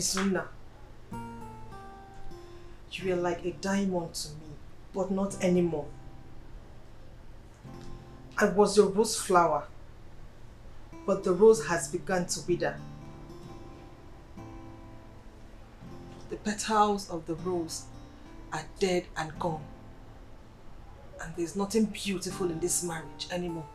Isuna, you were like a diamond to me, but not anymore. I was your rose flower, but the rose has begun to wither. The petals of the rose are dead and gone. And there's nothing beautiful in this marriage anymore.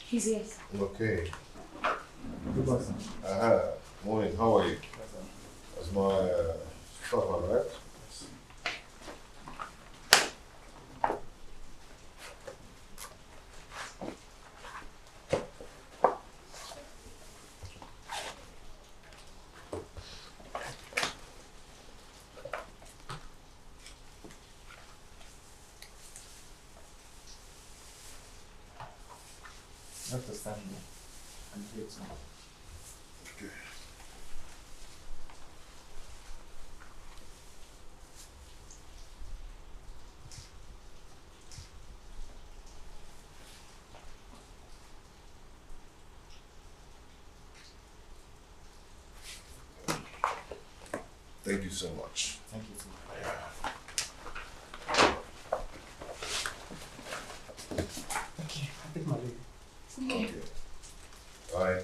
He's here. Okay. Good morning. Morning. How are you? That's my stuff, right? Not to stand here. I'm here too. Okay. Thank you so much. Thank you too. Okay, I'll take my leave. Okay. Bye.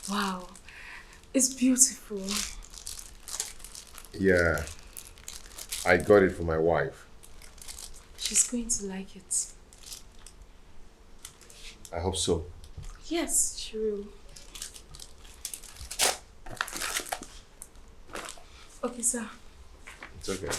Wow, it's beautiful. Yeah. I got it for my wife. She's going to like it. I hope so. Yes, she will. Okay, sir. It's okay.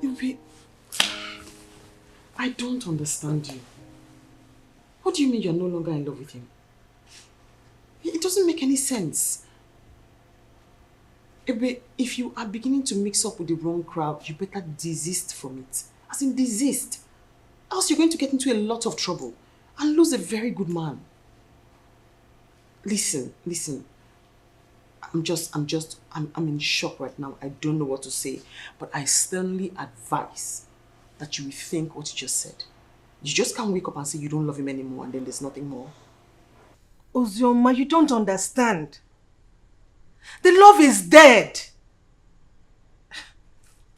Ibubi, I don't understand you. What do you mean you're no longer in love with him? It doesn't make any sense. Ibubi, if you are beginning to mix up with the wrong crowd, you better desist from it. As in desist. Else you're going to get into a lot of trouble and lose a very good man. Listen. I'm in shock right now. I don't know what to say. But I sternly advise that you rethink what you just said. You just can't wake up and say you don't love him anymore and then there's nothing more. Ozioma, you don't understand. The love is dead.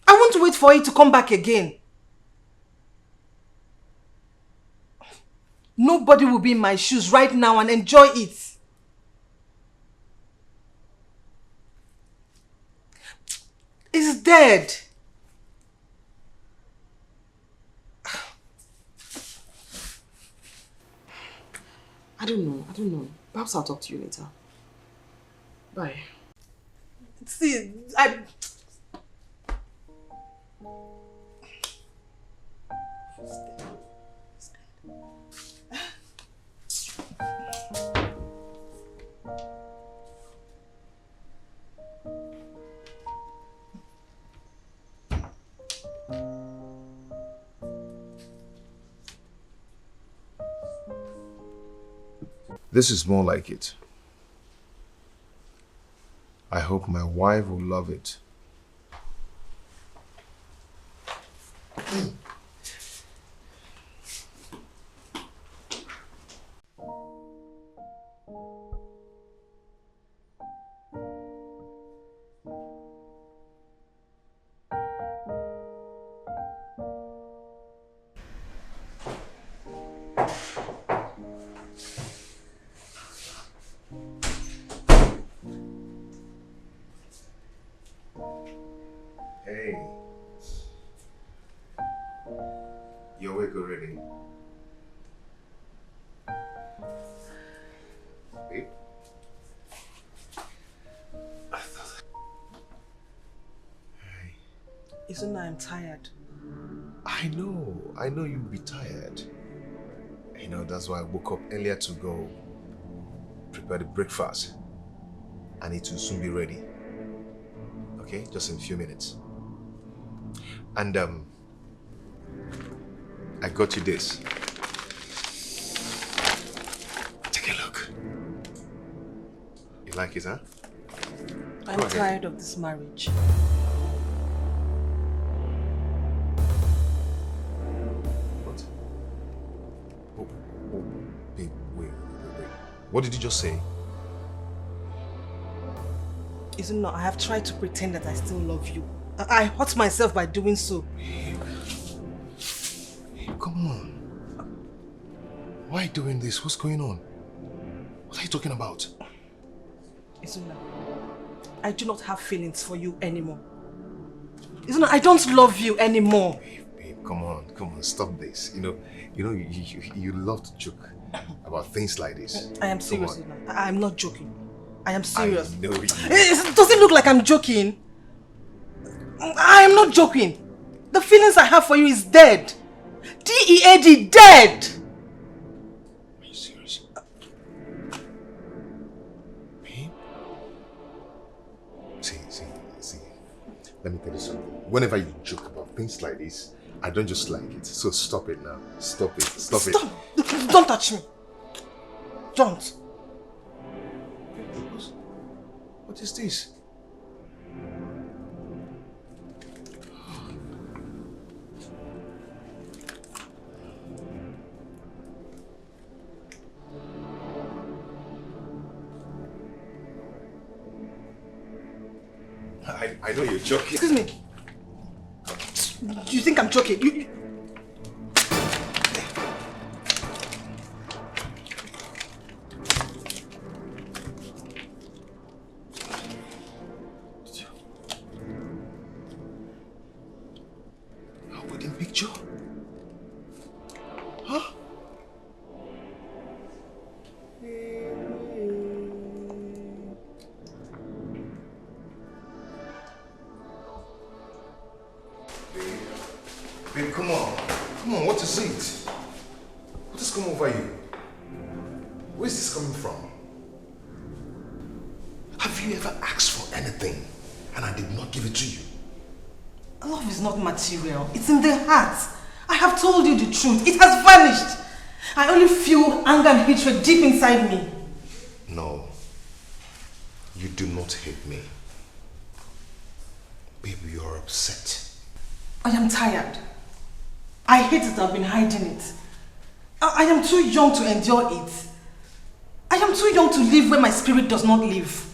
I won't wait for it to come back again. Nobody will be in my shoes right now and enjoy it. It's dead. I don't know. Perhaps I'll talk to you later. Bye. See, This is more like it. I hope my wife will love it. Isn't I'm tired? I know you'll be tired. You know, that's why I woke up earlier to go prepare the breakfast. And it will soon be ready. Okay, just in a few minutes. And I got you this. Take a look. You like it, huh? I'm tired of this marriage. What? Oh, babe, wait. What did you just say? Isn't not? I have tried to pretend that I still love you. I hurt myself by doing so. Babe, come on. Why are you doing this? What's going on? What are you talking about? Isuna, I do not have feelings for you anymore. Isuna, I don't love you anymore. Babe, come on, stop this. You love to joke about things like this. I am serious, Isuna. I am not joking. I am serious. I know you. Does it look like I'm joking? I am not joking. The feelings I have for you is dead. D-E-A-D, dead. Are you serious? Babe? See. Let me tell you something. Whenever you joke about things like this, I don't just like it. So stop it now. Stop it. Stop it. Don't touch me. Don't. What is this? I know you're joking. Excuse me. Do you think I'm joking? Our wedding picture? Huh? Babe, come on. Come on, what is it? What has come over you? Where is this coming from? Have you ever asked for anything and I did not give it to you? Love is not material. It's in the heart. I have told you the truth. It has vanished. I only feel anger and hatred deep inside me. No. You do not hate me. Baby, you're upset. I am tired. I hate that I've been hiding it. I am too young to endure it. I am too young to live where my spirit does not live.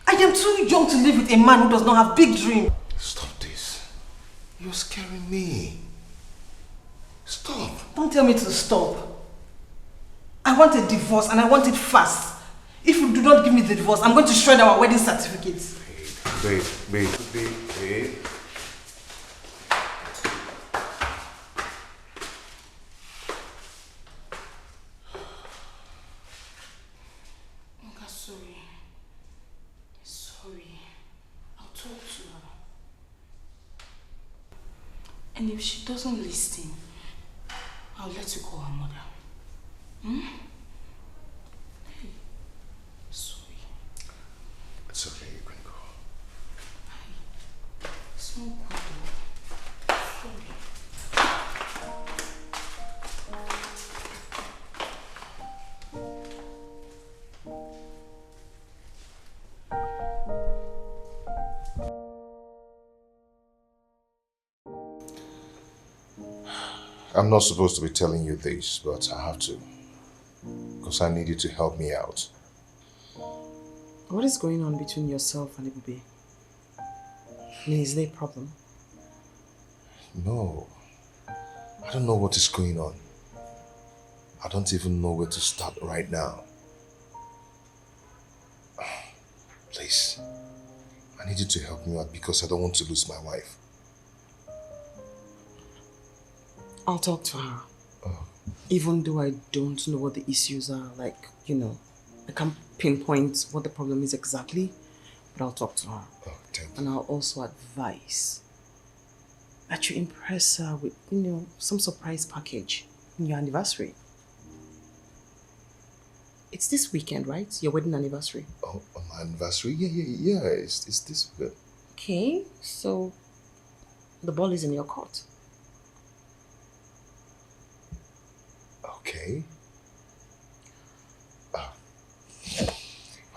I am too young to live with a man who does not have big dreams. Stop this. You're scaring me. Stop. Don't tell me to stop. I want a divorce and I want it fast. If you do not give me the divorce, I'm going to shred our wedding certificates. Babe. And if she doesn't listen, I'll let you call her mother. Hey, sorry. It's okay, you can go. Hey, it's not good though. Sorry. I'm not supposed to be telling you this, but I have to. Because I need you to help me out. What is going on between yourself and Ibube? I mean, is there a problem? No. I don't know what is going on. I don't even know where to start right now. Please. I need you to help me out because I don't want to lose my wife. I'll talk to her. Oh. Even though I don't know what the issues are, like, I can't pinpoint what the problem is exactly, but I'll talk to her. Oh, thank you. And I'll also advise that you impress her with, some surprise package on your anniversary. It's this weekend, right? Your wedding anniversary. Oh, on my anniversary? Yeah. It's this good. Okay, so the ball is in your court. Okay. Ah.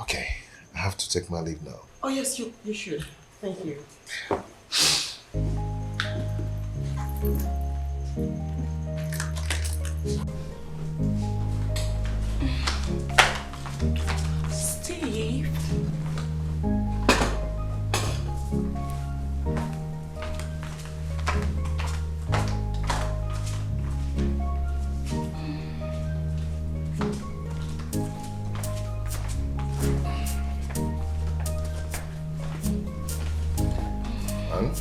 Okay. I have to take my leave now. Oh yes, you should. Thank you. Steve. Anne?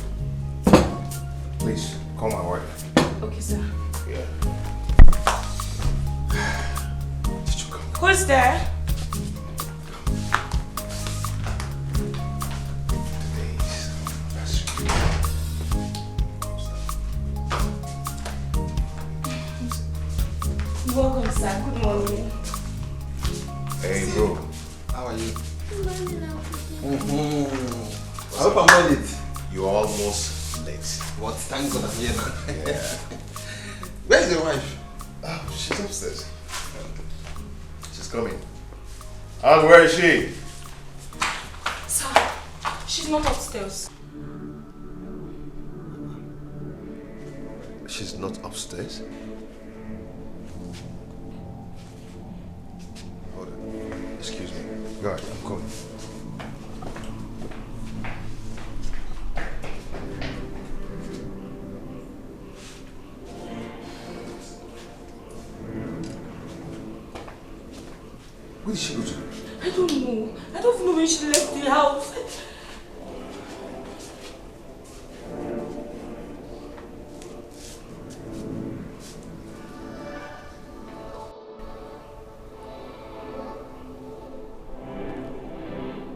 Please, call my wife. Okay, sir. Yeah. Did you come? Who's there? Today's anniversary. Welcome, sir. Good morning. Hey, bro. How are you? I hope I'm not late. You're almost late. What? Thank God I'm here now. Yeah. Where's your wife? Oh, she's upstairs. She's coming. And where is she? Sir, she's not upstairs. She's not upstairs? Hold on. Excuse me. Go ahead, I'm coming. Where did she go to? I don't know. I don't know when she left the house.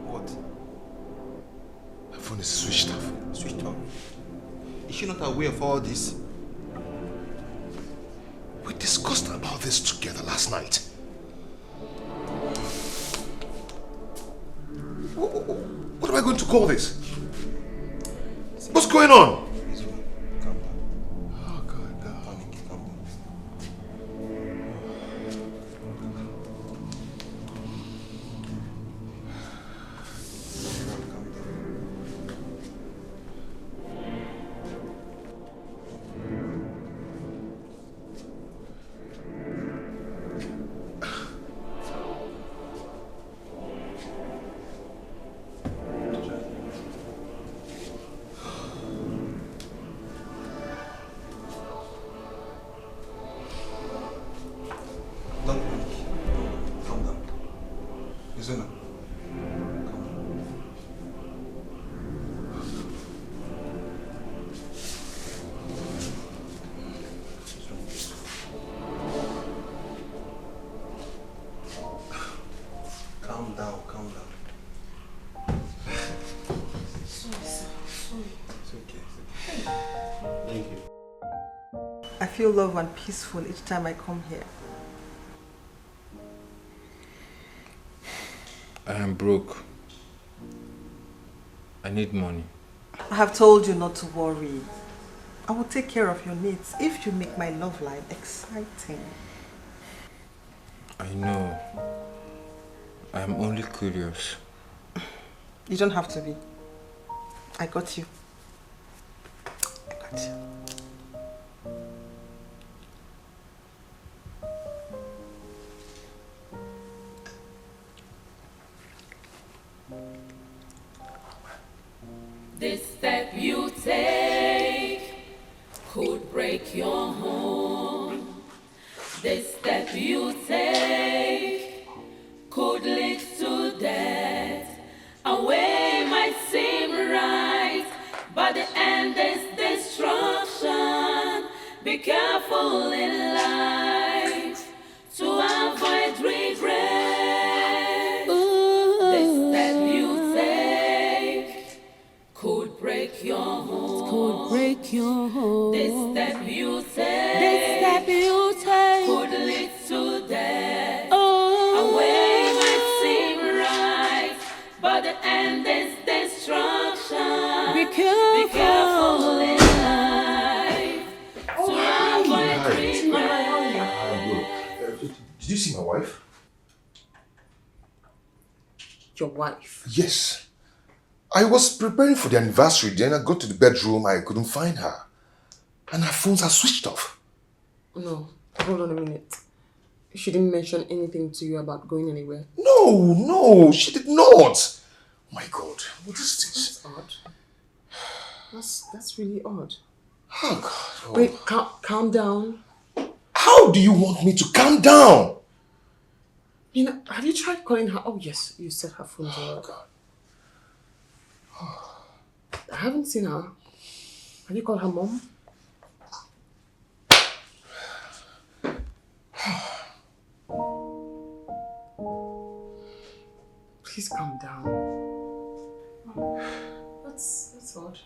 What? My phone is switched off. Switched off. Is she not aware of all this? We discussed about this together last night. What am I going to call this? What's going on? It's okay. Calm down. Oh, God, no. Panic. Calm down. Calm down. Don't panic. Calm down. Listen up. Calm down. Calm down. Calm down. Sorry, sir. Sorry. It's okay. It's okay. Thank you. I feel love and peaceful each time I come here. I am broke. I need money. I have told you not to worry. I will take care of your needs if you make my love life exciting. I know. I am only curious. You don't have to be. I got you. I got you. This step you take could break your home. This step you take could lead to death. A way might seem right, but the end is destruction. Be careful in life to avoid regret. This step you take could break your home. Could break your home. This step you take, This step you take could lead to death. A oh, way might seem right, but the end is destruction. be Be careful careful. in life to avoid regret. Did you see my wife? Your wife? Yes. I was preparing for the anniversary, then I got to the bedroom, I couldn't find her. And her phones are switched off. No, hold on a minute. She didn't mention anything to you about going anywhere. No, she did not. My God, what is this? That's odd. That's really odd. Oh God. Oh. Wait, calm down. How do you want me to calm down? You know, have you tried calling her? Oh yes, you said her phone's Oh off. God. I haven't seen her. Have you called her mom? Please calm down. Oh, that's odd.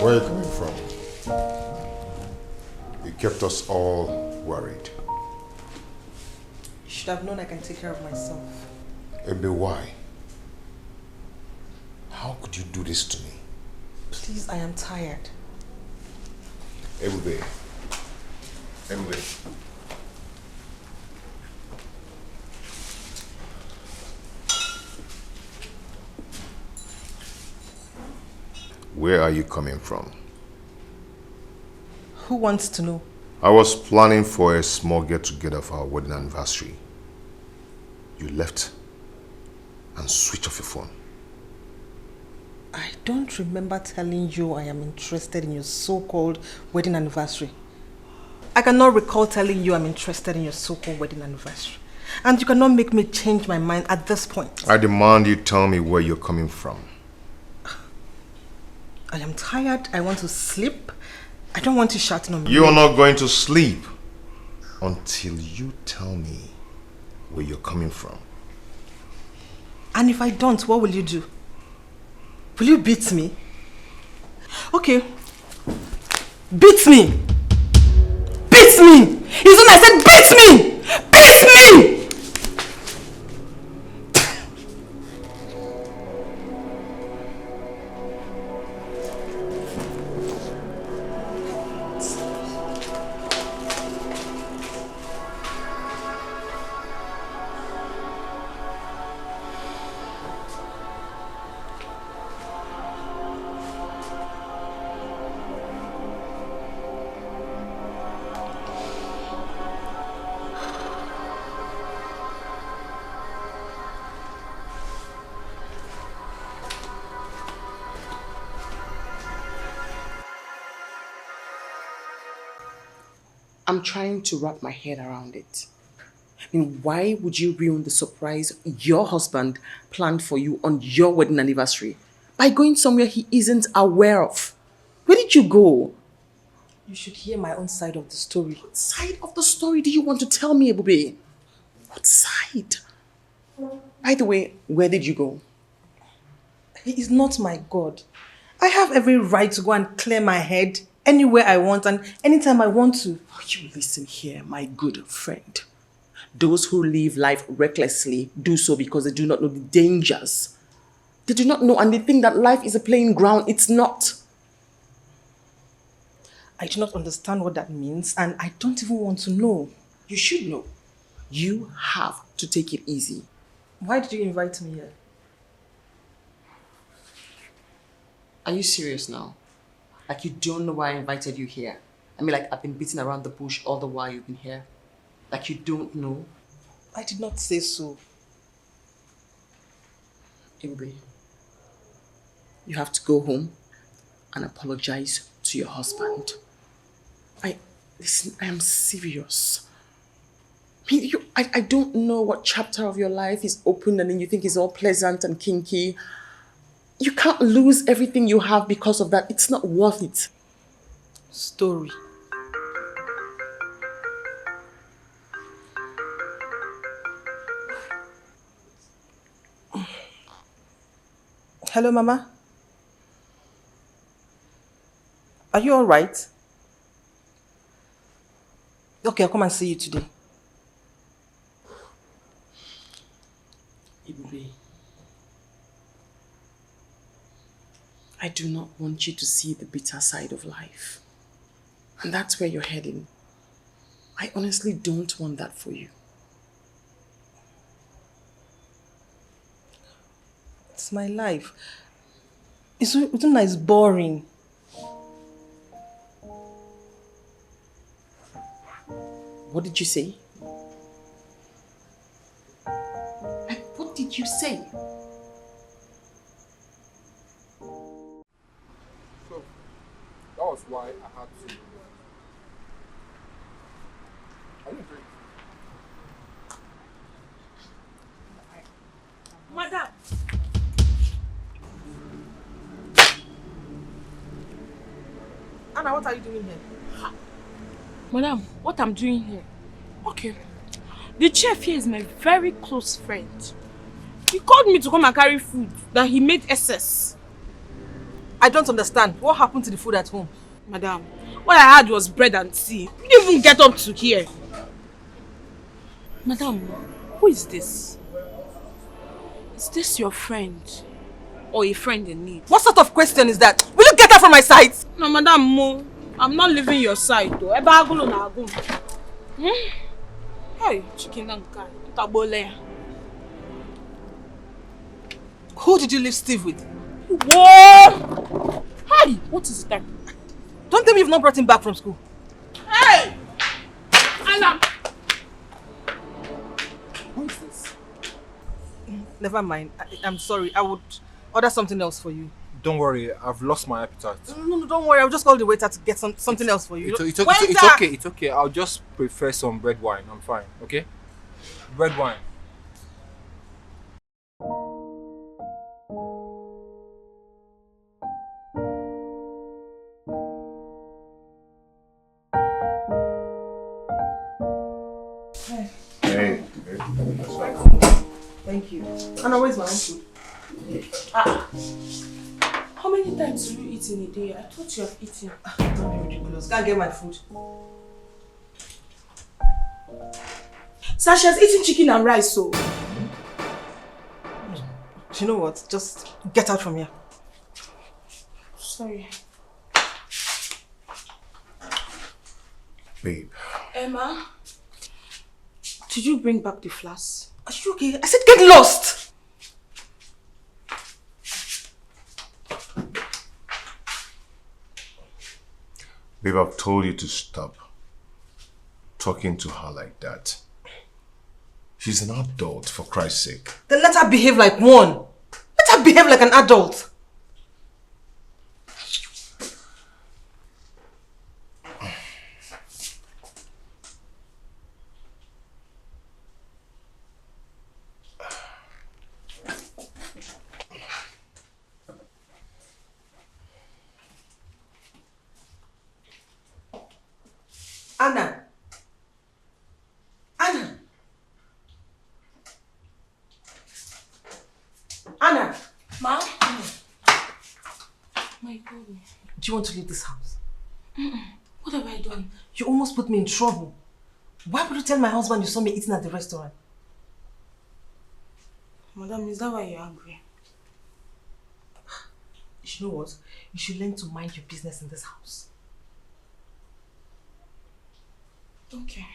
Where are you coming from? You kept us all worried. You should have known I can take care of myself. Ebe, why? How could you do this to me? Please, I am tired. Ebe. Where are you coming from? Who wants to know? I was planning for a small get-together for our wedding anniversary. You left and switched off your phone. I don't remember telling you I am interested in your so-called wedding anniversary. I cannot recall telling you I'm interested in your so-called wedding anniversary. And you cannot make me change my mind at this point. I demand you tell me where you're coming from. I am tired. I want to sleep. I don't want you shouting on me. You are not going to sleep until you tell me where you're coming from. And if I don't, what will you do? Will you beat me? Okay. Beat me! Beat me! Isn't I said beat me! Beat me! I'm trying to wrap my head around it. I mean, why would you ruin the surprise your husband planned for you on your wedding anniversary by going somewhere he isn't aware of? Where did you go? You should hear my own side of the story. What side of the story do you want to tell me, Ebube? What side? By the way, where did you go? He is not my God. I have every right to go and clear my head anywhere I want and anytime I want to. Oh, you listen here, my good friend. Those who live life recklessly do so because they do not know the dangers. They do not know and they think that life is a playing ground. It's not. I do not understand what that means and I don't even want to know. You should know. You have to take it easy. Why did you invite me here? Are you serious now? Like you don't know why I invited you here? I mean, like I've been beating around the bush all the while you've been here. Like you don't know? I did not say so. Imbe, you have to go home and apologize to your husband. Listen, I am serious. mean, I don't know what chapter of your life is open and then you think it's all pleasant and kinky. You can't lose everything you have because of that. It's not worth it. Story. Hello, Mama. Are you alright? Okay, I'll come and see you today. Ibube, I do not want you to see the bitter side of life. And that's where you're heading. I honestly don't want that for you. It's my life. It's boring. What did you say? Like, what did you say? So, that was why I had to. Are you drink? Madam. Anna, what are you doing here? Madam, what I'm doing here? Okay. The chef here is my very close friend. He called me to come and carry food that he made excess. I don't understand. What happened to the food at home? Madam, what I had was bread and tea. We didn't even get up to here. Madam, who is this? Is this your friend? Or a friend in need? What sort of question is that? Will you get her from my sight? No, Madam Mo, I'm not leaving your side though. Hey, chicken and guy. Tabole. Who did you leave Steve with? Whoa! Hey, what is that? Don't tell me you've not brought him back from school. Hey! Anna! Who is this? Never mind. I'm sorry. I would order something else for you. Don't worry, I've lost my appetite. No, don't worry. I'll just call the waiter to get something else for you. It's okay, it's okay. I'll just prefer some red wine. I'm fine, okay? Red wine. Hey. Thank you. Anna, where's my own food? How many times do you eat in a day? I thought you have eaten. Don't be ridiculous. Can't get my food. Sasha's eating chicken and rice, so. You know what? Just get out from here. Sorry. Babe. Emma, did you bring back the flask? Are you okay? I said get lost! Babe, I've told you to stop talking to her like that. She's an adult, for Christ's sake. Then let her behave like one. Let her behave like an adult. Anna. Anna. Anna. Ma? My God. Do you want to leave this house? What have I done? You almost put me in trouble. Why would you tell my husband you saw me eating at the restaurant? Madam, is that why you're angry? You know what? You should learn to mind your business in this house. Okay.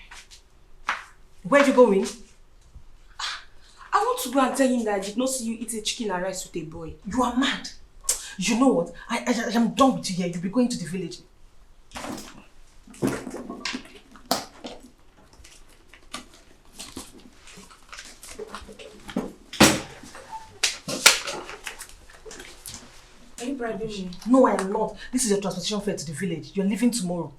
Where are you going? I want to go and tell him that I did not see you eat a chicken and rice with a boy. You are mad. You know what? I am done with you here. You'll be going to the village. Are you bribing me? No, I am not. This is your transportation fare to the village. You're leaving tomorrow.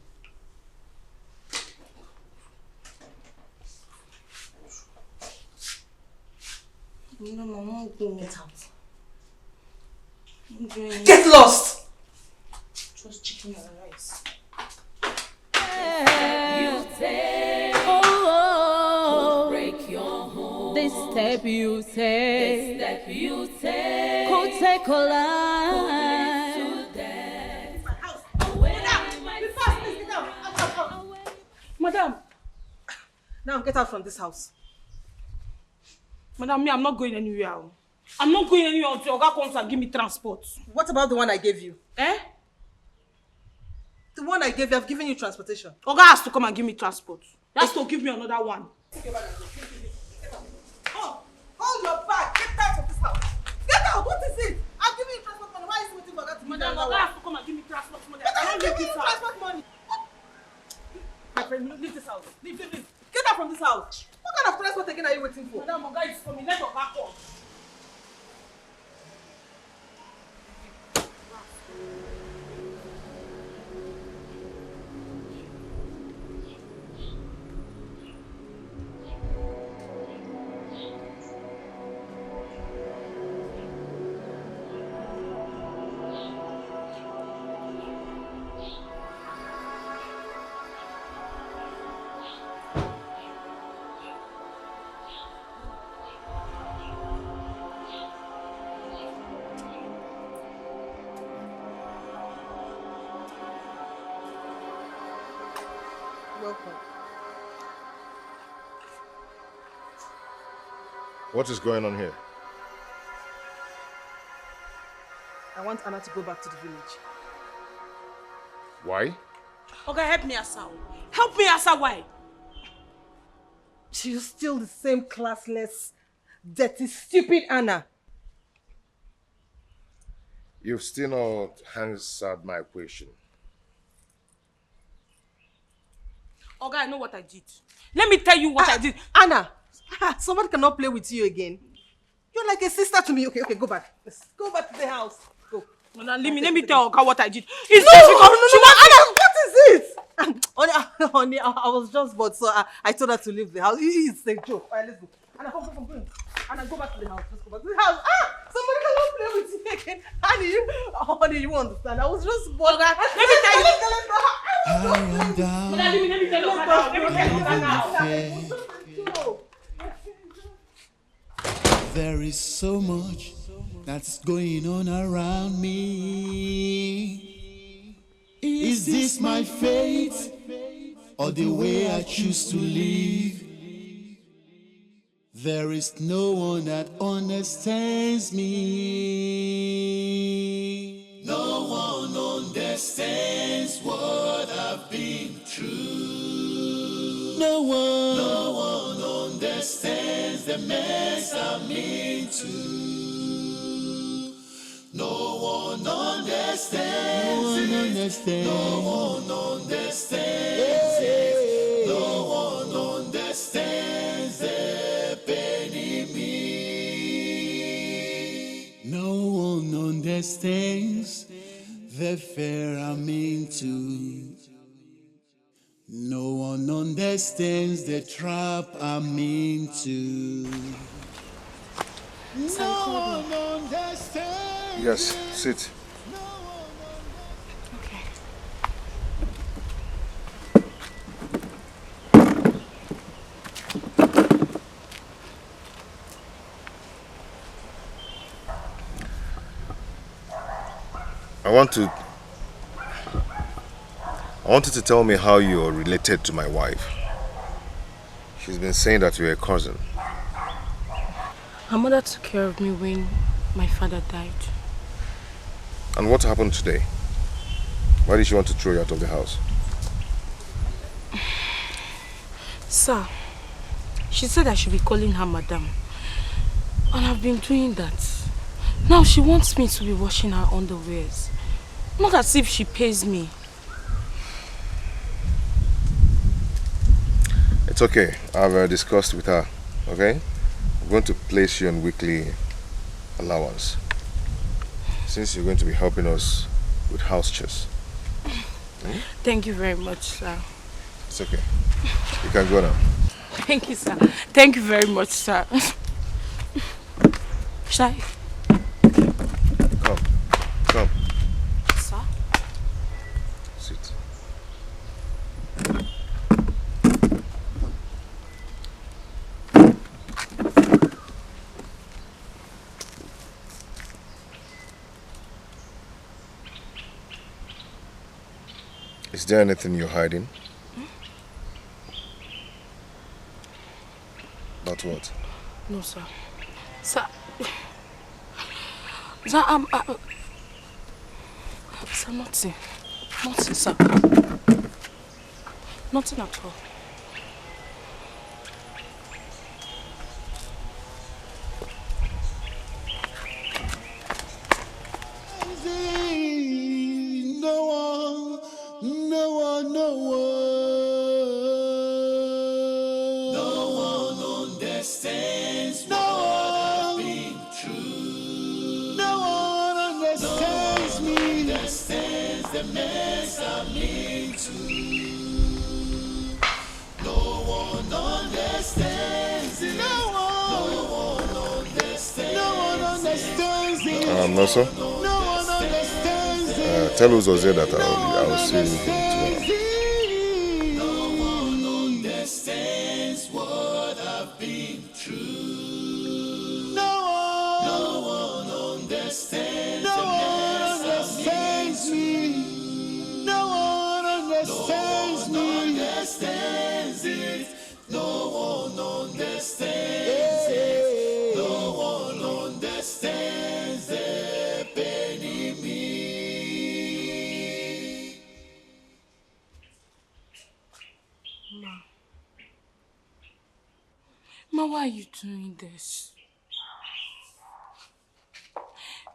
No, Mama, go. Get out. I'm doing Get lost! just chicken and rice. You take, oh, break your home. This step you take, could take a life. Madam! Now get out from this house. Madam, me, I'm not going anywhere. I'm not going anywhere until Oga comes and give me transport. What about the one I gave you? Eh? The one I gave you, I've given you transportation. Oga has to come and give me transport. He has to give me another one. Oh, hold your bag. Get out of this house. Get out. What is it? I'm giving you transport money. Why is you waiting for that to give you Madam, another Oga one? has to come and give me transport money. But I I'm cannot giving leave you this house. transport money. My friend, leave this house. Leave. Get out from this house. What kind of transport again are you waiting for? Madam, Oga is coming. Let Oga come. Welcome. What is going on here? I want Anna to go back to the village. Why? Oga, help me, Asa. Help me, Asa. Why? She's still the same classless, dirty, stupid Anna. You've still not answered my question. Oga, I know what I did. Let me tell you what I did. Anna, somebody cannot play with you again. You're like a sister to me. Okay, go back. Let's go back to the house. Go. Madam, let me tell Oga what I did. It's No, Anna, what is it? Honey, I was just bored, so I told her to leave the house. It's a joke. All right, let's go. Anna, come. Anna, go back to the house. Let's go back to the house. Somebody cannot play with you again. Honey, you won't understand. I was just bored. Oga, let me tell you. Let's go. I am down. Madam, let me tell Oga now. Let me tell Oga now. There is so much that's going on around me. Is this my fate or the way I choose to live? There is no one that understands me. No one understands what I've been through. No one understands the mess I'm into. No one understands. No one understands it. No one understands the pain in me. No one understands the fear I'm into. No one understands the trap I'm into. No one understands. Yes, sit. Okay. I want you to tell me how you are related to my wife. She's been saying that you're a cousin. Her mother took care of me when my father died. And what happened today? Why did she want to throw you out of the house? Sir, she said I should be calling her madam. And I've been doing that. Now she wants me to be washing her underwears. Not as if she pays me. It's okay. I've discussed with her. Okay? I'm going to place you on weekly allowance. Since you're going to be helping us with house chores. Thank you very much, sir. It's okay. You can go now. Thank you, sir. Thank you very much, sir. Should I? Come. Come. Sir? Sit. Is there anything you're hiding? About what? No, sir. Sir, sir, sir, nothing. Nothing, sir. Nothing at all. No, sir. Tell Uzoze that I'll see him tomorrow. No one understands what I've been through. No one understands. No one understands me. No one understands me. No one understands it. No one understands it. No one understands the pain in me. Ma, why are you doing this?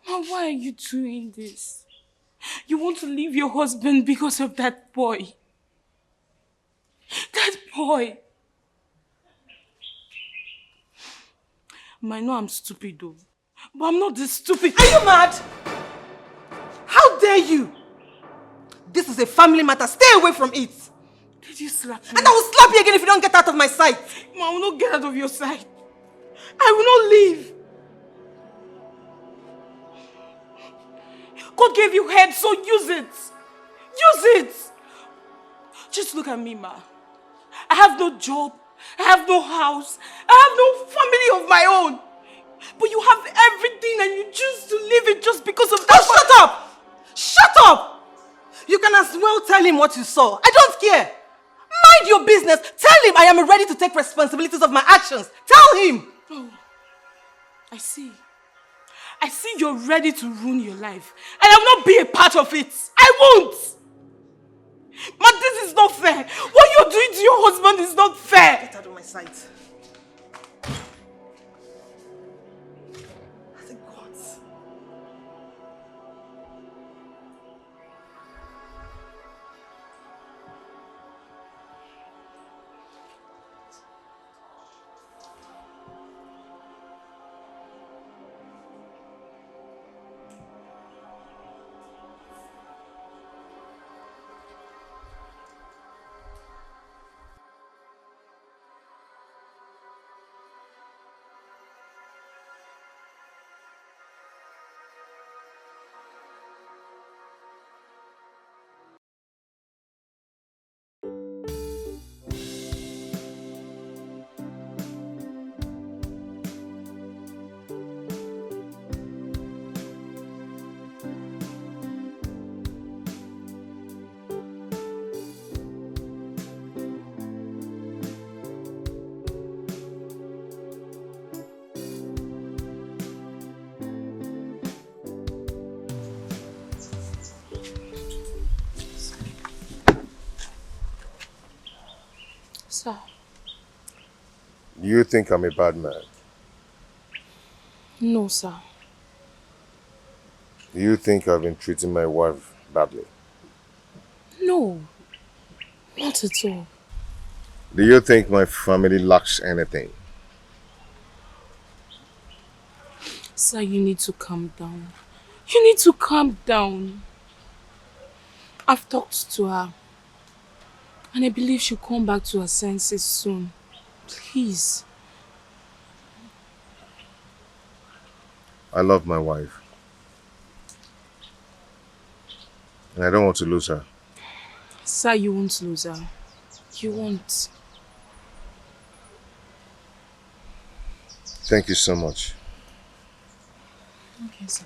Ma, why are you doing this? You want to leave your husband because of that boy. That boy. Ma, I know I'm stupid though. But I'm not this stupid. Are you mad? How dare you? This is a family matter. Stay away from it. Did you slap me? And I will slap you again if you don't get out of my sight. Ma, I will not get out of your sight. I will not leave. God gave you head, so use it. Use it. Just look at me, Ma. I have no job. I have no house. I have no family of my own. But you have everything and you choose to leave it just because of that. Oh, shut up! Shut up! You can as well tell him what you saw. I don't care. Mind your business. Tell him I am ready to take responsibilities of my actions. Tell him. Oh, I see. I see you're ready to ruin your life. And I will not be a part of it. I won't. But this is not fair. What you're doing to your husband is not fair. Get out of my sight. Thank God. Sir. Do you think I'm a bad man? No, sir. Do you think I've been treating my wife badly? No. Not at all. Do you think my family lacks anything? Sir, you need to calm down. You need to calm down. I've talked to her. And I believe she'll come back to her senses soon. Please. I love my wife. And I don't want to lose her. Sir, you won't lose her. You won't. Thank you so much. Okay, sir.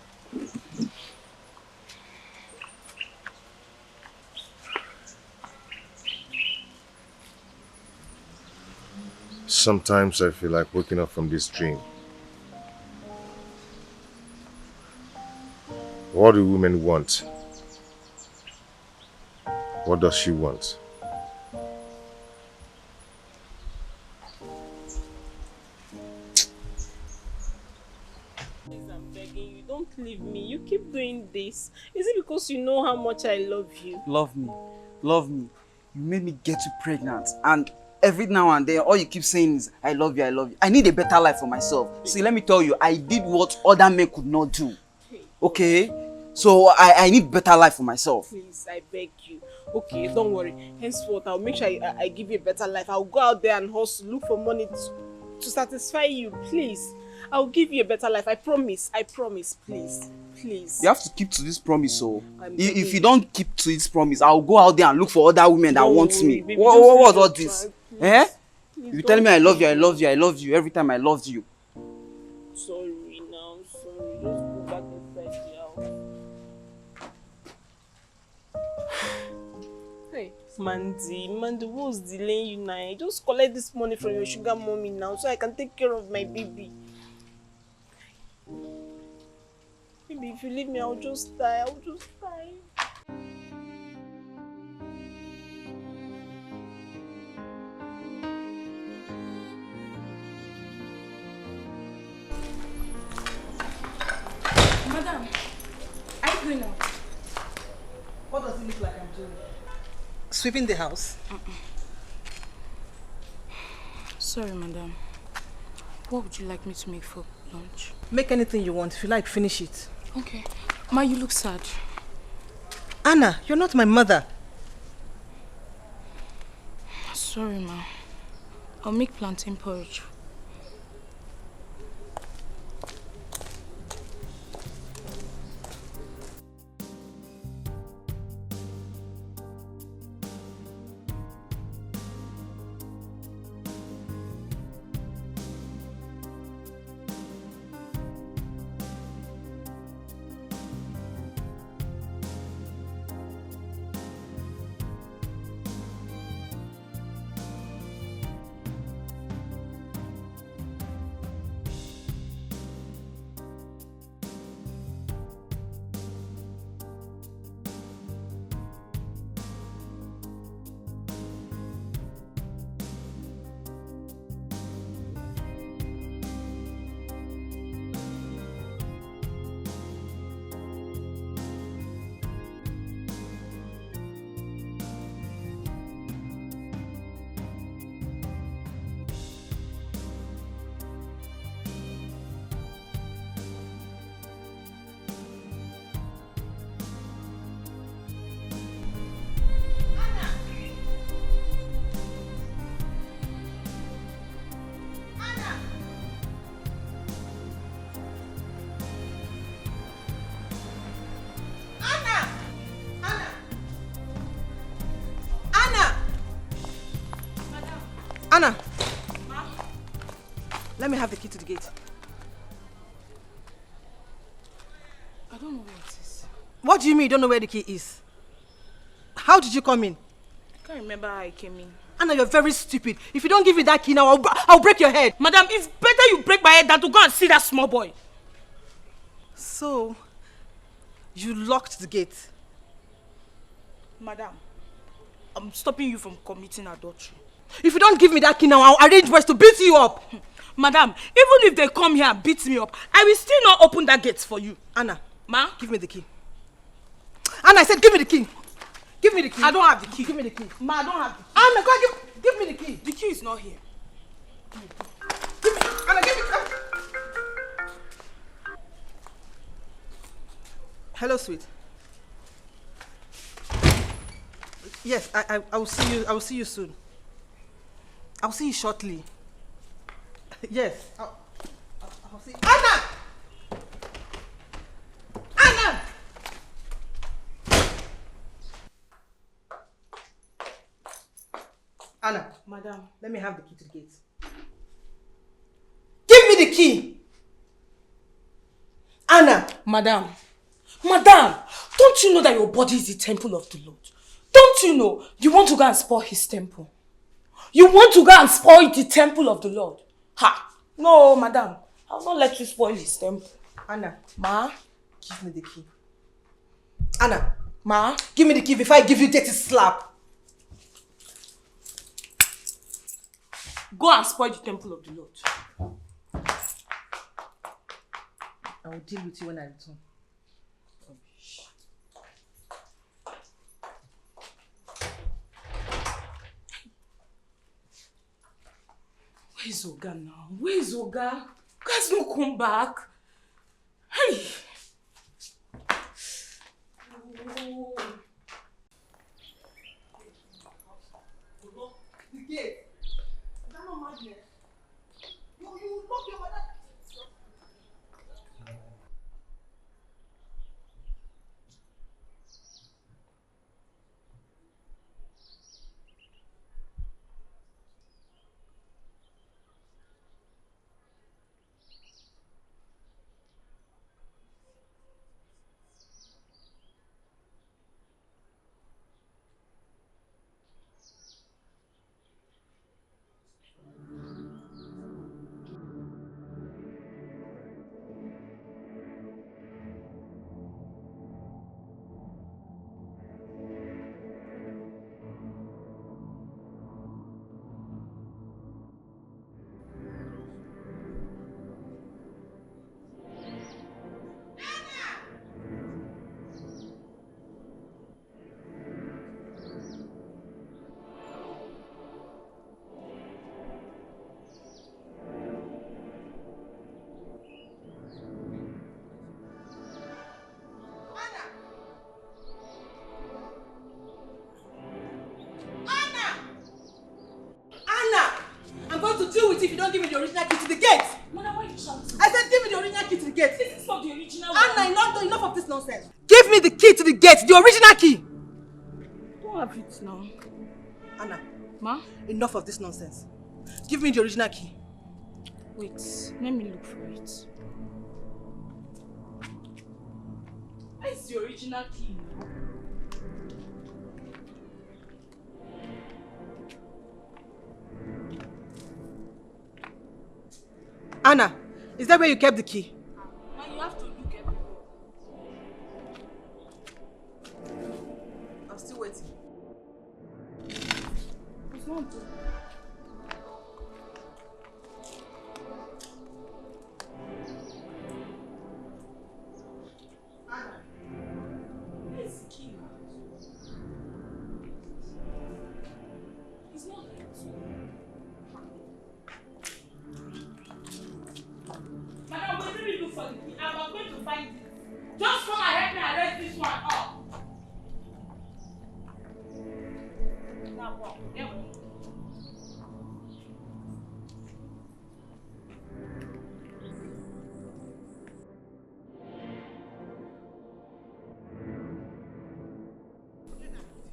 Sometimes I feel like waking up from this dream. What do women want? What does she want? Please, I'm begging you, don't leave me. You keep doing this. Is it because you know how much I love you? Love me. Love me. You made me get you pregnant. And every now and then, all you keep saying is, I love you, I love you. I need a better life for myself. See, let me tell you, I did what other men could not do. Okay? So I need better life for myself. Please, I beg you. Okay, don't worry. Henceforth, I'll make sure I give you a better life. I'll go out there and hustle, look for money to satisfy you. Please. I'll give you a better life. I promise. I promise. Please. Please. You have to keep to this promise, so if you begging. don't keep to this promise, I'll go out there and look for other women that Don't want worry, me. baby, What just was leave all it, this? please. Eh? Please You telling me don't I love you, I leave. love you, I love you every time I loved you. Sorry now. Sorry. Just go back inside the house. Hey, Mandy, what's delaying you now? Just collect this money from your sugar mommy now so I can take care of my baby. Maybe if you leave me, I'll just die. I'll just die. Madam, are you going out? What does it look like I'm doing? Sweeping the house? Sorry, madam. What would you like me to make for lunch? Make anything you want. If you like, finish it. Okay. Ma, you look sad. Anna, you're not my mother. Sorry, ma. I'll make plantain porridge. Anna! Ma? Let me have the key to the gate. I don't know where it is. What do you mean you don't know where the key is? How did you come in? I can't remember how I came in. Anna, you're very stupid. If you don't give me that key now, I'll break your head. Madam, it's better you break my head than to go and see that small boy. So, you locked the gate? Madam, I'm stopping you from committing adultery. If you don't give me that key now, I'll arrange boys to beat you up. Madam, even if they come here and beat me up, I will still not open that gate for you. Anna, Ma? give me the key. Anna, I said give me the key. Give me the key. I don't have the key. Give me the key. Ma, I don't have the key. Anna, go on, give me the key. The key is not here. Give me, Anna, give me. Hello, sweet. Yes, I will see you. I will see you soon. I'll see you shortly. Yes. I'll see you. Anna! Anna, Madam. let me have the key to the gate. Give me the key! Anna! Madam. Madam! Don't you know that your body is the temple of the Lord? Don't you know you want to go and spoil his temple? You want to go and spoil the temple of the Lord? Ha! No, madam. I will not let you spoil his temple. Anna. Ma? Give me the key. Anna. Ma? Give me the key before I give you dirty slap. Go and spoil the temple of the Lord. I will deal with you when I return. Where's Oga now? Where's Oga? Oga's not come back. Hey! Oh. The gate. Is that not madness? You lock your mother. If you don't give me the original key to the gate. Madam, why are you shouting? I said give me the original key to the gate. This is not the original Anna, enough of this nonsense. Give me the key to the gate, the original key. Don't have it now. Anna. Ma? Enough of this nonsense. Give me the original key. Wait, let me look for it. Where's the original key? Anna, is that where you kept the key? Now you have to look everywhere. I'm still waiting. It's not good. Anna, where's the key? It's not here. Madam, we really look for the key. I'm going to find it. Just come and help me arrest this one up. Now, what? Here we go.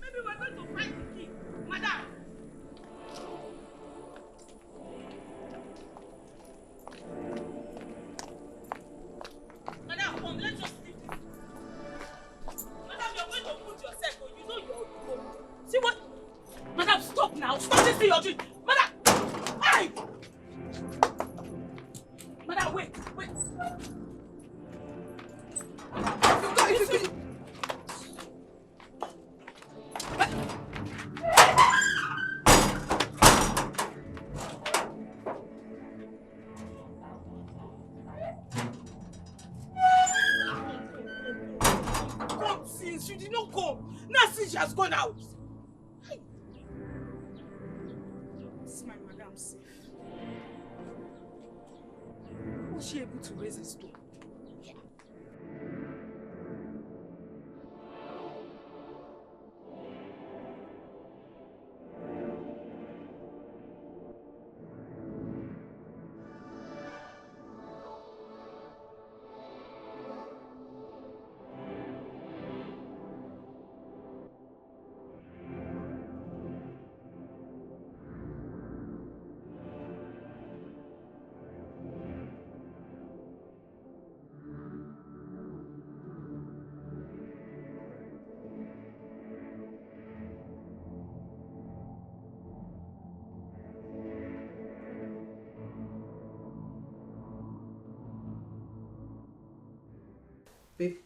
Maybe we're going to find the key. Madam! Madam, come, let's just leave this. Madam, you're going to put yourself, but you know you're going. See what? Madam, stop now. Stop this thing you're doing. Madam! Hey! Madam, wait. Come since you did not come. Now since she has gone out. Hey. Is my madam safe? Was she able to raise a stone? Yeah. Babe,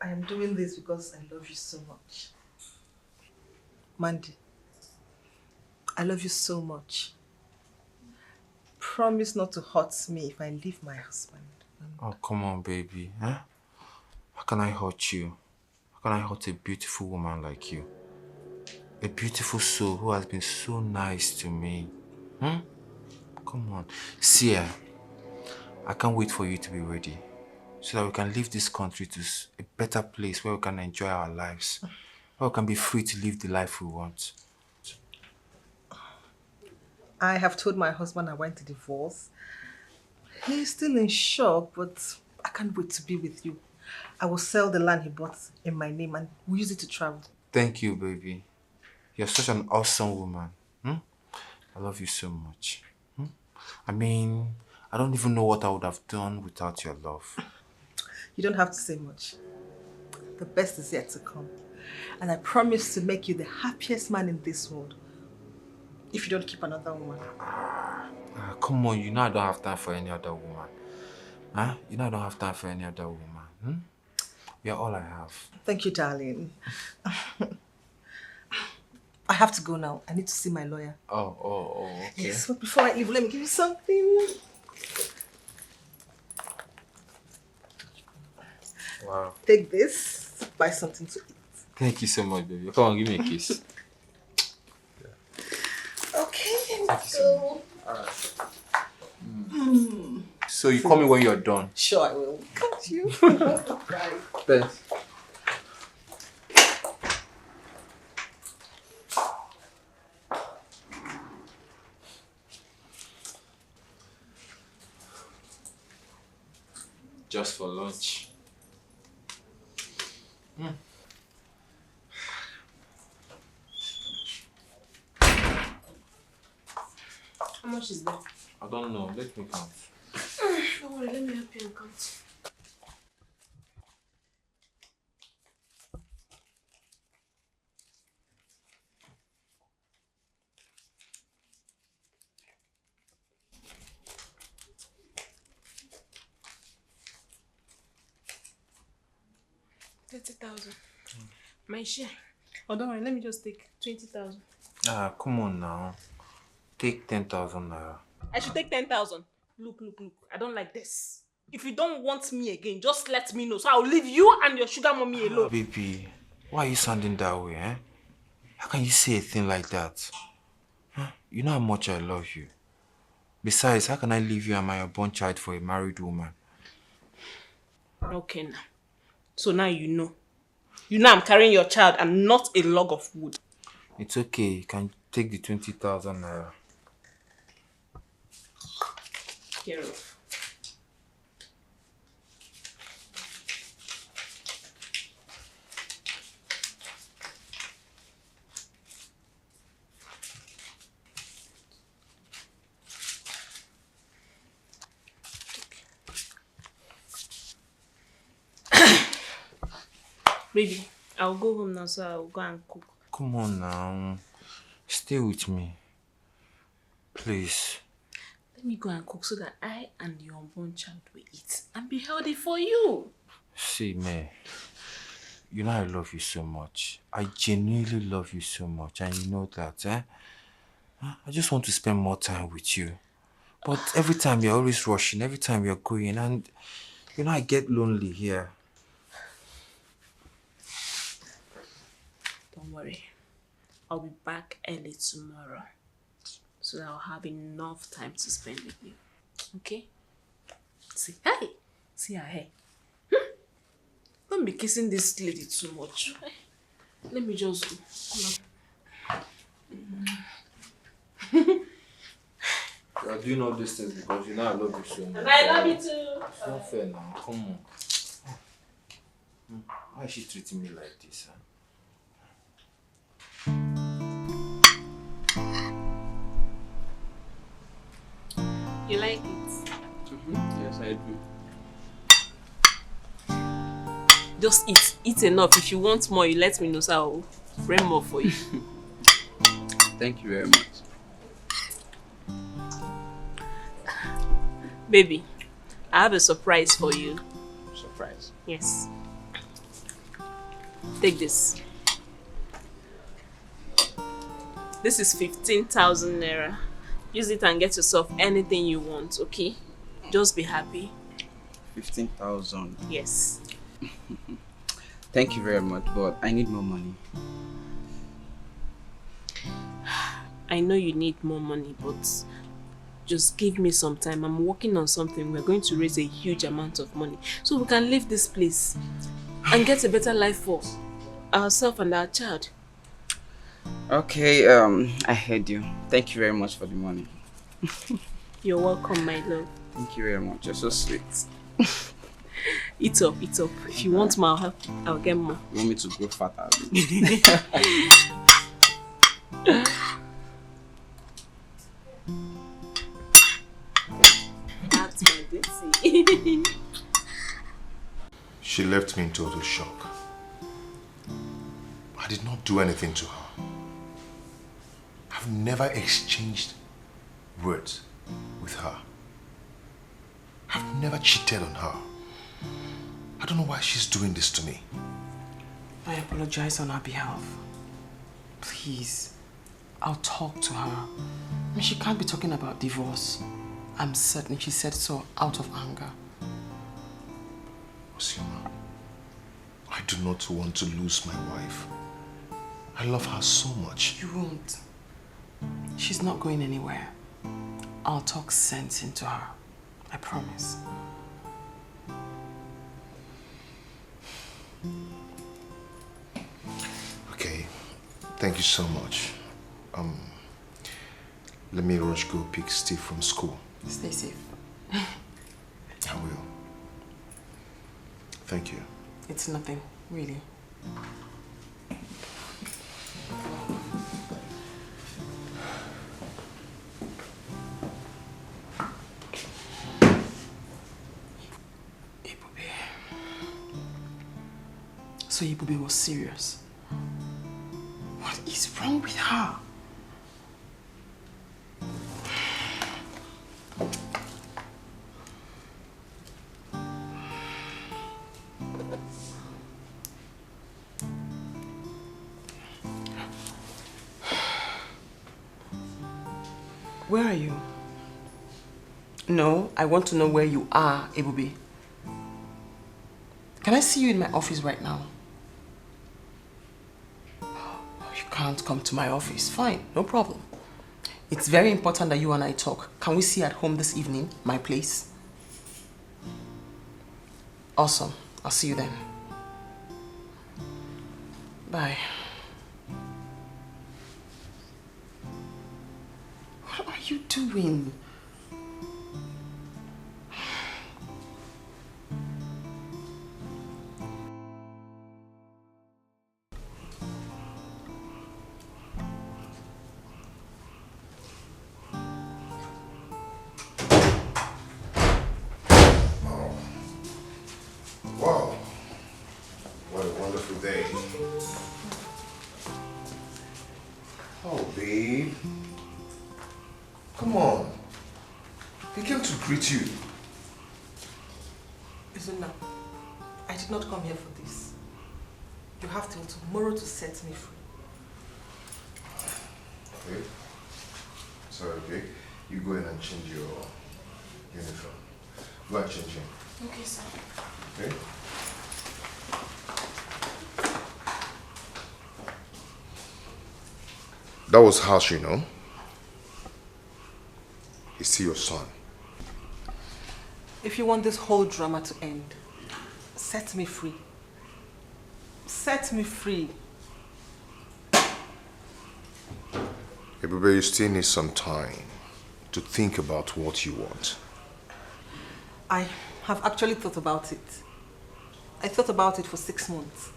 I am doing this because I love you so much. Mandy, I love you so much. Promise not to hurt me if I leave my husband. Oh, come on, baby. Huh? How can I hurt you? How can I hurt a beautiful woman like you? A beautiful soul who has been so nice to me. Hmm? Come on. See, I can't wait for you to be ready so that we can leave this country to a better place where we can enjoy our lives, where we can be free to live the life we want. I have told my husband I want a divorce. He's still in shock, but I can't wait to be with you. I will sell the land he bought in my name and we'll use it to travel. Thank you, baby. You're such an awesome woman. Hmm? I love you so much. Hmm? I mean, I don't even know what I would have done without your love. You don't have to say much. The best is yet to come. And I promise to make you the happiest man in this world. If you don't keep another woman. Come on, you know I don't have time for any other woman. Huh? You know I don't have time for any other woman. Hmm? You're all I have. Thank you, darling. I have to go now. I need to see my lawyer. Oh, okay. Yes, but before I leave, let me give you something. Wow. Take this. Buy something to eat. Thank you so much, baby. Come on, give me a kiss. Okay, let's go. Alright. So you call me when you're done. Sure, I will. Got you. Bye. Thanks. Just for lunch. How much is that? I don't know. Let me count. Don't worry, let me help you and count. $30,000. My share. Oh, don't worry, let me just take 20,000. Come on now. Take 10,000 naira. I should take 10,000. Look. I don't like this. If you don't want me again, just let me know. So I'll leave you and your sugar mommy alone. Baby, why are you sounding that way, eh? How can you say a thing like that? Huh? You know how much I love you. Besides, how can I leave you and my unborn child for a married woman? Okay, now. So now you know. You know I'm carrying your child and not a log of wood. It's okay. You can take the 20,000 naira. Here off. Baby, I'll go home now, so I'll go and cook. Come on now. Stay with me. Please. Let me go and cook so that I and your unborn child will eat and be healthy for you. See, May. You know I love you so much. I genuinely love you so much, and you know that, eh? I just want to spend more time with you. But every time you're always rushing, every time you're going, and you know I get lonely here. Don't worry. I'll be back early tomorrow. So that I'll have enough time to spend with you. Okay? See, hey! See her hair. Don't be kissing this lady too much. Let me just go. You are doing all these things because you know I love you so much. And I love you too. It's not fair now. Come on. Why is she treating me like this? Huh? You like it? Yes, I do. Just eat. Eat enough. If you want more, you let me know, so I'll bring more for you. Thank you very much. Baby, I have a surprise for you. Surprise? Yes. Take this. This is 15,000 naira. Use it and get yourself anything you want, okay? Just be happy. 15,000. Yes. Thank you very much, but I need more money. I know you need more money, but just give me some time. I'm working on something. We're going to raise a huge amount of money so we can leave this place and get a better life for ourselves and our child. Okay, I heard you. Thank you very much for the money. You're welcome, my love. Thank you very much. You're so sweet. Eat up, eat up. If you want more, I'll get more. You want me to grow fatter? That's my duty. She left me in total shock. I did not do anything to her. I've never exchanged words with her. I've never cheated on her. I don't know why she's doing this to me. I apologize on her behalf. Please, I'll talk to her. I mean, she can't be talking about divorce. I'm certain she said so out of anger. Osioma, I do not want to lose my wife. I love her so much. You won't. She's not going anywhere. I'll talk sense into her. I promise. Okay, thank you so much. Let me rush go pick Steve from school. Stay safe. I will. Thank you. It's nothing, really. So Ibube was serious. What is wrong with her? Where are you? No, I want to know where you are, Ebube. Can I see you in my office right now? You can't come to my office. Fine, no problem. It's very important that you and I talk. Can we see at home this evening, my place? Awesome. I'll see you then. Bye. What are you doing? Wow. What a wonderful day. Oh, babe. Come on. He came to greet you. Izuna, I did not come here for this. You have till tomorrow to set me free. Okay. Sorry, okay. You go in and change your uniform. Go and change him. Okay, sir. Okay? That was harsh, you know. He's still your son. If you want this whole drama to end, set me free. Set me free. Hey, baby, you still need some time to think about what you want. I have actually thought about it. I thought about it for 6 months.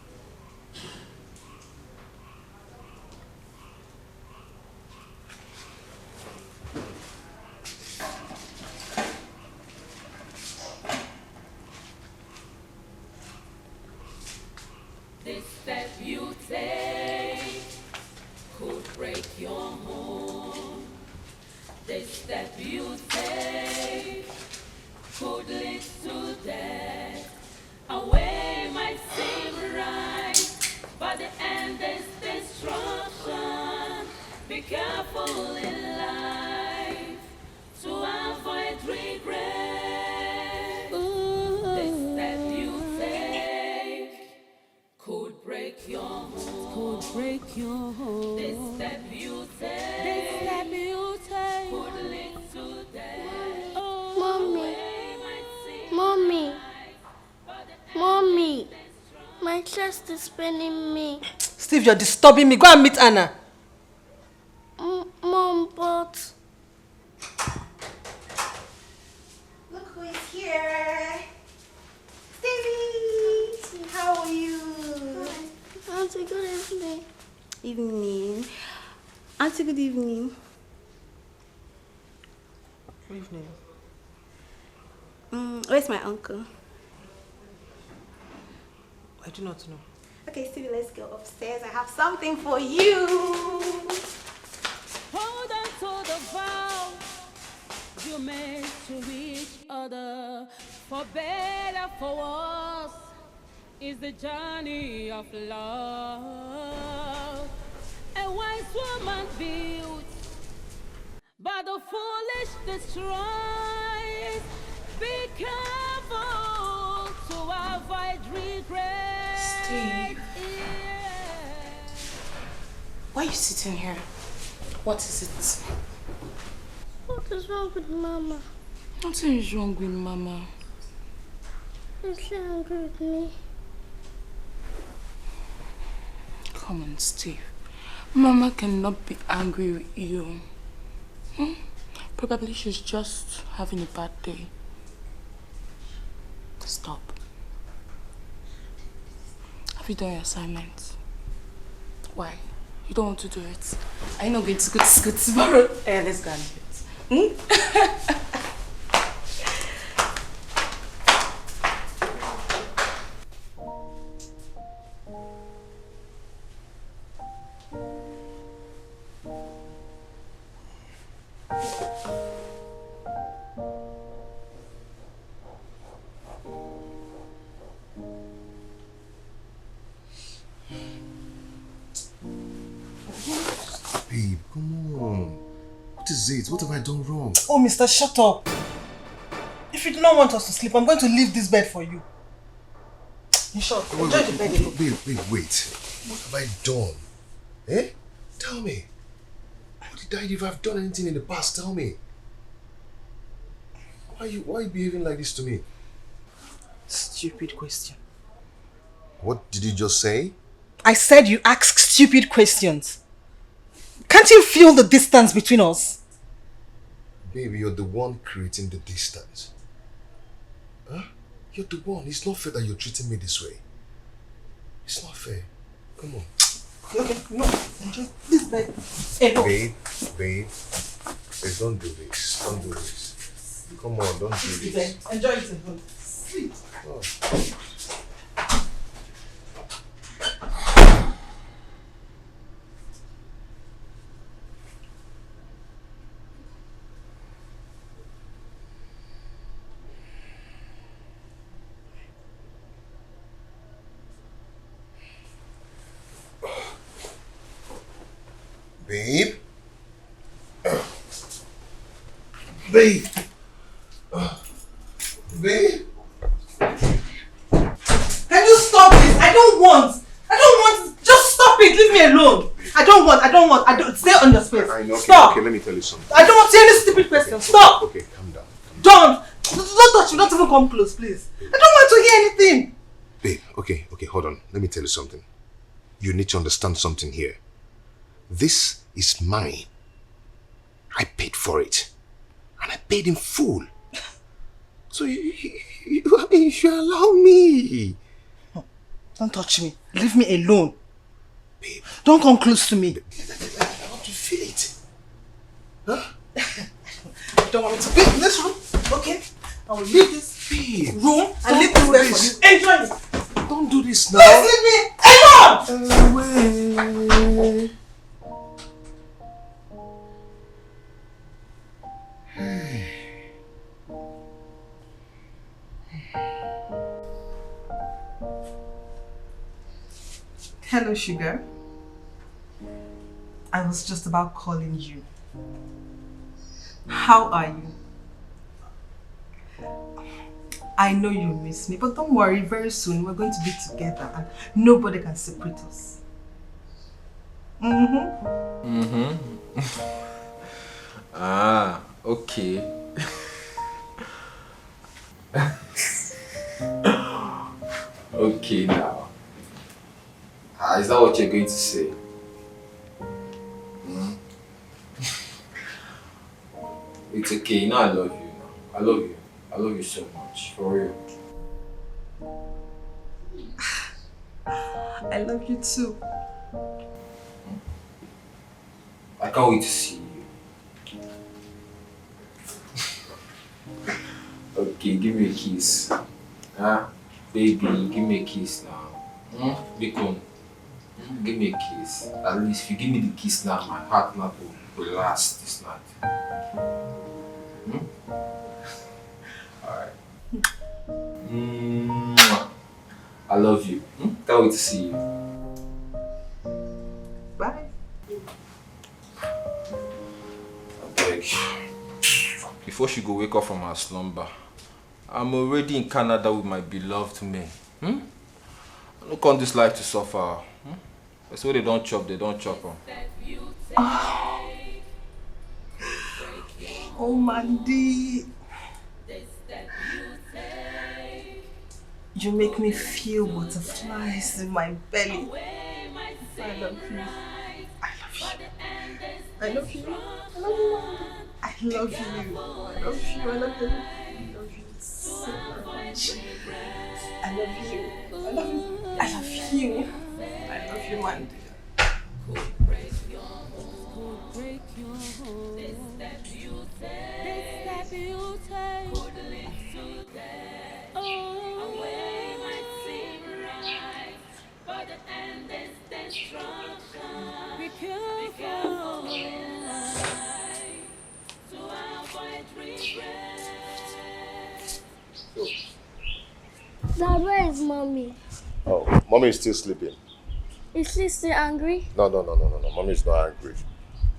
This step you take could break your home. This step you take could lead to death. Away careful in life to avoid regret. The step you take could break your home. The step you take could lead to death. Mommy, mommy, mommy, my chest is paining me. Steve, you're disturbing me. Go and meet Anna. Mom, but... Look who is here. Stevie, how are you? Hi. Auntie, good evening. Evening. Auntie, good evening. Good evening. Where's my uncle? I do not know. Okay, Stevie, let's go upstairs. I have something for you. Hold on to the vow you made to each other. For better, for worse, is the journey of love. A wise woman built, but the foolish destroys. Be careful to avoid regret. Steve. Why are you sitting here? What is it? What is wrong with Mama? Nothing is wrong with Mama. Is she angry with me? Come on, Steve. Mama cannot be angry with you. Probably she's just having a bad day. Stop. Have you done your assignment? Why? You don't want to do it? Are you not going to go to school tomorrow? Let's go and do it. Babe, come on. What is it? What have I done wrong? Oh, mister, shut up. If you do not want us to sleep, I'm going to leave this bed for you. In short, enjoy the bed alone. Babe, wait. What have I done? Eh? Tell me. What did I do? If I've done anything in the past, tell me. Why are you behaving like this to me? Stupid question. What did you just say? I said you ask stupid questions. Can't you feel the distance between us? Baby, you're the one creating the distance. Huh? You're the one. It's not fair that you're treating me this way. It's not fair. Come on. Okay, no. Enjoy this bed. Hey, no. Babe, don't do this. Don't do this. Come on, don't do this. Enjoy it alone. Sleep. Oh. Babe? Babe? Babe? Can you stop this? I don't want. Just stop it. Leave me alone. I don't want. Stay on your space. I know. Stop. Okay, let me tell you something. I don't want to hear any stupid questions. Stop. Okay, calm down. Don't touch me. Don't even come close, please. I don't want to hear anything. Babe, okay, hold on. Let me tell you something. You need to understand something here. This is mine. I paid for it. And I paid in full. So you should allow me. Don't touch me. Leave me alone. Babe. Don't come close to me. I want to feel it. Huh? I don't want to be in this room. Okay? I will leave this room and leave this bed for you. Enjoy it. Don't do this now. Please leave me alone! Hello, sugar. I was just about calling you. How are you? I know you miss me, but don't worry, very soon we're going to be together and nobody can separate us. Ah, okay. Okay now. Is that what you're going to say? It's okay, you know I love you now. I love you. I love you so much. For real. I love you too. I can't wait to see you. Okay, give me a kiss. Baby, give me a kiss now. Big one. Give me a kiss. At least if you give me the kiss now, my heart not will last this night. Alright. I love you. Can't wait to see you. Bye. Like, before she go wake up from her slumber, I'm already in Canada with my beloved man. I don't want this life to suffer. That's why they don't chop, they don't chop. Oh, Mandy. You make me feel butterflies in my belly. I love you. I love you. I love you. I love you. I love you. I love you. I love you. I love you so much. I love you. I love you. I love you. I love you, Mandy. Dad, where is mommy? Oh, mommy is still sleeping. Is she still angry? No. Mommy is not angry.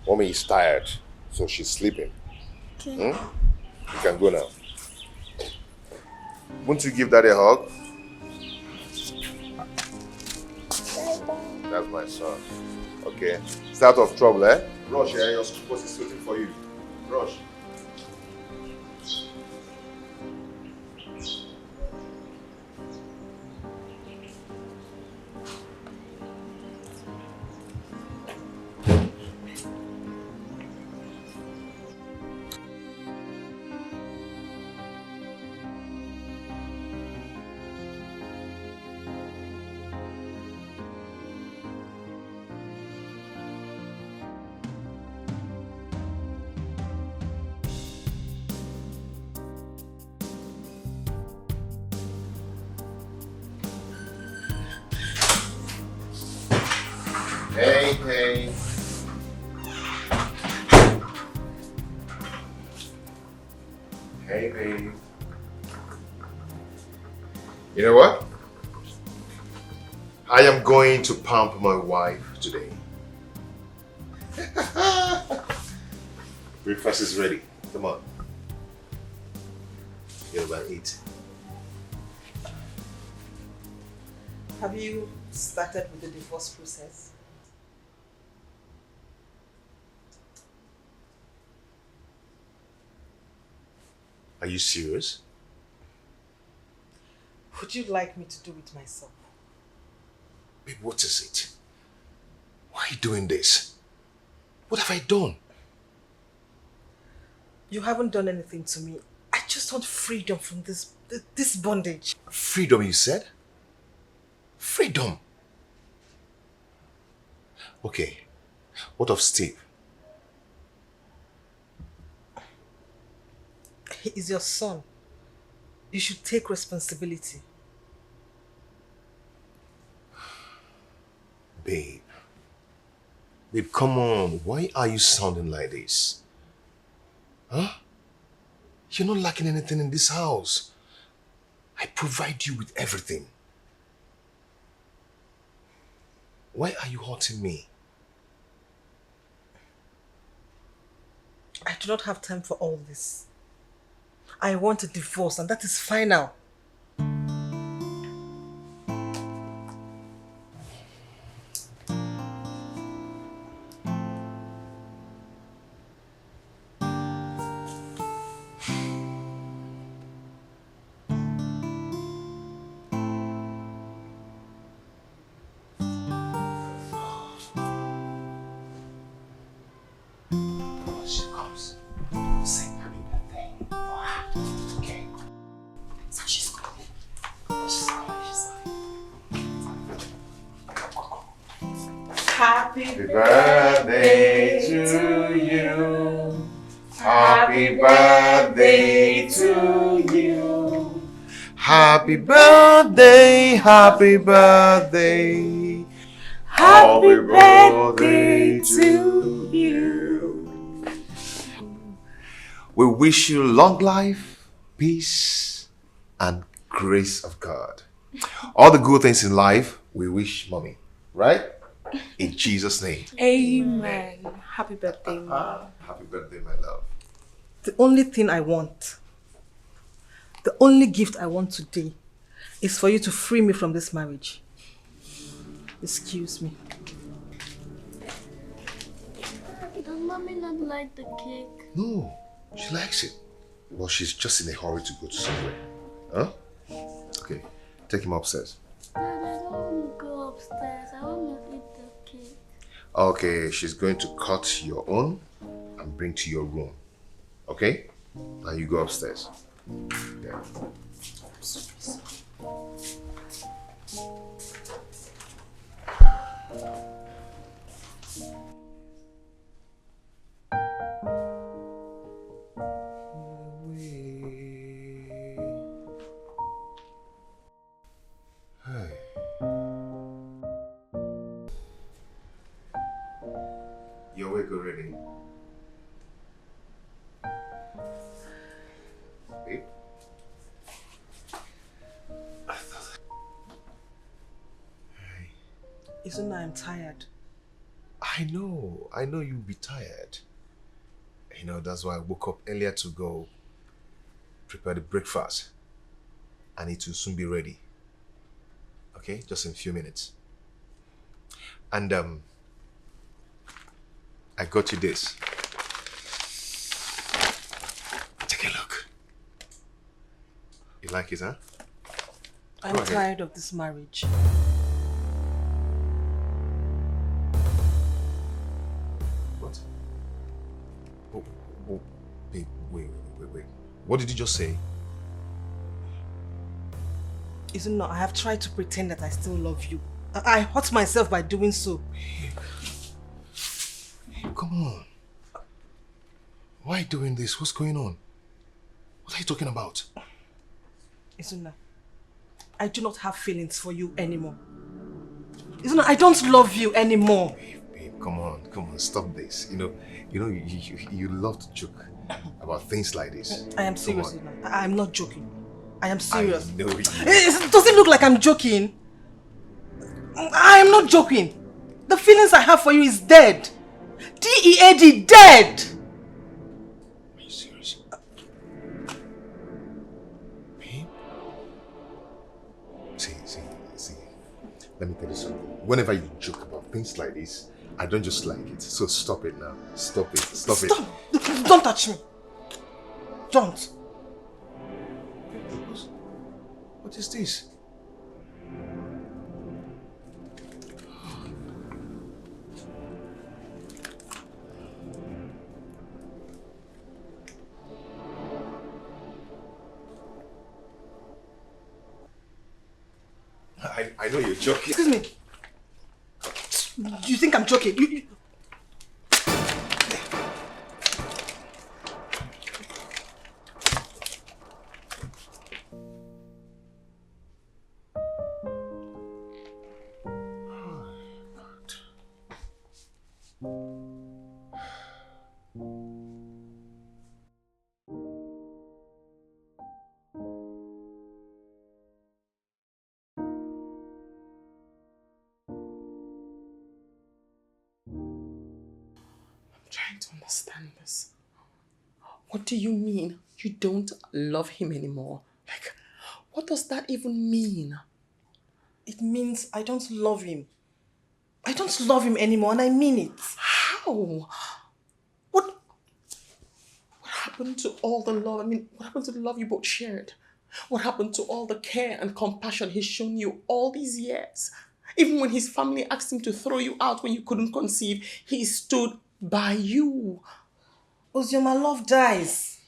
Mommy is tired, so she's sleeping. Okay. You can go now. Won't you give Daddy a hug? That's my son. Okay. Stay out of trouble, eh? Rush, eh? Your boss is waiting for you. Rush. Hey. Hey, babe. You know what? I am going to pump my wife today. Breakfast is ready. Come on. Get about 8. Have you started with the divorce process? Are you serious? Would you like me to do it myself? Babe, what is it? Why are you doing this? What have I done? You haven't done anything to me. I just want freedom from this bondage. Freedom, you said? Freedom? Okay. What of Steve? He is your son. You should take responsibility. Babe, come on. Why are you sounding like this? Huh? You're not lacking anything in this house. I provide you with everything. Why are you hurting me? do not have time for all this. I want a divorce and that is final. She comes. Sing happy birthday. Okay. So she's coming. She's coming. Happy birthday to you. Happy birthday to you. Happy birthday, happy birthday. Happy birthday to you. We wish you long life, peace, and grace of God. All the good things in life, we wish mommy, right? In Jesus' name. Amen. Happy birthday, Mom. Happy birthday, my love. The only thing I want, the only gift I want today is for you to free me from this marriage. Excuse me. Does mommy not like the cake? No, she likes it. Well, she's just in a hurry to go to somewhere. Huh? Okay, take him upstairs. Dad, I don't want to go upstairs. I want to eat the cake. Okay, she's going to cut your own and bring to your room. Okay? Now you go upstairs. Yeah. Hey. You're awake already? Babe? Isn't I'm tired? I know you'll be tired. You know, that's why I woke up earlier to go prepare the breakfast. And it will soon be ready. Okay, just in a few minutes. And I got you this. Take a look. You like it, huh? I'm Go ahead. tired of this marriage. What? Oh, babe, wait. What did you just say? Isn't not? I have tried to pretend that I still love you. I hurt myself by doing so. Come on. Why are you doing this? What's going on? What are you talking about? Isn't I do not have feelings for you anymore. Isn't I don't love you anymore. Babe, come on, stop this. You love to joke about things like this. I am serious, Isn't I'm not joking. I am serious. I know you. Does it look like I'm joking? I am not joking. The feelings I have for you is dead. D-E-A-D, dead. Are you serious? Babe? See. Let me tell you something. Whenever you joke about things like this, I don't just like it. So stop it now. Stop it. Stop it. Don't touch me. Don't. What is this? I know you're joking. Excuse me. Do you think I'm joking? You... Trying to understand this. What do you mean? You don't love him anymore? Like, what does that even mean? It means I don't love him. I don't love him anymore, and I mean it. How? What happened to all the love? I mean, what happened to the love you both shared? What happened to all the care and compassion he's shown you all these years? Even when his family asked him to throw you out when you couldn't conceive, he stood by you. Ozio, my love dies.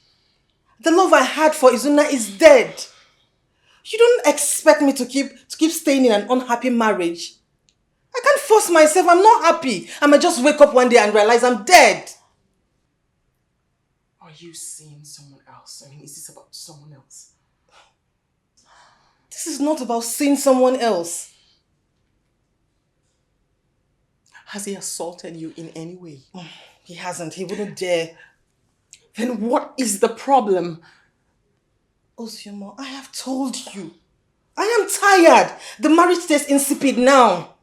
The love I had for Izuna is dead. You don't expect me to keep staying in an unhappy marriage. I can't force myself. I'm not happy. I might just wake up one day and realize I'm dead. Are you seeing someone else? I mean, is this about someone else? This is not about seeing someone else. Has he assaulted you in any way? He hasn't. He wouldn't dare. Then what is the problem? Osioma, I have told you. I am tired. The marriage tastes insipid now.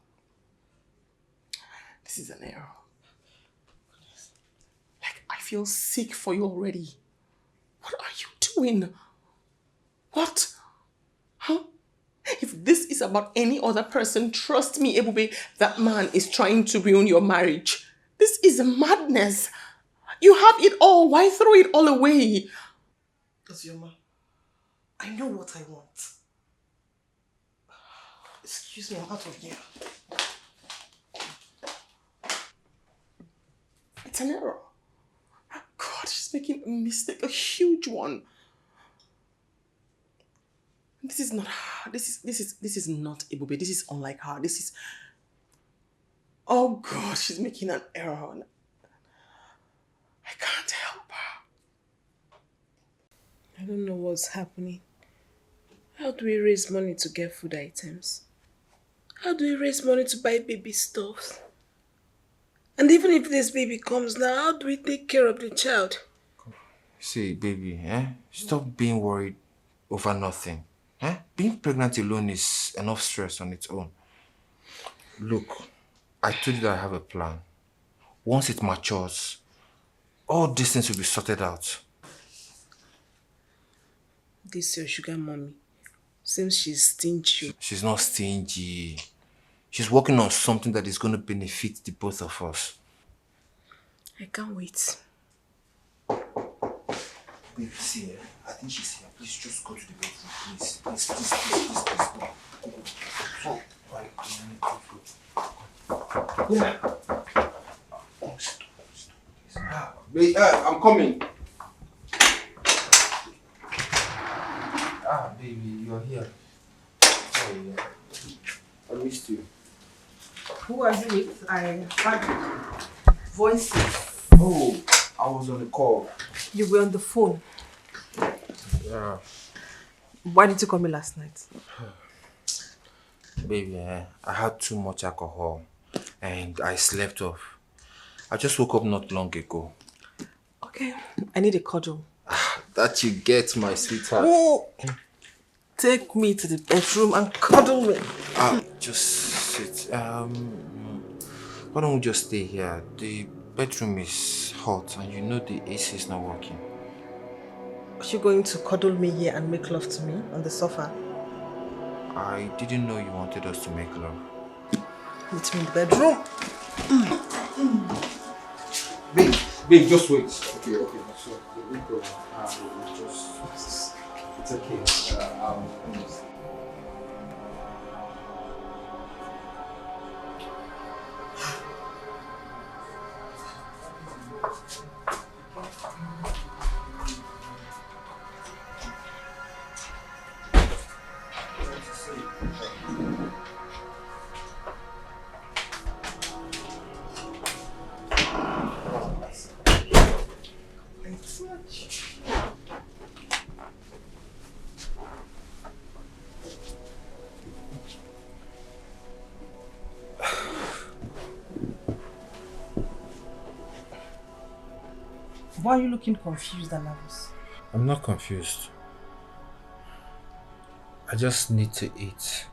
This is an error. Like, I feel sick for you already. What are you doing? What? Huh? If this is about any other person, trust me, Ebube, that man is trying to ruin your marriage. This is madness. You have it all. Why throw it all away? Osioma, I know what I want. Excuse me, I'm out of here. It's an error. God, she's making a mistake, a huge one. This is not her. This is not Ebube. This is unlike her. This is... Oh God, she's making an error. I can't help her. I don't know what's happening. How do we raise money to get food items? How do we raise money to buy baby stuff? And even if this baby comes now, how do we take care of the child? See, baby, stop being worried over nothing. Being pregnant alone is enough stress on its own. Look, I told you that I have a plan. Once it matures, all these things will be sorted out. This your sugar mommy seems she's stingy. She's not stingy. She's working on something that is going to benefit the both of us. I can't wait. Baby, see, I think she's here. Please just go to the bedroom, please. Please, go. So, yeah. Wait, I'm coming. Baby, you're here. Oh, yeah. I missed you. Who are you with? I heard voices. Oh, I was on the call. You were on the phone. Yeah. Why did you call me last night? Baby, I had too much alcohol and I slept off. I just woke up not long ago. Okay, I need a cuddle. That you get, my sweetheart. Oh, take me to the bedroom and cuddle me. Just sit. Why don't we just stay here? The bedroom is hot and you know the AC is not working. Are you going to cuddle me here and make love to me on the sofa? I didn't know you wanted us to make love. Meet me in the bedroom. Babe, just wait. Okay. So, we go. It's okay. Why are you looking confused and nervous? I'm not confused. I just need to eat.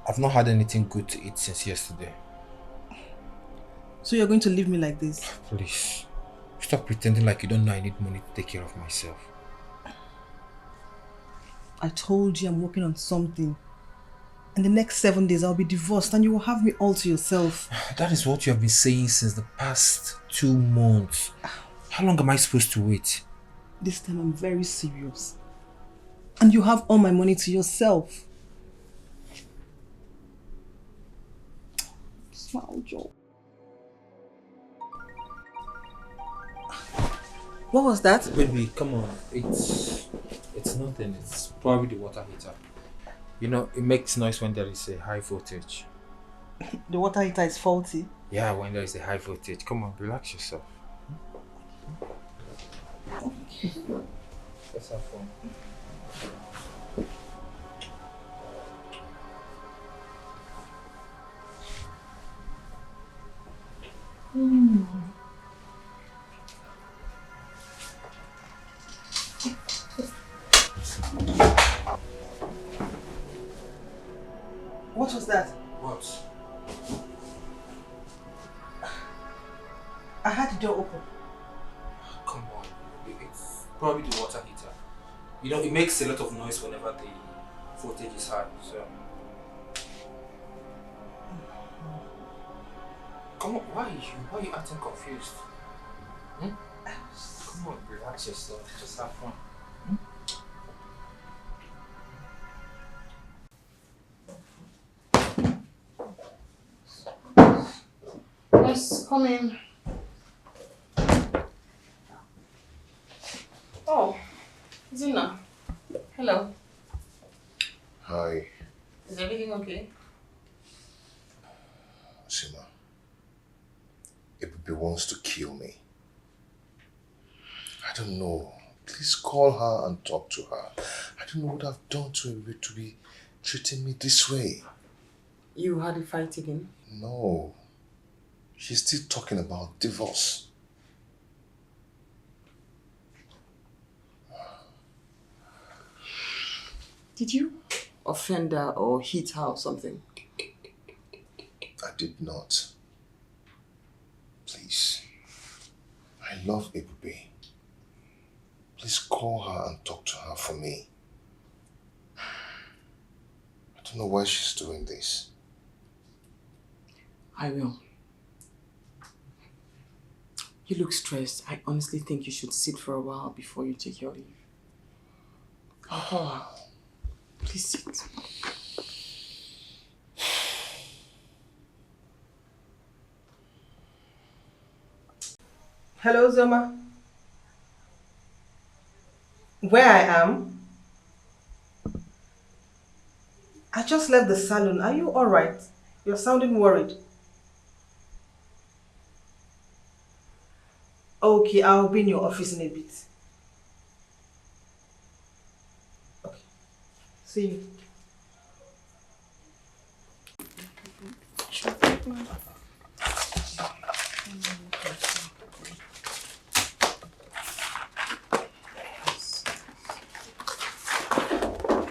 I've not had anything good to eat since yesterday. So you're going to leave me like this? Please. Stop pretending like you don't know I need money to take care of myself. I told you I'm working on something. In the next 7 days, I'll be divorced and you will have me all to yourself. That is what you have been saying since the past 2 months. How long am I supposed to wait? This time I'm very serious. And you have all my money to yourself. Smile, Joe. What was that? Baby, come on. It's nothing. It's probably the water heater. You know, it makes noise when there is a high voltage. The water heater is faulty. Yeah, when there is a high voltage. Come on, relax yourself. Let's have fun. What was that? What? I had the door open. Come on. It's probably the water heater. You know, it makes a lot of noise whenever the voltage is high, so... Come on, why are you acting confused? Come on, relax yourself, just have fun. Yes, come in. Oh, Zina. Hello. Hi. Is everything okay? Sima. Ebube wants to kill me. I don't know. Please call her and talk to her. I don't know what I've done to Ebube to be treating me this way. You had a fight again? No. She's still talking about divorce. Did you offend her or hit her or something? I did not. Please. I love Ebube. Please call her and talk to her for me. I don't know why she's doing this. I will. You look stressed. I honestly think you should sit for a while before you take your leave. I'll call her. Please sit. Hello, Zoma. Where I am? I just left the salon. Are you alright? You're sounding worried. Okay, I'll be in your office in a bit. Okay. See you.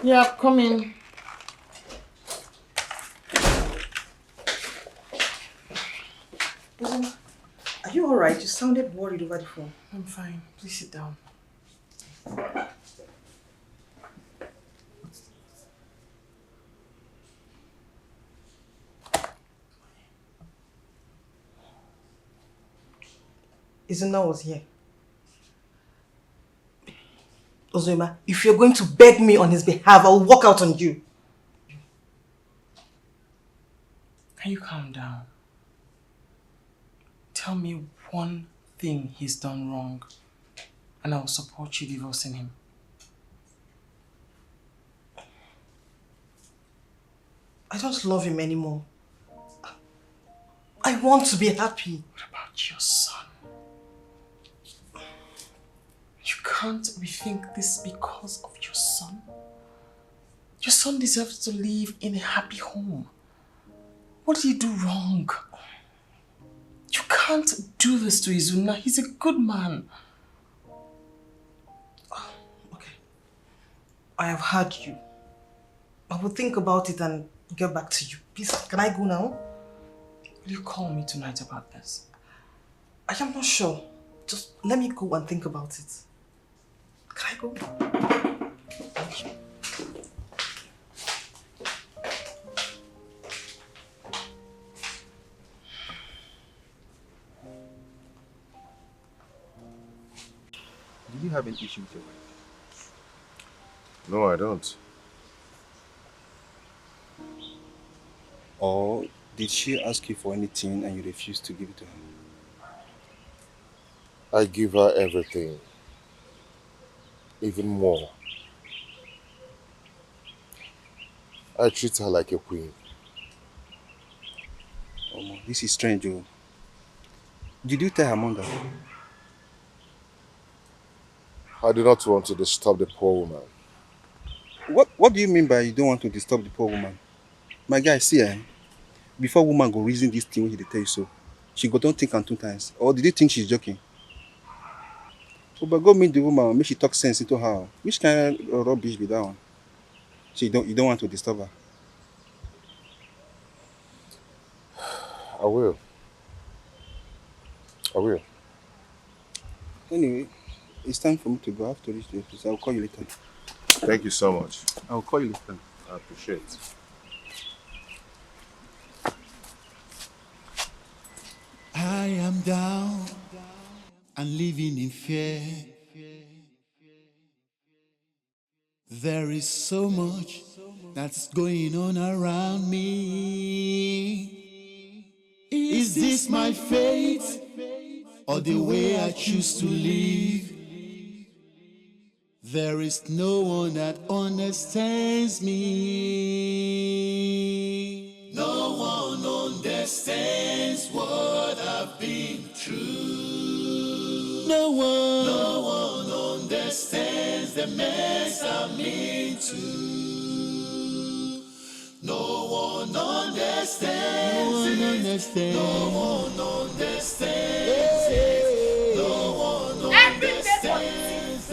Yeah, come in. Are you alright? You sounded worried over the phone. I'm fine. Please sit down. Izuna was here. Ozoma, if you're going to beg me on his behalf, I'll walk out on you. Can you calm down? Tell me one thing he's done wrong, and I'll support you divorcing him. I don't love him anymore. I want to be happy. What about your son? You can't rethink this because of your son? Your son deserves to live in a happy home. What did he do wrong? You can't do this to Izuna. He's a good man. Okay. I have heard you. I will think about it and get back to you. Please, can I go now? Will you call me tonight about this? I am not sure. Just let me go and think about it. Can I go? Did you have an issue with your wife? No, I don't. Or did she ask you for anything and you refused to give it to her? I give her everything. Even more. I treat her like a queen. Oh, this is strange, oh. Did you tell her mother? I do not want to disturb the poor woman. What do you mean by you don't want to disturb the poor woman? My guy, see, before woman go reason this thing when he tell you so, she go don't think am 2 times. Or did you think she's joking? Oh, but go meet the woman, make she talk sense into her. Which kind of rubbish be that one? So you don't want to disturb her? I will. I will. Anyway, it's time for me to go. I have to reach the office. I'll call you later. Thank you so much. I'll call you later. I appreciate it. I am down and living in fear. There is so much that's going on around me. Is this my fate or the way I choose to live? There is no one that understands me. No one understands what I've been through. No one understands the mess I'm into. No one understands. No one understands. No one understands. No one understands.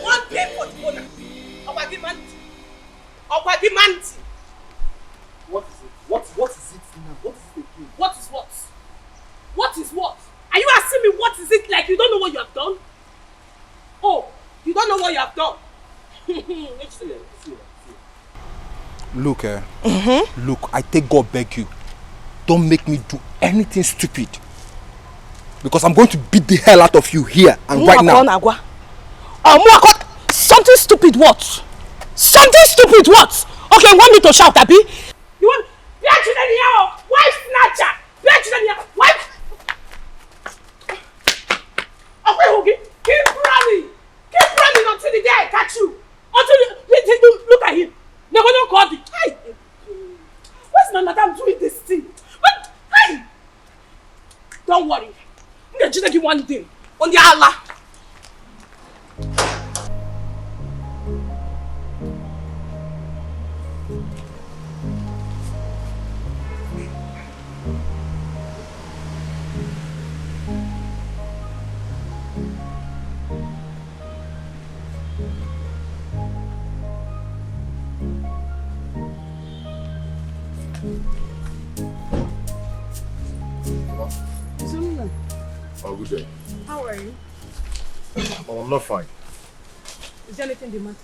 One day for the owner. Okwadimanti. What is it? What is it now? What is it again? What is what? What is what? Are you asking me what is it like you don't know what you have done? Oh, you don't know what you have done. Look, look, I take God beg you. Don't make me do anything stupid. Because I'm going to beat the hell out of you here and right now. Something stupid what? Something stupid what? Okay, you want me to shout, Abi? You want... Wife snatcher! Wife... Okay, Hogi, keep running! Keep running until the day I catch you! Until you look at him! Never don't call the... Where's my madam doing this thing? But, hey! Don't worry. I'm going to give you one thing. On the Allah. Oh, good day. How are you? Mom, I'm not fine. Is there anything the matter?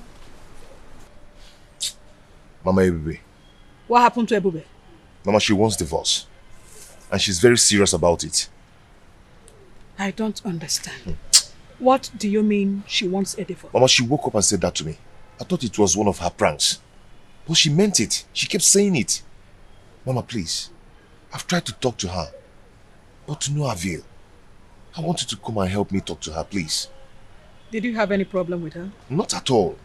Mama Ebube. What happened to Ebube? Mama, she wants divorce. And she's very serious about it. I don't understand. What do you mean she wants a divorce? Mama, she woke up and said that to me. I thought it was one of her pranks. But she meant it. She kept saying it. Mama, please. I've tried to talk to her. But to no avail. I want you to come and help me talk to her, please. Did you have any problem with her? Not at all.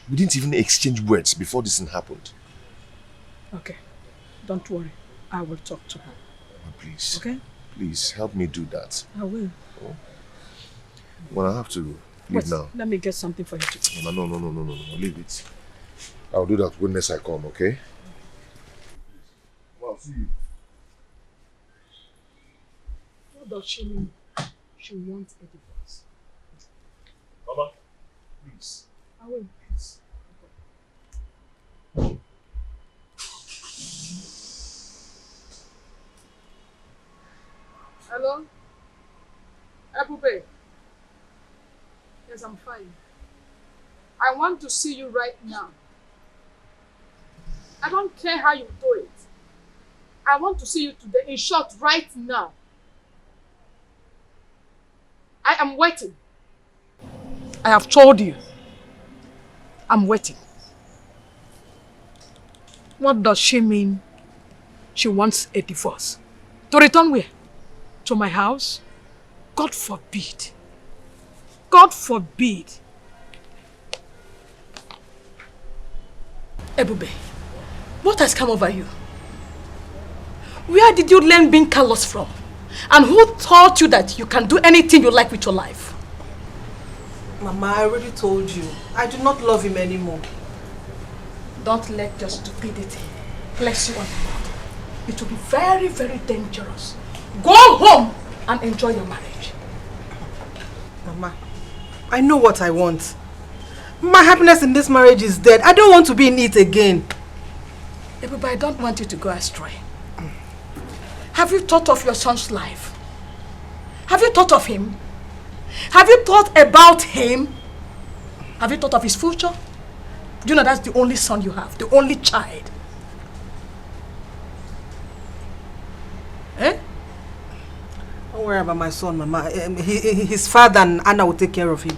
We didn't even exchange words before this thing happened. Okay. Don't worry. I will talk to her. Mama, please. Okay? Please, help me do that. I will. Oh. Well, I have to leave Wait, now. let me get something for you to eat. No, leave it. I'll do that when next I come, okay? Well, I'll see you. What does she mean? She wants a divorce. Mama, please. I will. Please. Hello? Ebube. Yes, I'm fine. I want to see you right now. I don't care how you do it. I want to see you today. In short, right now. I am waiting. I have told you. I'm waiting. What does she mean? She wants a divorce. To return where? To my house? God forbid. God forbid. Ebube, what has come over you? Where did you learn being callous from? And who taught you that you can do anything you like with your life? Mama, I already told you. I do not love him anymore. Don't let your stupidity place you on the road. It will be very, very dangerous. Go home and enjoy your marriage. Mama, I know what I want. My happiness in this marriage is dead. I don't want to be in it again. Yeah, but I don't want you to go astray. Have you thought of your son's life? Have you thought of him? Have you thought about him? Have you thought of his future? Do you know that's the only son you have? The only child? Eh? Don't worry about my son, Mama. His father and Anna will take care of him.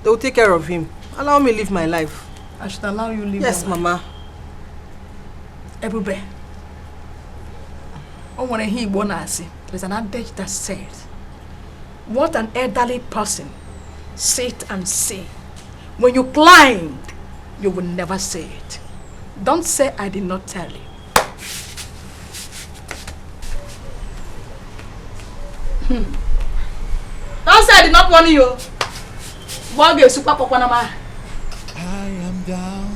They will take care of him. Allow me live my life. I should allow you live Yes, your life. Mama. Ebube. There's an adage that says, what an elderly person sit and see. When you climb, you will never say it. Don't say I did not tell you. Don't say I did not warn you. I am down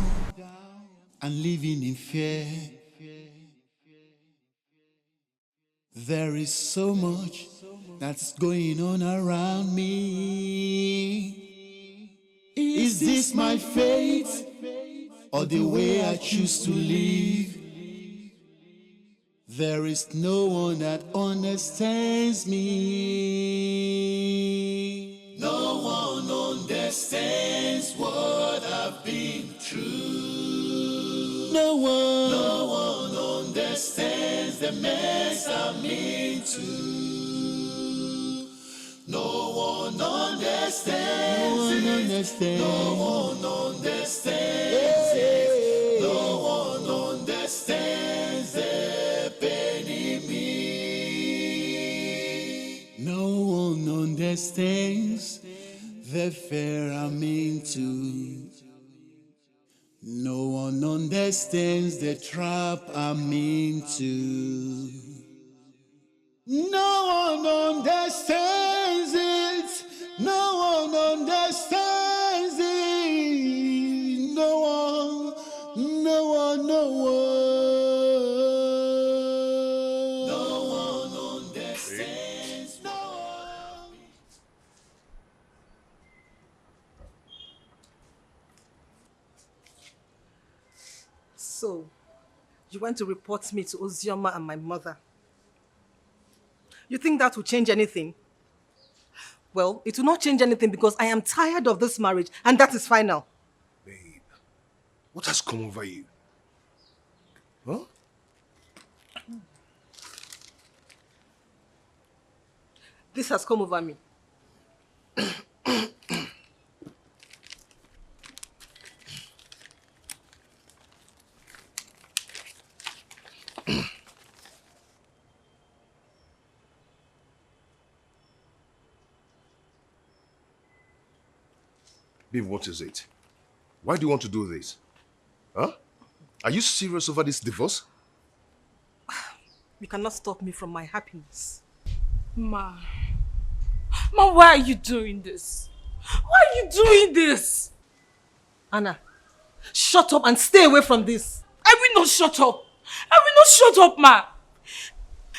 and living in fear. There is so much that's going on around me. Is this my fate or the way I choose to live? There is no one that understands me. No one understands what I've been through. No one understands the mess I'm into. No one understands it. No one understands it. No one understands the pain in me. No one understands the fear I'm into. No one understands the trap I'm into. No one understands it. No one understands it. No one, no one, no one. No one understands. No one. So, you went to report me to Ozioma and my mother. You think that will change anything? Well, it will not change anything because I am tired of this marriage and that is final. Babe, what has come over you? Huh? This has come over me. Babe, what is it? Why do you want to do this? Huh? Are you serious over this divorce? You cannot stop me from my happiness. Ma, why are you doing this? Why are you doing this? Anna, shut up and stay away from this. I will not shut up. I will not shut up, ma.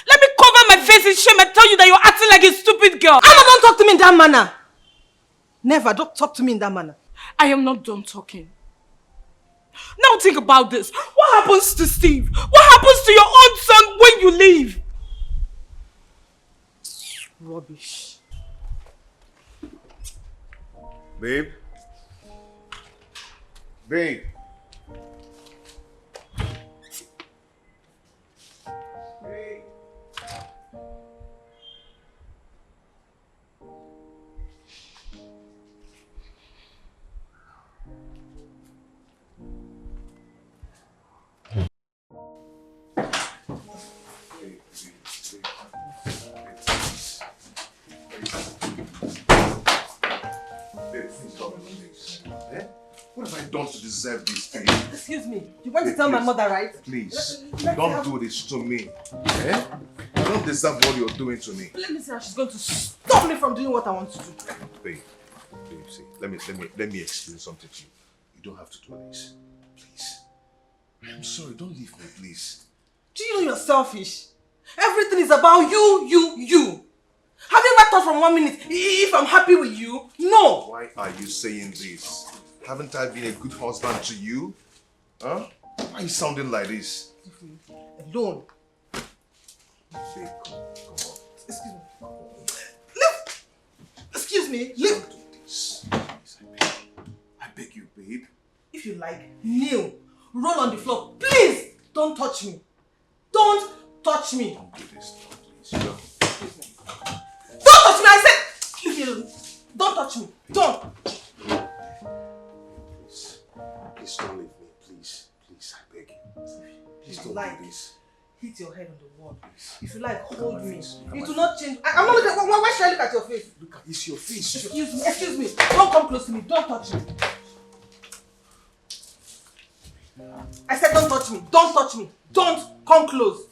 Let me cover my face in shame and tell you that you're acting like a stupid girl. Anna, don't talk to me in that manner. Never, don't talk to me in that manner. I am not done talking. Now think about this. What happens to Steve? What happens to your own son when you leave? Rubbish. Babe? Babe? What have I done to deserve this thing? Excuse me. You want to tell my mother, right? Please, don't do this to me. Eh? I don't deserve what you're doing to me. Let me see how she's going to stop me from doing what I want to do. Babe, see, let me explain something to you. You don't have to do this. Please. I'm sorry, don't leave me, please. Do you know you're selfish? Everything is about you. Have you ever thought from 1 minute if I'm happy with you? No. Why are you saying this? Haven't I been a good husband to you? Huh? Why are you sounding like this? Alone. Babe, come on. Excuse me. Leave. Excuse me. Leave. Don't do this. Please, I beg you, babe. If you like, kneel. Roll on the floor. Please. Don't touch me. Don't touch me. Don't do this now, please. Excuse me. Don't touch me, I said! Leave me alone. Don't touch me. Don't. Please don't leave me, please. Please, I beg you. Please don't do this. Hit your head on the wall. If you like, hold me. You do not change. I'm not looking at. Why should I look at your face? Look at it's your face. Excuse me. Don't come close to me. Don't touch me. I said don't touch me. Don't touch me. Don't come close.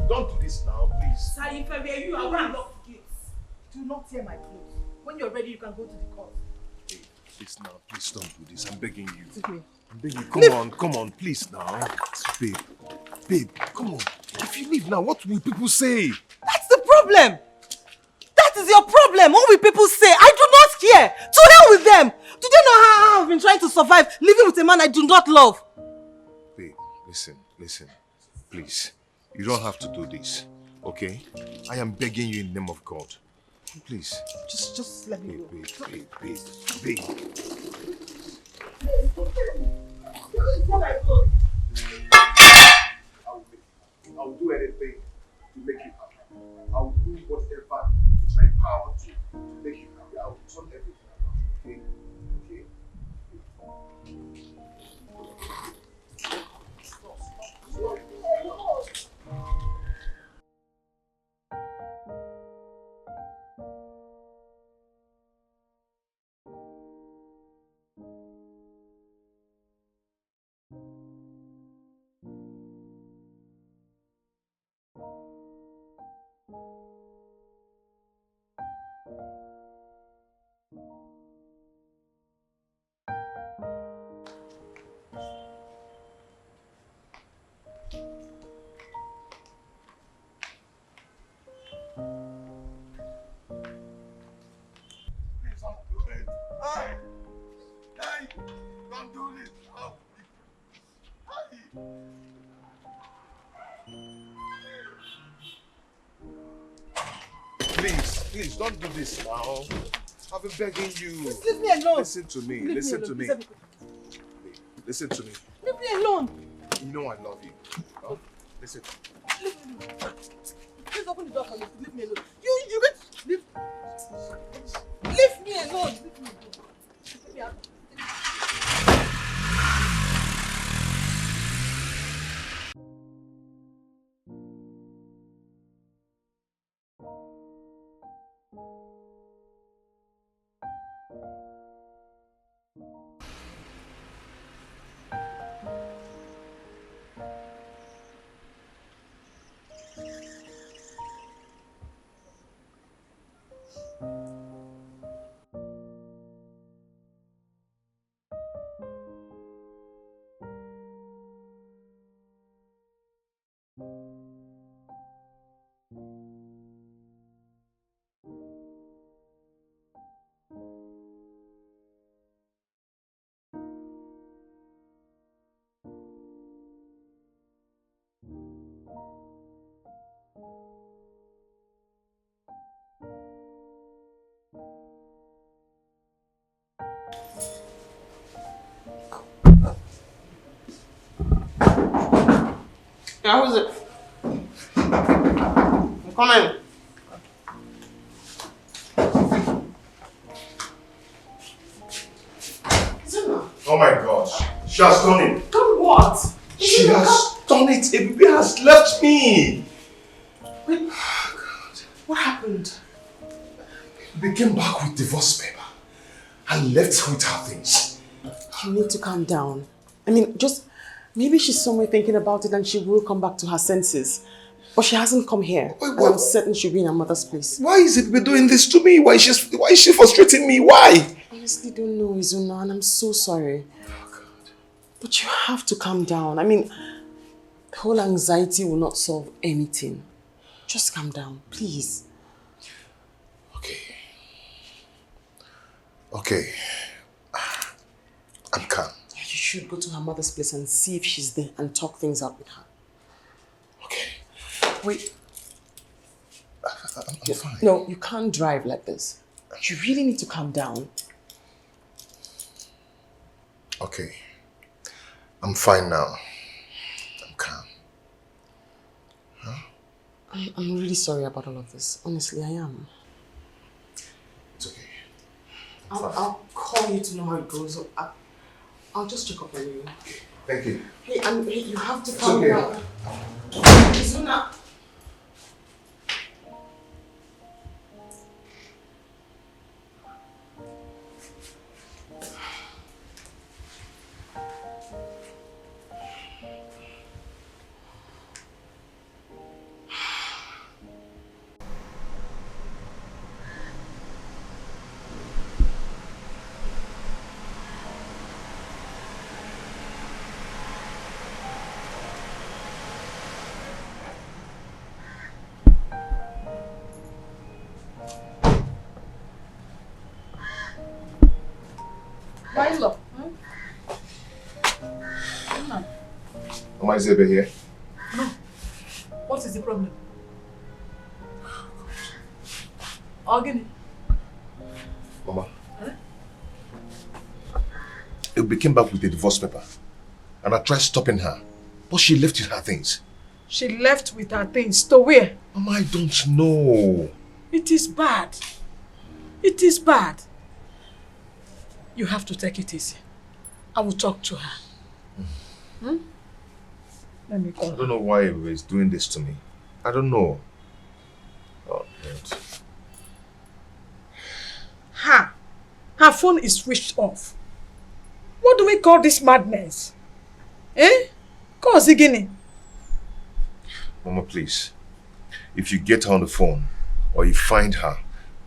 Don't do this now, please. Sir, if I were you, I would have locked the gates. Do not tear my clothes. When you're ready, you can go to the court. Hey, please now, please don't do this. I'm begging you. Take me. I'm begging you. Come on, please now. Babe, come on. If you leave now, what will people say? That's the problem. That is your problem. What will people say? I do not care. To hell with them. Do they know how I've been trying to survive living with a man I do not love? Babe, listen. Please. You don't have to do this, okay? I am begging you in the name of God. Please. Just let me go. Babe. I'll do anything to make you happy. I'll do whatever it's my power to make you happy. I'll turn everything around, okay? Don't do this. Please, don't do this now. I've been begging you. Just leave me alone. Listen to me. Listen to me. Listen to me. Leave me alone. You know I love you. Huh? Listen. Leave me alone. Please open the door for me. Leave me alone. You get leave me alone. Leave me alone. Leave me alone. Yeah, who's it? I'm coming. Oh my gosh. She has done it. Done what? She has done it. Ebube has left me. Wait. What happened? They came back with divorce paper and left her with her things. You need to calm down. I mean, just maybe she's somewhere thinking about it and she will come back to her senses. But she hasn't come here. Wait, and I'm certain she'll be in her mother's place. Why is Ebube doing this to me? Why is she frustrating me? Why? I honestly don't know, Izuna, and I'm so sorry. Oh, God. But you have to calm down. I mean, the whole anxiety will not solve anything. Just calm down, please. Okay. I'm calm. Yeah, you should go to her mother's place and see if she's there and talk things out with her. Okay. Wait. I'm fine. No, you can't drive like this. You really need to calm down. Okay. I'm fine now. I'm calm. Huh? I'm really sorry about all of this. Honestly, I am. It's okay. I'll call you to know how it goes. I'll just check up on you. Okay. Thank you. Hey, and hey, you have to calm down. Izuna. Milo. Am I Zebe here? No. What is the problem? Ogini. Mama. Ebube came back with a divorce paper. And I tried stopping her. But she left with her things. She left with her things. To where? Mama, I don't know. It is bad. It is bad. You have to take it easy. I will talk to her. Hmm? Let me call I don't know why Ebube is doing this to me. I don't know. Oh, God. Her phone is switched off. What do we call this madness? Eh? Call Zigini. Mama, please. If you get her on the phone or you find her,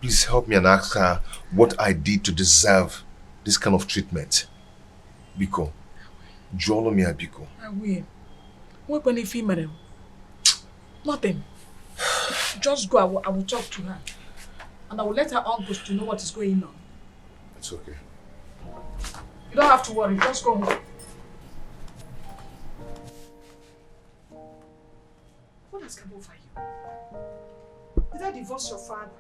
please help me and ask her what I did to deserve this kind of treatment. Biko. Jolo mi Biko. I will. What when if he madam? Nothing. Just go. I will talk to her. And I will let her uncles to know what is going on. It's okay. You don't have to worry. Just go home. What has come over you? Did I divorce your father?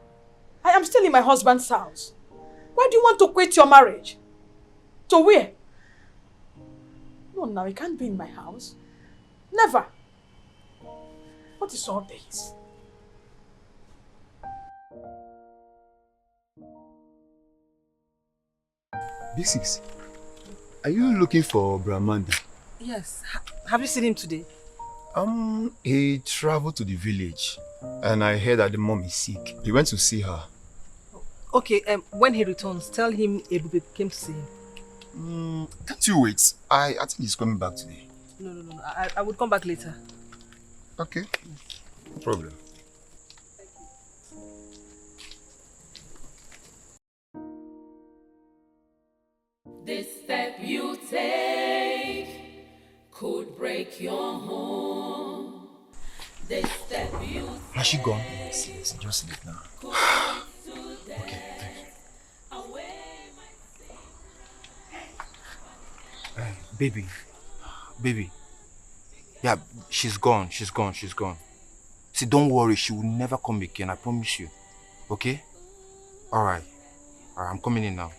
I am still in my husband's house. Why do you want to quit your marriage? To where? No, now you can't be in my house. Never. What is all this? B6, are you looking for Brahmanda? Yes. Have you seen him today? He traveled to the village and I heard that the mom is sick. He went to see her. Okay, when he returns, tell him Ebube came to see him. Can't you wait? I think he's coming back today. No. I would come back later. Okay. No problem. This step you take could break your home. This step you take. Has she gone? Yes, just sleep now. Okay, thanks. Baby. Yeah, she's gone. See, don't worry, she will never come again, I promise you. Okay? Alright, I'm coming in now.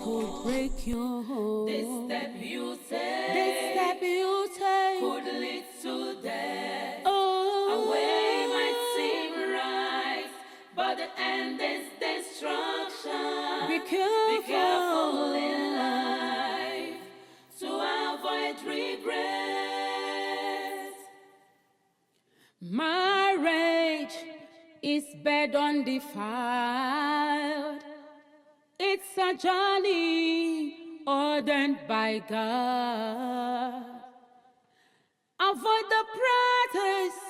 Could break your home. This step you take. beauty could lead to death. Oh, a way might seem right, but the end is destruction. Be careful in life to avoid regret. Marriage is bed undefiled. It's a journey ordained by God. Avoid the practice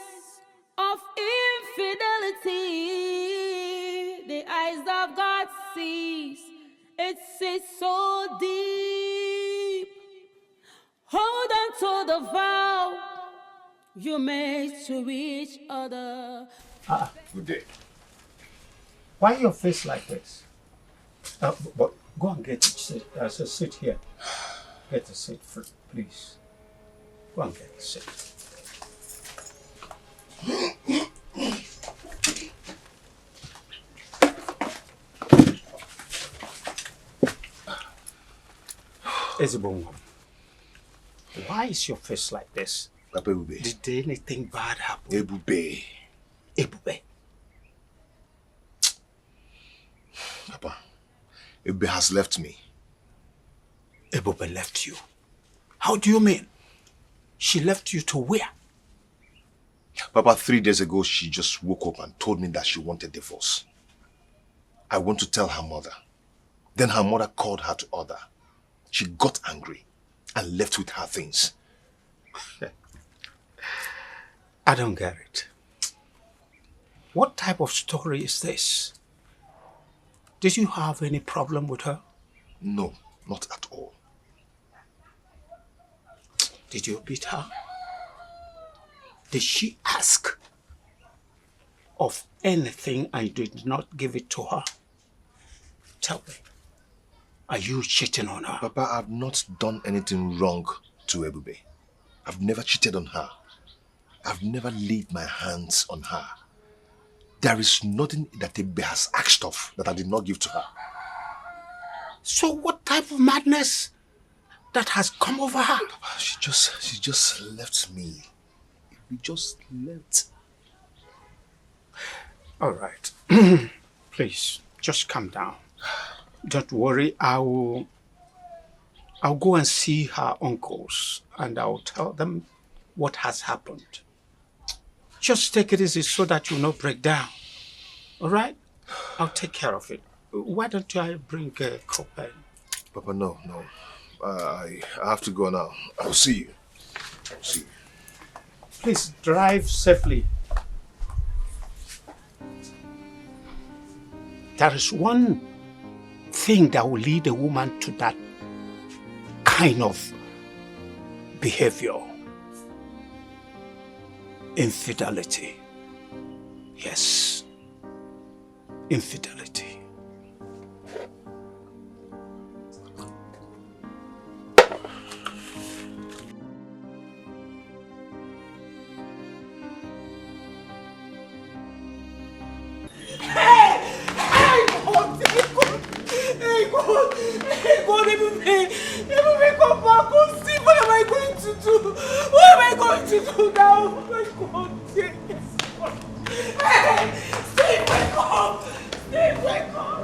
of infidelity. The eyes of God sees. It sees so deep. Hold on to the vow you made to each other. Good day. Why your face like this? But go and get a seat. There's a seat here. Get a seat, please. Go and get a seat. Ezebongo, why is your face like this? Papa Ebube. Did anything bad happen? Ebube. Ebube. Papa, Ebube has left me. Ebube left you? How do you mean? She left you to where? Papa, 3 days ago, she just woke up and told me that she wanted divorce. I went to tell her mother. Then her mother called her to order. She got angry and left with her things. I don't get it. What type of story is this? Did you have any problem with her? No, not at all. Did you beat her? Did she ask of anything and you did not give it to her? Tell me, are you cheating on her? Papa, I've not done anything wrong to Ebube. I've never cheated on her. I've never laid my hands on her. There is nothing that Ebube has asked of that I did not give to her. So what type of madness that has come over her? Papa, she just left me. We just left. All right. Please, just calm down. Don't worry, I'll go and see her uncles and I'll tell them what has happened. Just take it easy so that you'll not break down. All right? I'll take care of it. Why don't I bring a cup in? Papa, no. I have to go now. I'll see you. See you. Please drive safely. There is one thing that will lead a woman to that kind of behavior. Infidelity. Yes. Infidelity. Hey, God, Ebube, come back. Oh, see, what am I going to do? What am I going to do now? Oh, my God, yes, God. Hey, Steve, wake up. Steve, wake up.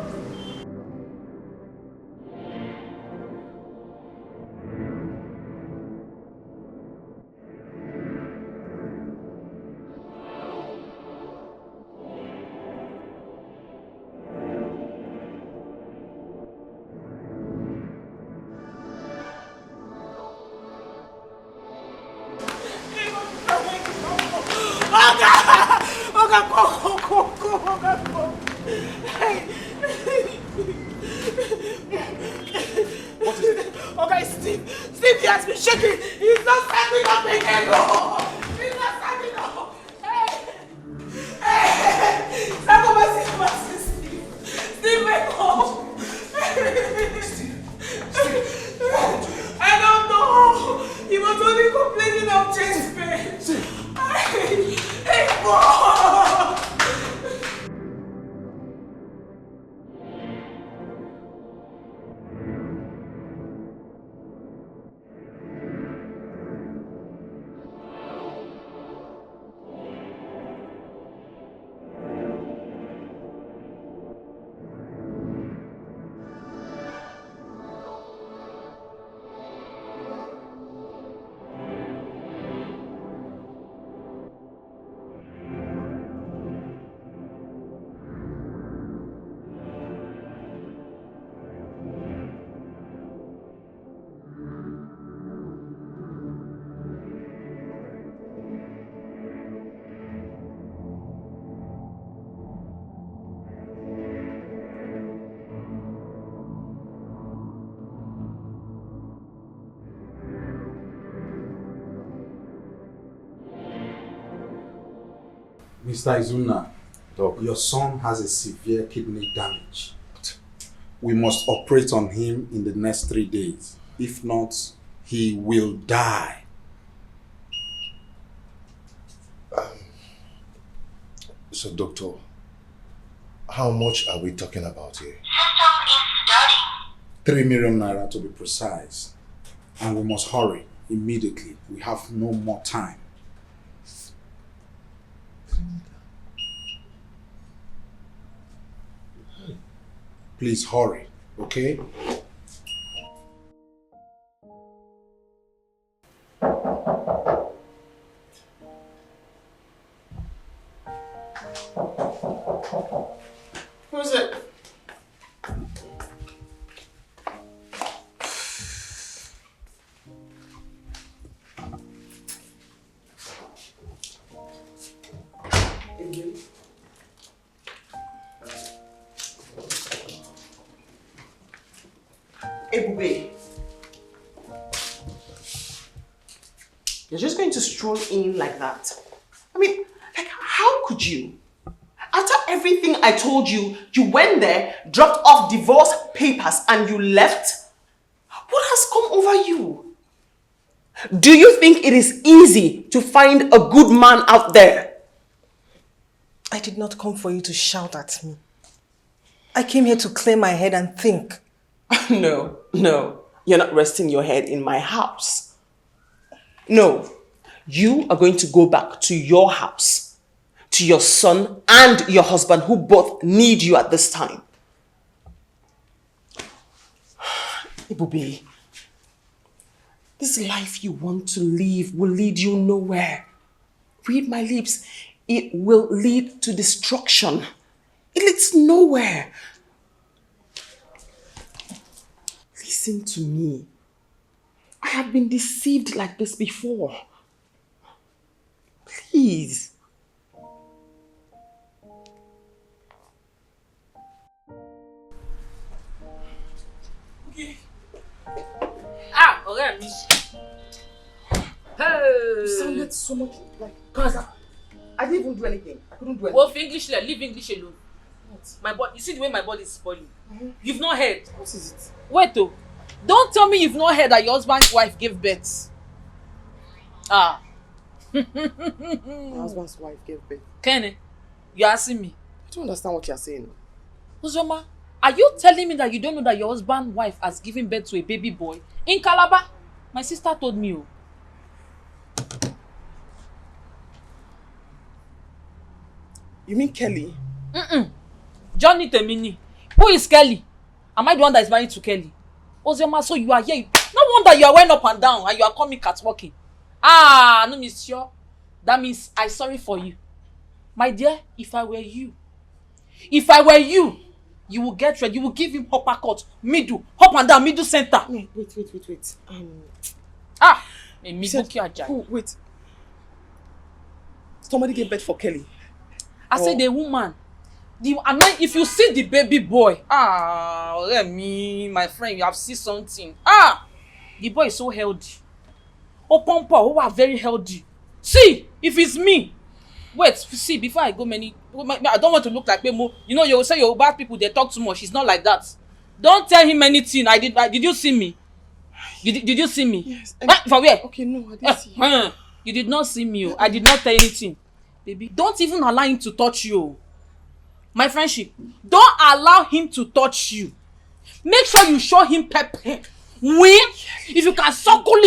What is it? Okay, Steve, he has been shaking. He's not standing up again. No. He's not standing up. Hey, Steve, wake up. Steve, I don't know. He was only complaining of chest pain. Hey, boy. Mr. Izuna, Doc. your son has a severe kidney damage. We must operate on him in the next 3 days. If not, he will die. So, doctor, how much are we talking about here? 3 million naira to be precise. And we must hurry immediately. We have no more time. Please hurry, okay? Who's it? Ebube. You're just going to stroll in like that? I mean, like, how could you? After everything I told you, you went there, dropped off divorce papers, and you left? What has come over you? Do you think it is easy to find a good man out there? I did not come for you to shout at me. I came here to clear my head and think. No. You're not resting your head in my house. No. You are going to go back to your house, to your son and your husband, who both need you at this time. Ebube, this life you want to live will lead you nowhere. Read my lips. It will lead to destruction. It leads nowhere. Listen to me. I have been deceived like this before. Please. Okay. Ah, ọ̀rẹ́ mi. You sounded so much like Gaza. I didn't even do anything. I couldn't do anything. Well, English, leave English alone. What? My body. You see the way my body is spoiling. You've not heard. What is it? Wait, oh. Don't tell me you've not heard that your husband's wife gave birth. Ah. My husband's wife gave birth. Kenny, you're asking me. I don't understand what you're saying. Uzoma, are you telling me that you don't know that your husband's wife has given birth to a baby boy in Calabar? My sister told me. Oh. You mean Kelly? Johnny Temini. Who is Kelly? Am I the one that is married to Kelly? Uzoma, so you are here. No wonder you are went up and down and you are coming catwalking. Ah, no, monsieur. That means I'm sorry for you. My dear, if I were you, you will get ready. You will give him uppercut, middle, up and down, middle center. No, wait. Wait. Somebody gave birth for Kelly. I said the woman. If you see the baby boy, let me, my friend, you have seen something. The boy is so healthy. Pompa, who are very healthy. See, if it's me. Wait, see, before I go I don't want to look like Bemo. You know, you say your bad people, they talk too much. It's not like that. Don't tell him anything. Did you see me? Did you see me? Yes. For where? Okay, no, I didn't see you. You did not see me. I did not tell anything. Baby, don't even allow him to touch you. My friendship, don't allow him to touch you. Make sure you show him pepper. If you can suckle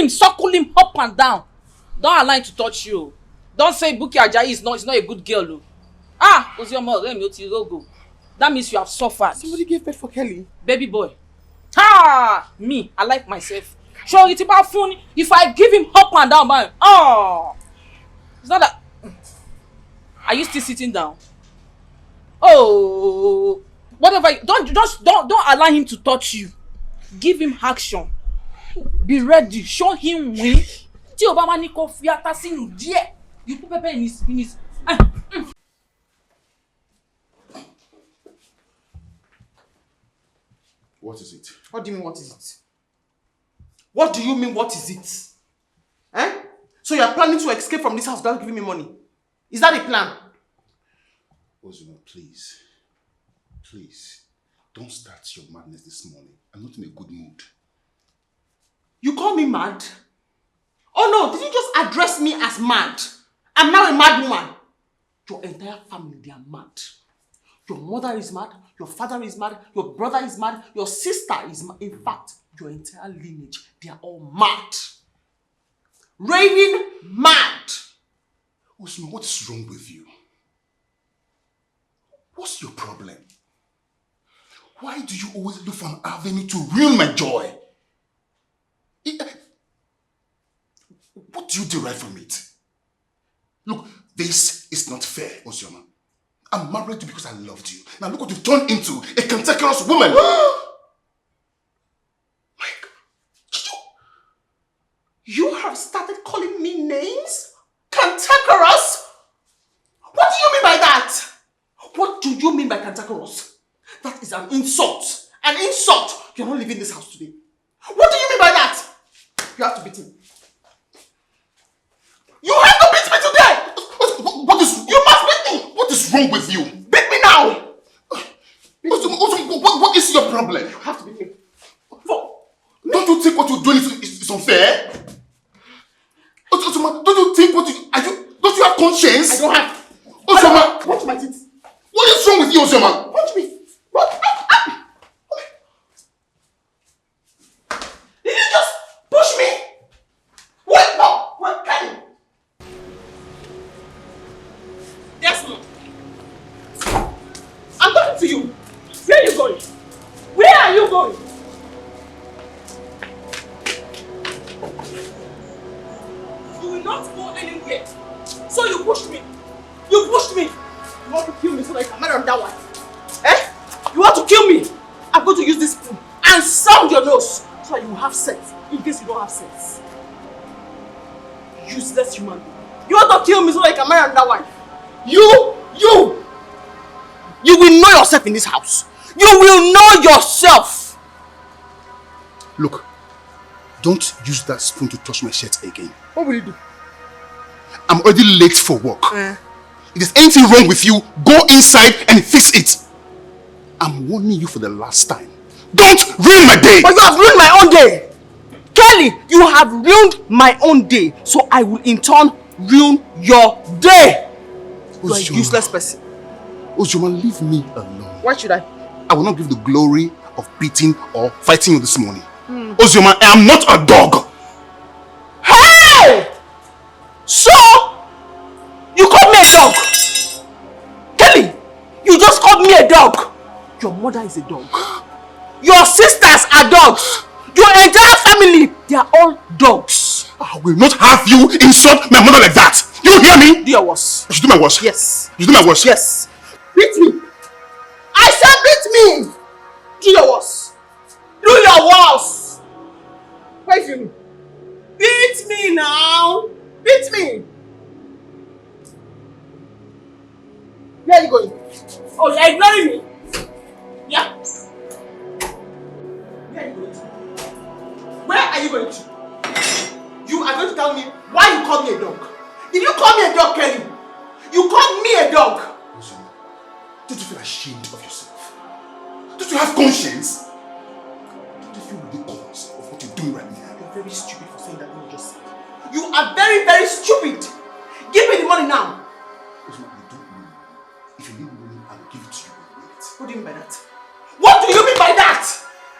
him up and down. Don't allow him to touch you. Don't say Buki Ajayi is not a good girl. That means you have suffered. Somebody gave birth for Kelly. Baby boy. Me, I like myself. Sure, it's about funny. If I give him up and down, man. It's not that. Are you still sitting down? Oh, whatever. Don't allow him to touch you. Give him action. Be ready. Show him win. Tí o bá máa ní kó fi ata sínú díẹ̀. You put pepper in his. What is it? What do you mean, what is it? What do you mean, what is it? So you are planning to escape from this house without giving me money? Is that the plan? Ozuma, please. Please. Don't start your madness this morning. I'm not in a good mood. You call me mad? Oh no, did you just address me as mad? I'm now a mad woman. Your entire family, they are mad. Your mother is mad, your father is mad, your brother is mad, your sister is mad. In fact, your entire lineage, they are all mad. Raving mad. Ozuma, what is wrong with you? What's your problem? Why do you always look for an avenue to ruin my joy? What do you derive from it? Look, this is not fair, Ozoma. I'm married to you because I loved you. Now look what you've turned into, a cantankerous woman. My God. You have started calling me names? Cantankerous? What do you mean by that? What do you mean by cantankerous? That is an insult. An insult. You're not leaving this house today. What do you mean by that? You have to beat me. You have to beat me today! You must beat me! What is wrong with you? Beat me now! What is your problem? You have to beat me. Don't you think what you're doing is unfair? Ozoma, don't you think don't you have conscience? I don't have. Ozoma! Punch my teeth. What is wrong with you, Ozoma? Punch me. What? Did you just push me? Wait, no. Wait, can you? Desmond. I'm talking to you. Where are you going? Where are you going? You will not go anywhere. So you pushed me. You pushed me. You want to kill me so that I can marry on that one. Eh? You want to kill me? I'm going to use this spoon and sound your nose so that you will have sense in case you don't have sense. Useless human being. You want to kill me so that I can marry on that one. You will know yourself in this house. You will know yourself. Look, don't use that spoon to touch my shirt again. What will you do? I'm already late for work. If there's anything wrong with you, go inside and fix it. I'm warning you for the last time. Don't ruin my day! But you have ruined my own day! Kelly, you have ruined my own day. So I will in turn ruin your day. You are a useless person. Ozoma, leave me alone. Why should I? I will not give the glory of beating or fighting you this morning. Ozoma, I am not a dog. Hey! So, you called me a dog? Kelly, you just called me a dog. Your mother is a dog. Your sisters are dogs. Your entire family, they are all dogs. I will not have you insult my mother like that. You hear me? Do your worst. I should do my worst. Yes. You do my worst. Yes. Beat me. I said beat me. Do your worst. Do your worst. Wait for me. Beat me now. Beat me. Where are you going? Oh, you're ignoring me. Yeah. Where are you going to? Where are you going to? You are going to tell me why you called me a dog. Did you call me a dog, Kelly? You called me a dog. Ozoma, don't you feel ashamed of yourself? Don't you have conscience? Don't you feel ridiculous of what you're doing right now? You're very stupid for saying that thing you just said. You are very, very stupid. Give me the money now. Ozoma, I don't know. If you need money, I will give it to you in a minute. What do you mean by that? What do you mean by that?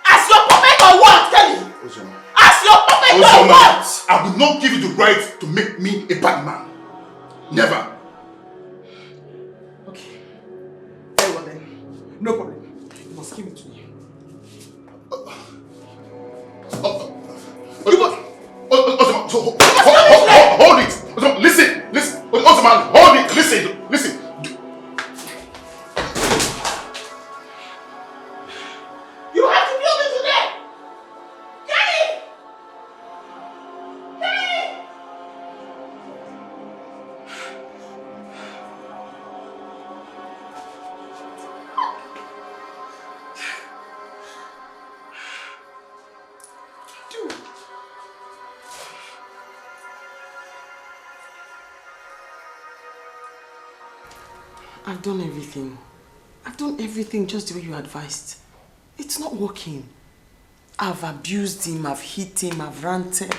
As your puppet or what, Kelly? Ozoma. As your puppet or what? I will not give you the right to make me a bad man. Never. Okay. Very well then. No problem. You must give it to me. Ozoma, hold it. Ozoma, listen. Ozoma, hold it. Listen. You have to kill me today. Kelly! I've done everything. I've done everything just the way you advised. It's not working. I've abused him, I've hit him, I've ranted.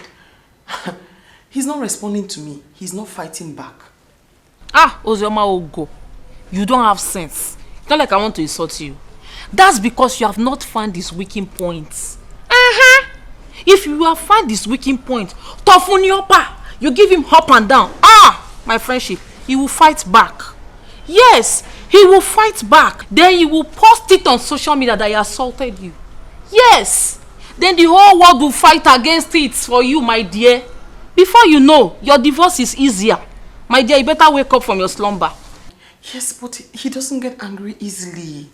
He's not responding to me. He's not fighting back. Ah, Ozioma Ogo, you don't have sense. It's not like I want to insult you. That's because you have not found his weakening points. If you have found his weakening point, toughen your pa, you give him up and down. Ah, my friendship, he will fight back. Yes, he will fight back. Then he will post it on social media that he assaulted you. Yes, then the whole world will fight against it for you, my dear. Before you know, your divorce is easier. My dear, you better wake up from your slumber. Yes, but he doesn't get angry easily.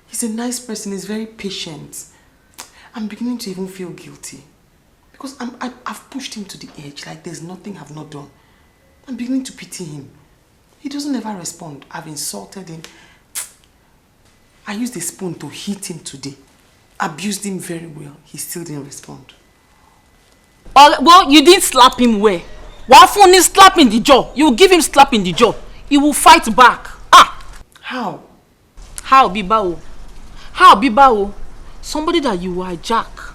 He's a nice person, he's very patient. I'm beginning to even feel guilty. Because I've pushed him to the edge, like there's nothing I've not done. I'm beginning to pity him. He doesn't ever respond. I've insulted him. I used a spoon to hit him today. Abused him very well. He still didn't respond. Well, you didn't slap him well. Wafuni slap in the jaw. You give him slap in the jaw. He will fight back. Ah! How? How, Bibao? How, Bibao? Somebody that you hijack.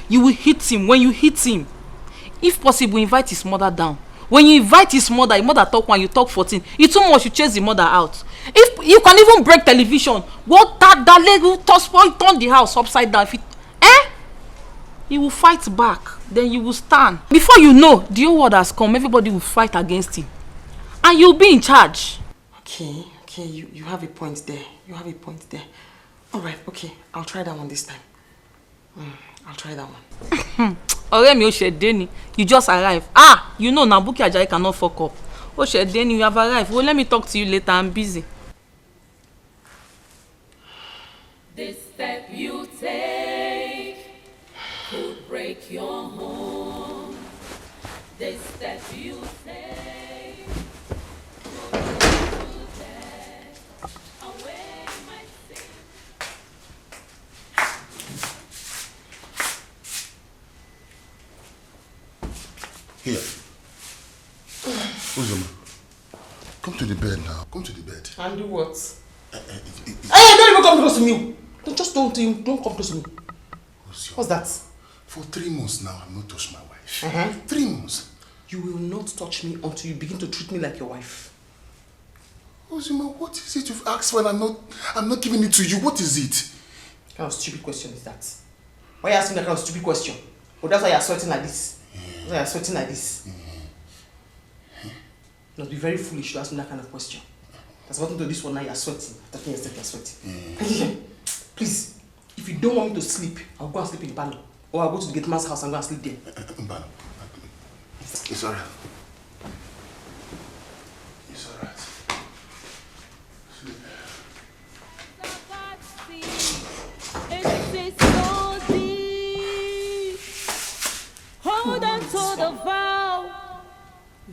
You will hit him. When you hit him, if possible, invite his mother down. When you invite his mother talk 1, you talk 14. It's too much, you chase the mother out. If you can even break television, what that leg toss turn the house upside down. If it, he will fight back. Then you will stand. Before you know, the whole world has come. Everybody will fight against him. And you'll be in charge. Okay, you have a point there. You have a point there. Alright, okay. I'll try that one this time. I'll try that one. Oremi Oshedeni, you just arrived. Ah, you know Nabuki Ajayi cannot fuck up. Oshedeni, you have arrived. Well, let me talk to you later. I'm busy. This step you take could break your home. This step you take could lead to death. Away my sin. Here. Uzoma, come to the bed now. Come to the bed. And do what? Hey, don't even come close to me. Don't come close to me. What's that? For 3 months now, I've not touched my wife. 3 months. You will not touch me until you begin to treat me like your wife. Uzoma, what is it you've asked when I'm not giving it to you? What is it? What kind of stupid question is that? Why are you asking that kind of stupid question? Oh, that's why you're sweating like this. That's why you're sweating like this. You must be very foolish to ask me that kind of question. That's gotten to this one now, you're sweating. Talking yourself, you're sweating. Please, if you don't want me to sleep, I'll go and sleep in the parlor. Or I'll go to the gate man's house and go and sleep there. It's alright. It's alright. Sleep. Hold on to the vow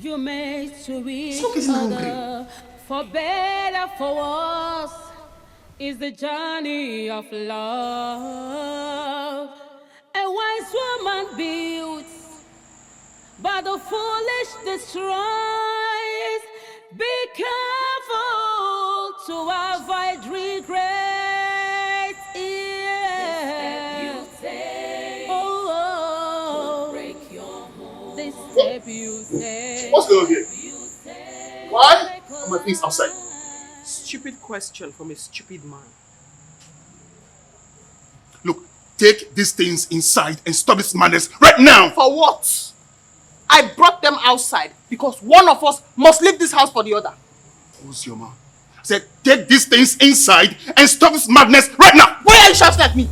you made to each other. For better, for worse, is the journey of love. A wise woman builds, but the foolish destroys. Be careful to avoid regret. Yeah. Step you take. What's going on here? Why are my things outside? Stupid question from a stupid man. Look, take these things inside and stop this madness right now! For what? I brought them outside because one of us must leave this house for the other. Ozioma, I said take these things inside and stop this madness right now! Why are you shouting at me?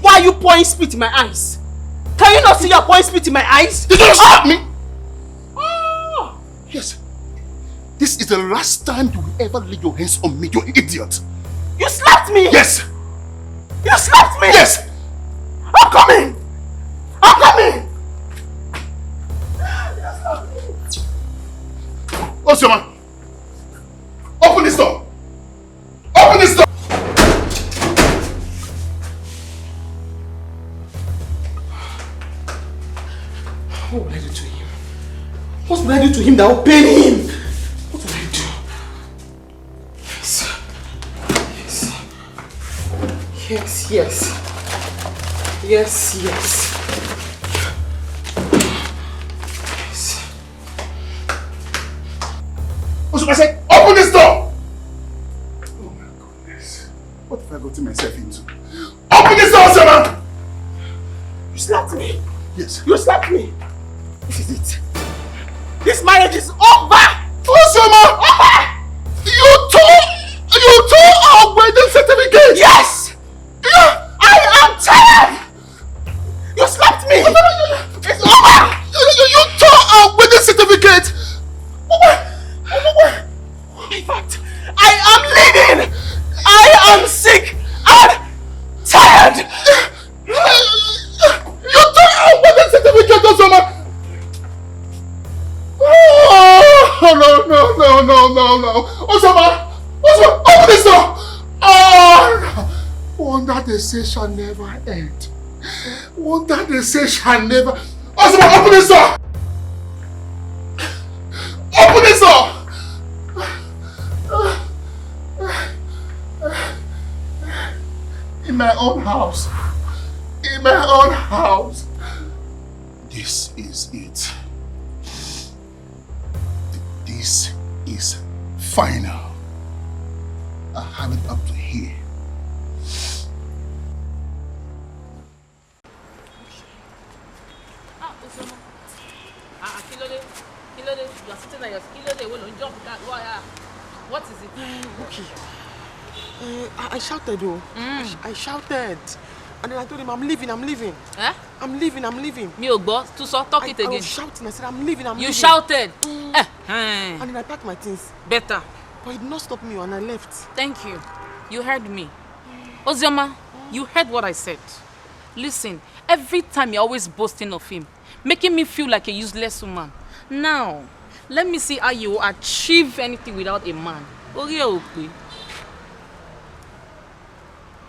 Why are you pouring spit in my eyes? Can you not see you're pouring spit in my eyes? Did you slap me? Oh! Yes. This is the last time you will ever lay your hands on me, you idiot! You slapped me! Yes! You slapped me! Yes! I'm coming! I'm coming! Ozioma! Open this door! Open this door! What will I do to him? What will I do to him that will pain him? What will I do? Yes, yes. Yes, yes. Yes. I said, open this door! Oh my goodness. What have I gotten myself into? Open this door, Osama! You slapped me. Yes. You slapped me. This is it. This marriage is over! Osama! You tore our wedding certificate! Yes! Yeah. I am tired! You slapped me! It's over! You tore our wedding certificate! In fact, I am leaving! I am sick and tired! You tore our wedding certificate, Osama! Oh, no. Osama, open this door! Oh, wonder they say shall never end. Wonder they say shall never... Osama, open this door! Open this door! In my own house. In my own house. This is it. This is final. I have it up to here. You're sitting on your what is it? Okay. I shouted though. I shouted. And then I told him, I'm leaving. Eh? I'm leaving. Me ogbo, to so talk it again. I was shouting. I said, I'm leaving. You shouted? And then I packed my things. Better. But it did not stop me and I left. Thank you. You heard me. Ozioma, you heard what I said. Listen, every time you're always boasting of him, making me feel like a useless woman. Now, let me see how you will achieve anything without a man. I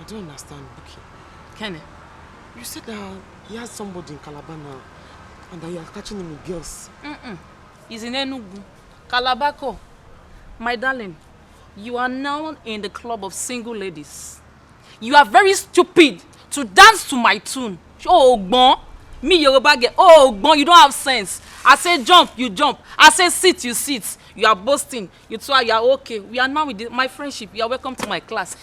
don't understand, Buki. Kenny? You said that he has somebody in Calabar now and that you are catching him with girls. He's in Enugu. Calabako. My darling, you are now in the club of single ladies. You are very stupid to dance to my tune. Oh, Ogbon. Me, Yoruba girl. Oh, Ogbon, you don't have sense. I say jump, you jump. I say sit, you sit. You are boasting. You try, you are okay. We are now with my friendship. You are welcome to my class.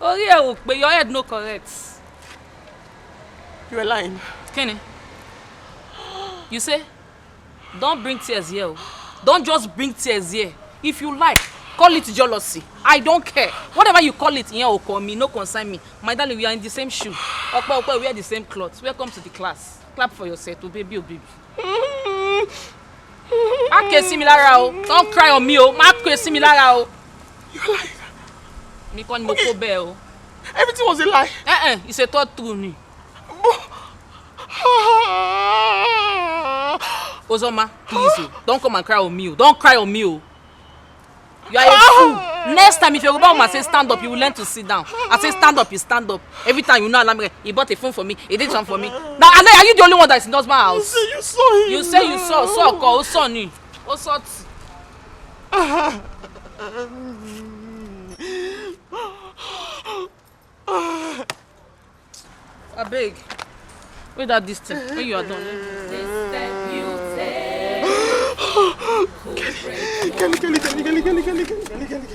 Oh, yeah, but your head no correct. You are lying. Kenny, you say, don't bring tears here. Don't just bring tears here. If you like, call it jealousy. I don't care. Whatever you call it, here or call me, no concern me. My darling, we are in the same shoe. Okpa, we wear the same clothes. Welcome to the class. Clap for yourself, oh baby, oh baby. Okay, similar. Don't cry on me, oh. Okay, similar. You're lying. Me con moko bell. Everything was a lie. It's a thought true ni. Ozoma, please, don't come and cry on me. Don't cry on me. You are a fool. Next time, if your woman say stand up, you will learn to sit down. I say stand up, you stand up. Every time you know, he bought a phone for me. He did one for me. Now, are you the only one that is in husband's house? You saw him. You say you saw. So call. So ni. So. I beg. Wait that this thing. When you are done. Kelly.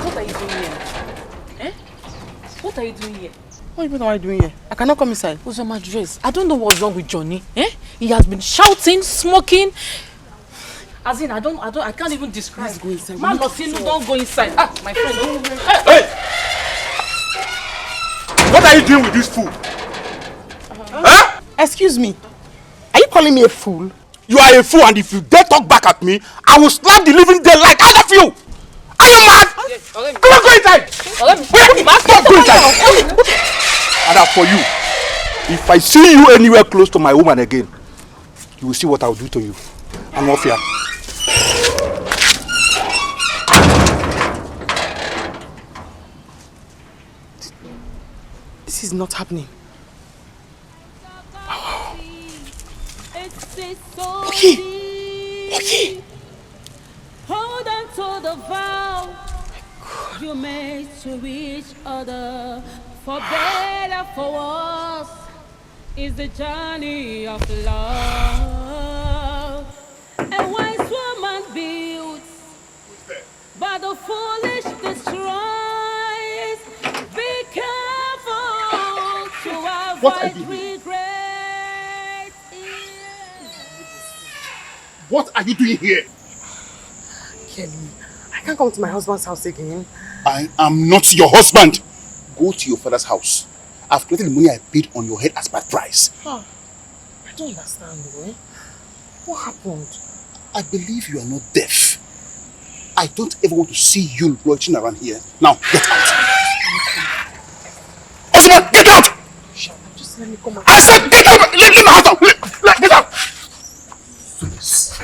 What are you doing here? Eh? What are you doing here? What am I doing here? I cannot come inside. What's on my dress? I don't know what's wrong with Johnny. Eh? He has been shouting, smoking. As in, I can't even describe. Let's go inside. Man, don't go inside. Ah, my friend. Hey! What are you doing with this fool? Huh? Excuse me. Are you calling me a fool? You are a fool, and if you dare talk back at me, I will slap the living daylight out of you! Are you mad? Yes, Come on, go inside! Go inside! And as for you, if I see you anywhere close to my woman again, you will see what I will do to you. I'm off here. is not happening. Okay. Hold on to the vow you made to each other. For better, for worse, is the journey of love. A wise woman builds, but the foolish destroys. Be careful to avoid regret. What are you doing here? Kelly, I can't come to my husband's house again. I am not your husband. Go to your father's house. I've collected the money I paid on your head as my price. I don't understand, boy. What happened? I believe you are not deaf. I don't ever want to see you loitering around here. Now, get out. Osman, get out! Shut up, just let me come out. I said get out! Leave my house out! Get out! Yes.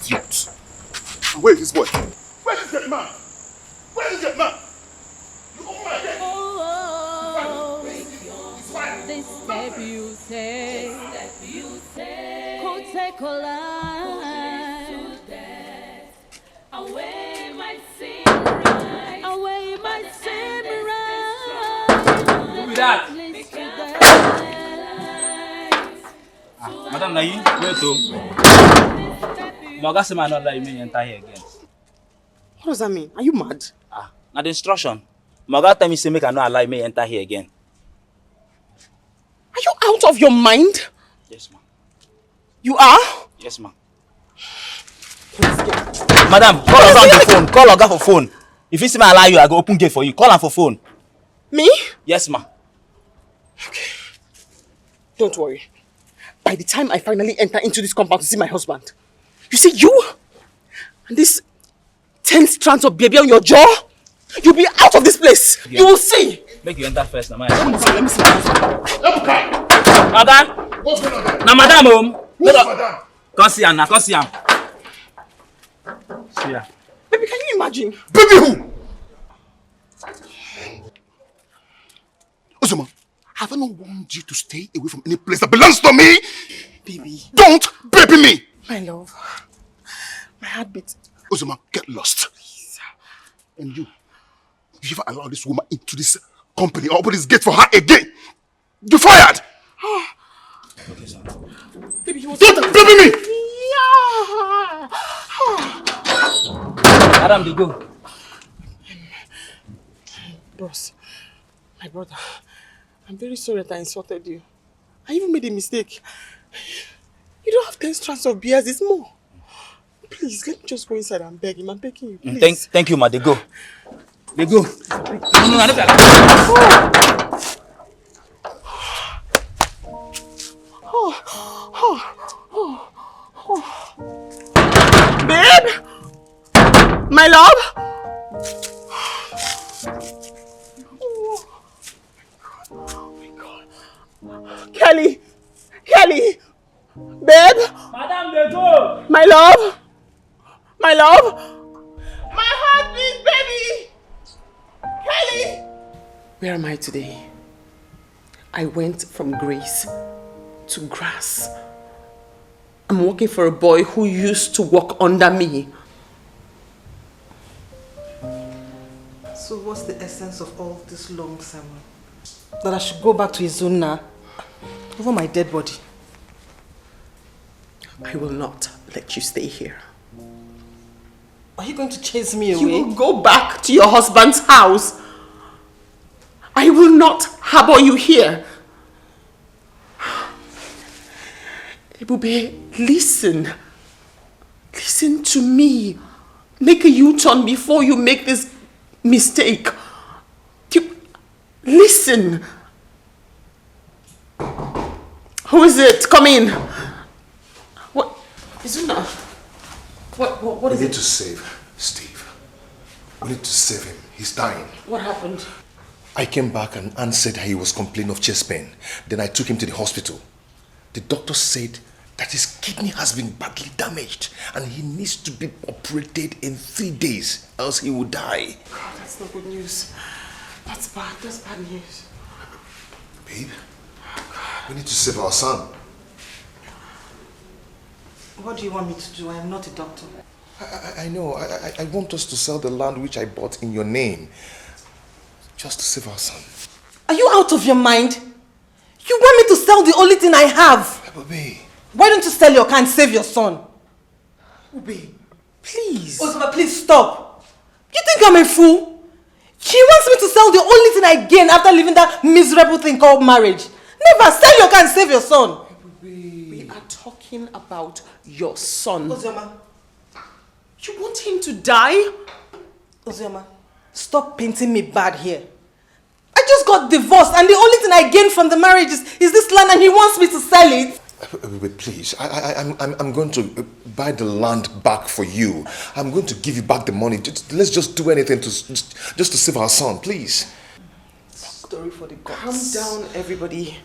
Idiot. Where is this boy? Where is this man? Where is this man? You open my head. This step you take could take a life. Away might seem right. Away might seem right. Who be that? Madam, now you wait to. Moga say man not let me enter here again. What does that mean? Are you mad? Now the instruction. Moga tell me say make I not allow me enter here again. Are you out of your mind? Yes, ma'am. You are? Yes, ma'am. Madam, call Oga for phone. Call Oga for phone. If you see me allow you, I go open gate for you. Call him for phone. Me? Yes, ma'am. Okay. Don't worry. By the time I finally enter into this compound to see my husband, you see you and this 10 strands of baby on your jaw, you'll be out of this place. Yeah. You will see. Make you enter first, now. Let me see. Oga. What's going on there? Now, madam, Who's madam? Come see him now. Come see him. See ya. Baby, can you imagine? Baby who? Ozoma, have I not warned you to stay away from any place that belongs to me? Baby. Don't baby me! My love. My heartbeat. Ozoma, get lost. Please. And you ever allow this woman into this company or open this gate for her again? You're fired! Okay, sir. Baby, you don't baby me! Madam, they go. Boss, my brother, I'm very sorry that I insulted you. I even made a mistake. You don't have 10 strands of beers, it's more. Please, let me just go inside and beg him. I'm begging you, please. Thank you, ma. They go. They go. No, I don't Babe! My love! Oh my God. Kelly! Kelly! Babe! Madam, they go! My love! My love! My heartbeat, baby! Kelly! Where am I today? I went from grace to grass. I'm working for a boy who used to work under me. So what's the essence of all this long sermon? That I should go back to Izuna over my dead body. I will not let you stay here. Are you going to chase me away? You will go back to your husband's house. I will not harbor you here. Ebube, listen. Listen to me. Make a U-turn before you make this mistake. Listen. Who is it? Come in. What? Izuna. What is it? We need to save Steve. We need to save him. He's dying. What happened? I came back and Anne said he was complaining of chest pain. Then I took him to the hospital. The doctor said that his kidney has been badly damaged and he needs to be operated in 3 days, else he will die. God, that's not good news. That's bad. That's bad news. Babe, we need to save our son. What do you want me to do? I am not a doctor. I know. I want us to sell the land which I bought in your name. Just to save our son. Are you out of your mind? You want me to sell the only thing I have? Babe. Why don't you sell your car and save your son? Babe, please. Osama, please stop. You think I'm a fool? She wants me to sell the only thing I gain after leaving that miserable thing called marriage. Never. Sell your car and save your son. We are talking about your son. Ozoma. You want him to die? Ozoma, stop painting me bad here. I just got divorced and the only thing I gained from the marriage is this land and he wants me to sell it. Wait, please. I'm going to buy the land back for you. I'm going to give you back the money. Let's just do anything just to save our son, please. Story for the gods. Calm down, everybody.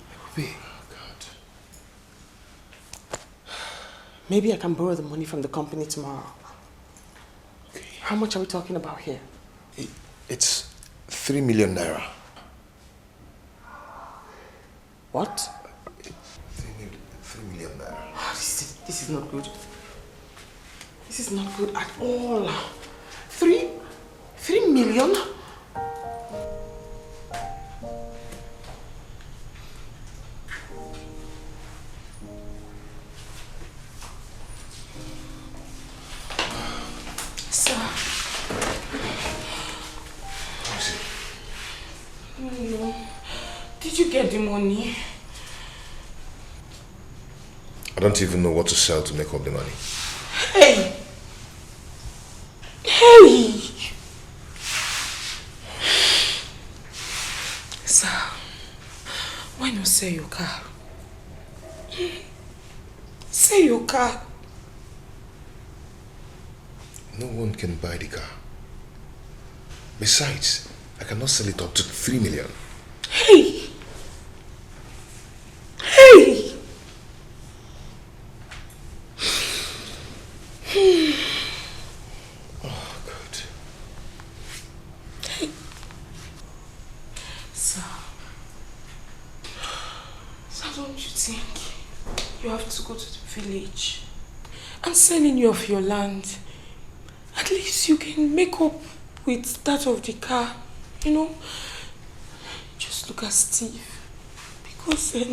Maybe I can borrow the money from the company tomorrow. Okay. How much are we talking about here? It's 3 million naira. What? 3 million naira. Oh, this is not good. This is not good at all. 3 million? Sir. No. Did you get the money? I don't even know what to sell to make up the money. Hey! Hey! Sir, why not sell your car? Sell your car. No one can buy the car. Besides, I cannot sell it up to 3 million. Hey! Hey! Oh, God. Hey. Sir, don't you think you have to go to the village and sell any of your land? At least you can make up with that of the car, you know? Just look at Steve. Because I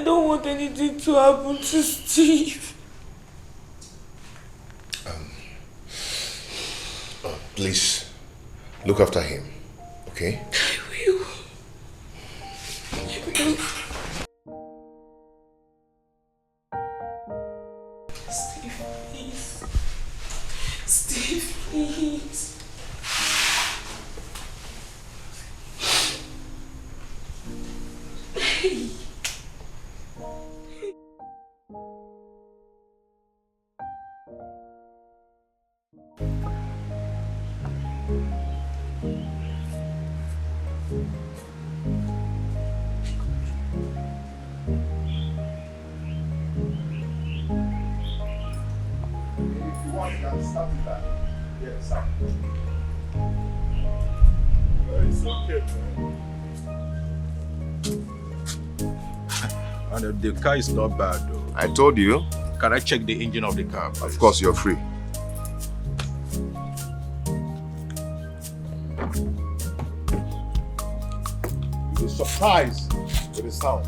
don't want anything to happen to Steve. Please, look after him, okay? I will. Steve, please. Steve, please. Hey. It's okay, man. And the car is not bad, though. I told you. Can I check the engine of the car, please? Of course, you're free. You'll be surprised with the sound.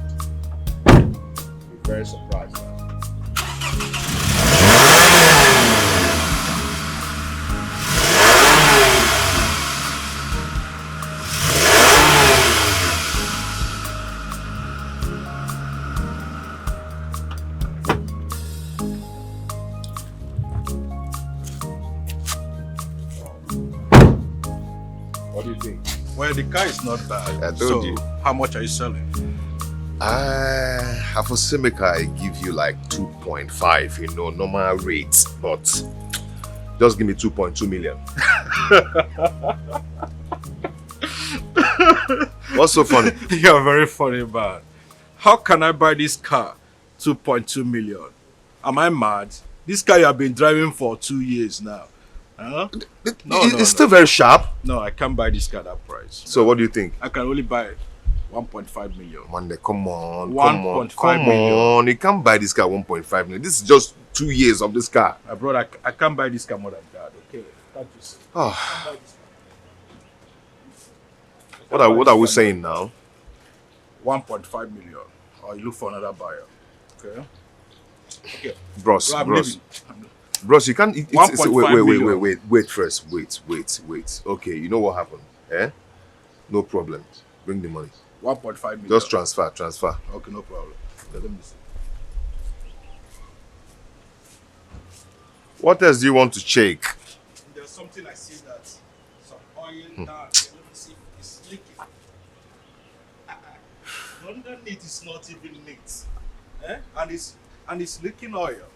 You'll be very surprised, man. What do you think? Well, the car is not bad. I told you. How much are you selling? For Simeka, I give you like 2.5, normal rates, but just give me 2.2 million. What's so funny? You're very funny, man. How can I buy this car 2.2 million? Am I mad? This car you have been driving for 2 years now. Huh? It's still very sharp. No, I can't buy this car that price. So what do you think? I can only buy 1.5 million. Monday, come on, 1.5 million. on. You can't buy this car 1.5 million. This is just 2 years of this car. My brother, I can't buy this car more than that. Okay, can't you see? Oh. What are we saying now? 1.5 million. Or you look for another buyer. Okay. Okay. Bros, So I'm bros. leaving. Bros, you can't. Wait first. Wait. Okay, you know what happened? Eh? No problem. Bring the money. 1.5 million. Just transfer. Okay, no problem. Okay, let me see. What else do you want to check? There's something I see that some oil down there. Let me see if it's leaking. Underneath is not even neat. Eh? And it's leaking oil.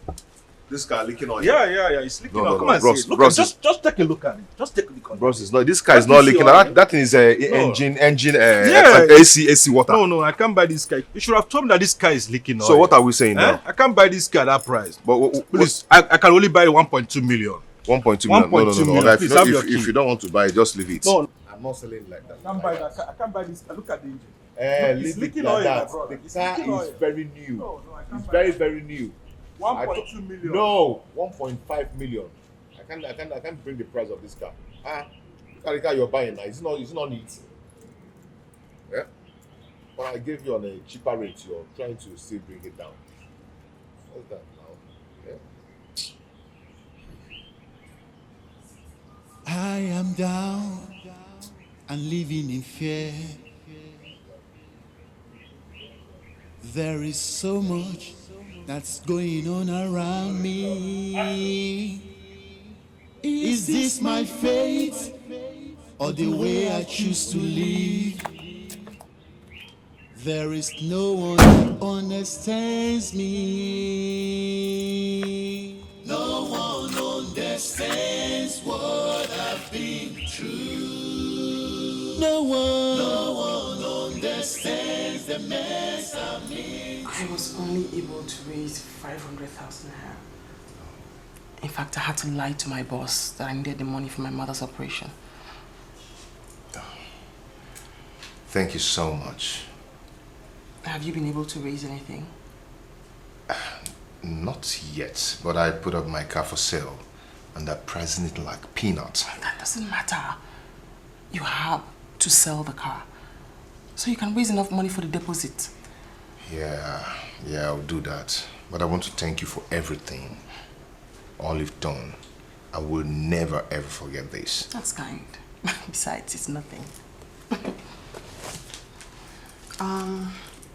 This car leaking oil? Yeah. It's leaking oil. Come and bros, see it. Bros, just take a look at it. Just take a look at it. Bros, it's not. This car is not leaking. That thing is engine. Yeah. AC water. No, I can't buy this car. You should have told me that this car is leaking oil. So what are we saying now? I can't buy this car at that price. But please, I can only buy 1.2 million. 1.2 million. No. Please, if you don't want to buy it, just leave it. No, I'm not selling like that. I can't buy this. Look at the engine. It's leaking like oil, that. my brother. The car is oil. very new. No, I can't it's buy very, that. very new. 1.2 million. No, 1.5 million. I can't bring the price of this car. Look at the car you're buying now. It's not neat. Yeah? But I gave you on a cheaper rate. You're trying to still bring it down. What's that now? Yeah? I am down and living in fear. There is so much that's going on around me. Is this my fate or the way I choose to live? There is no one who understands me. No one understands what I've been through. No one understands the mess I'm in. I was only able to raise 500,000 naira. In fact, I had to lie to my boss that I needed the money for my mother's operation. Thank you so much. Have you been able to raise anything? Not yet, but I put up my car for sale and they're pricing it like peanuts. That doesn't matter. You have to sell the car so you can raise enough money for the deposit. Yeah, I'll do that. But I want to thank you for everything. All you've done. I will never ever forget this. That's kind. Besides, it's nothing.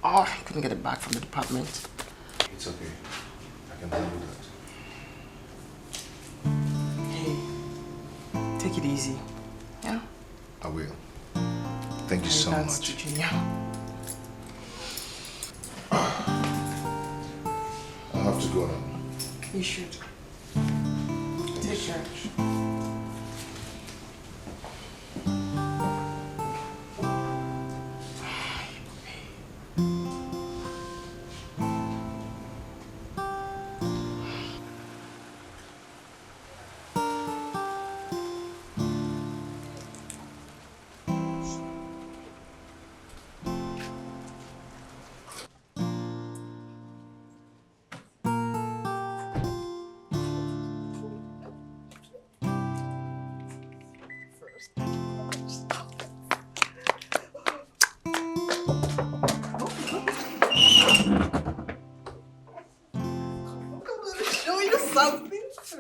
I couldn't get it back from the department. It's okay. I can handle that. Hey, take it easy. Yeah? I will. Thank you so Regards much. to Junior. I have to go now. You should. Take care.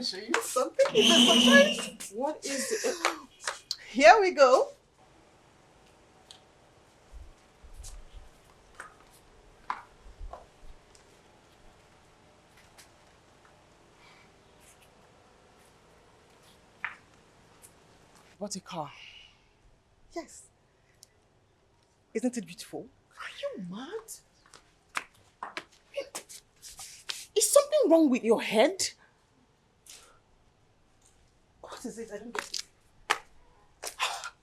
Show you something. Is it surprise? What is it? Here we go. What a car. Yes. Isn't it beautiful? Are you mad? Is something wrong with your head? What is it? I don't get it.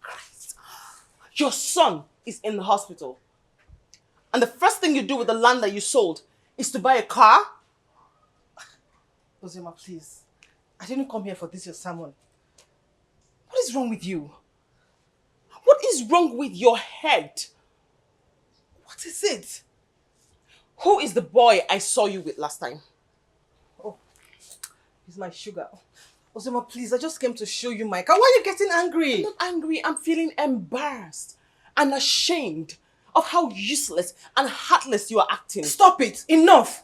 Christ. Your son is in the hospital. And the first thing you do with the land that you sold is to buy a car? Ozema, please. I didn't come here for this, your sermon. What is wrong with you? What is wrong with your head? What is it? Who is the boy I saw you with last time? Oh, he's my sugar. Ozema, please, I just came to show you my car. Why are you getting angry? I'm not angry. I'm feeling embarrassed and ashamed of how useless and heartless you are acting. Stop it. Enough.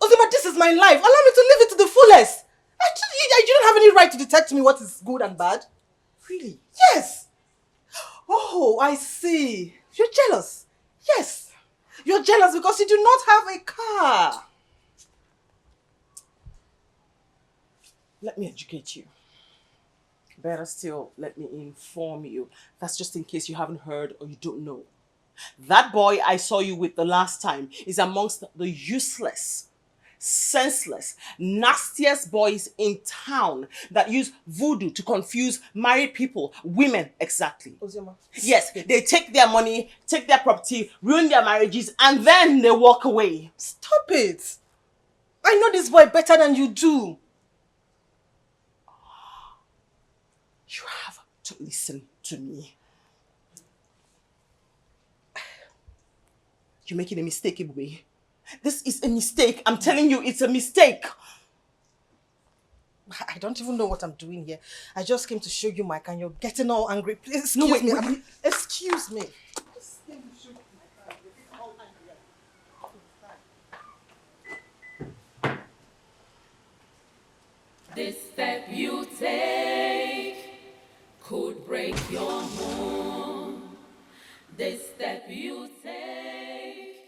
Ozema, this is my life. Allow me to live it to the fullest. You don't have any right to detect me what is good and bad. Really? Yes. Oh, I see. You're jealous. Yes. You're jealous because you do not have a car. Let me educate you. Better still, let me inform you. That's just in case you haven't heard or you don't know. That boy I saw you with the last time is amongst the useless, senseless, nastiest boys in town that use voodoo to confuse married people, women exactly. Ozema. Yes, they take their money, take their property, ruin their marriages, and then they walk away. Stop it. I know this boy better than you do. You have to listen to me. You're making a mistake, Ibwe. This is a mistake. I'm telling you, it's a mistake. I don't even know what I'm doing here. I just came to show you my car and you're getting all angry. Please No, excuse wait, me. Excuse me. This step you take could break your home. This step you take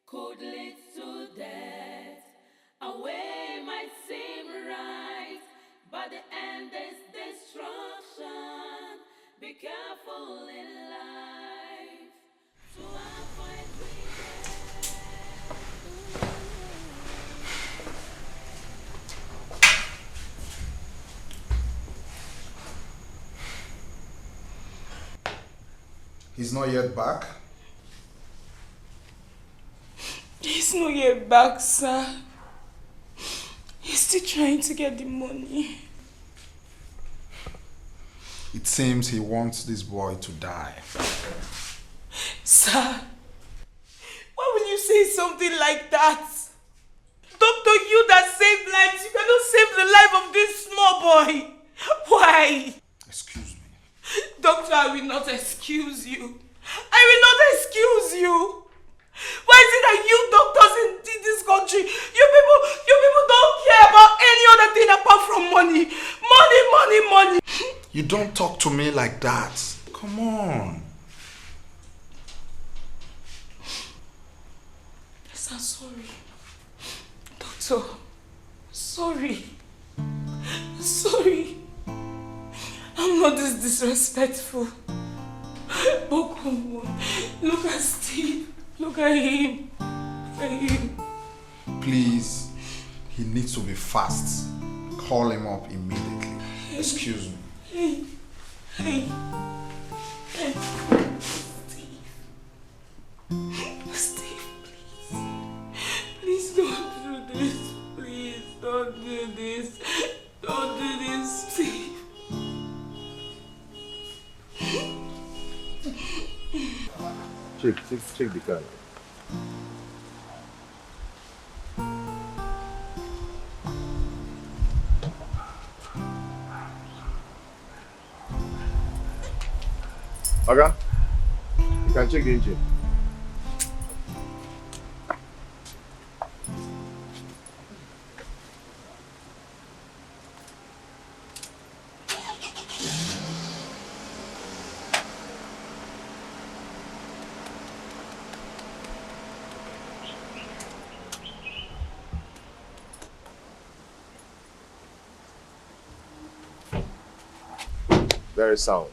could lead to death. A way might seem right, but the end is destruction. Be careful in life to avoid He's not yet back. He's not yet back, sir. He's still trying to get the money. It seems he wants this boy to die. Sir, why will you say something like that? Doctor, you that saved lives, you cannot save the life of this small boy. Why? Excuse me. Doctor, I will not excuse you. I will not excuse you. Why is it that you doctors in this country, you people don't care about any other thing apart from money? Money, money, money. You don't talk to me like that. Come on. Yes, I'm sorry. Doctor, sorry. Sorry. I'm not this disrespectful. But come on. Look at Steve. Look at him. Look at him. Please, he needs to be fast. Call him up immediately. Excuse me. Hey. Hey. Hey. Steve. Steve, please. Please don't do this. Please don't do this. Don't do this, Steve. Check the car. Okay, you can check the engine. Very sound.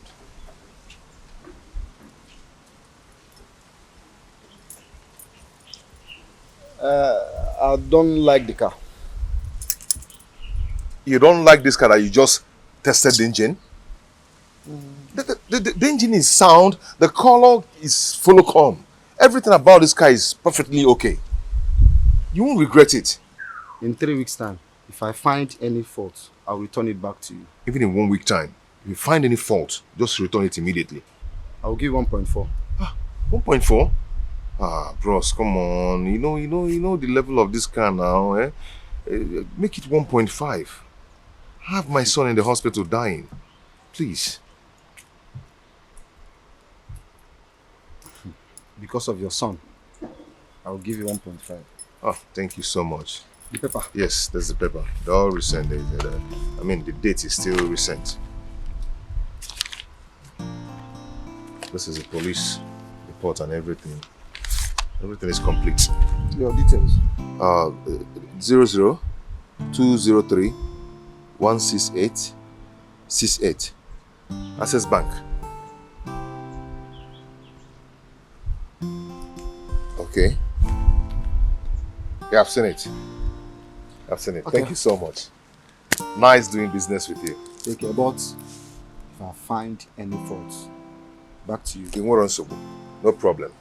I don't like the car. You don't like this car that you just tested the engine? The engine is sound, the color is full of calm. Everything about this car is perfectly okay. You won't regret it. In 3 weeks' time, if I find any fault, I'll return it back to you. Even in 1 week time, if you find any fault, just return it immediately. I'll give 1.4. 1.4? Ah, bros, come on. You know the level of this car now, eh? Make it 1.5. I have my son in the hospital dying. Please. Because of your son, I'll give you 1.5. Oh, thank you so much. The paper? Yes, there's the paper. They're all recent. I mean, the date is still recent. This is a police report and everything. Everything is complete. Your details? 00203 168 68. Access Bank. Okay. Yeah, I've seen it. I've seen it. Okay. Thank you so much. Nice doing business with you. Take care, but if I find any faults, back to you. No problem.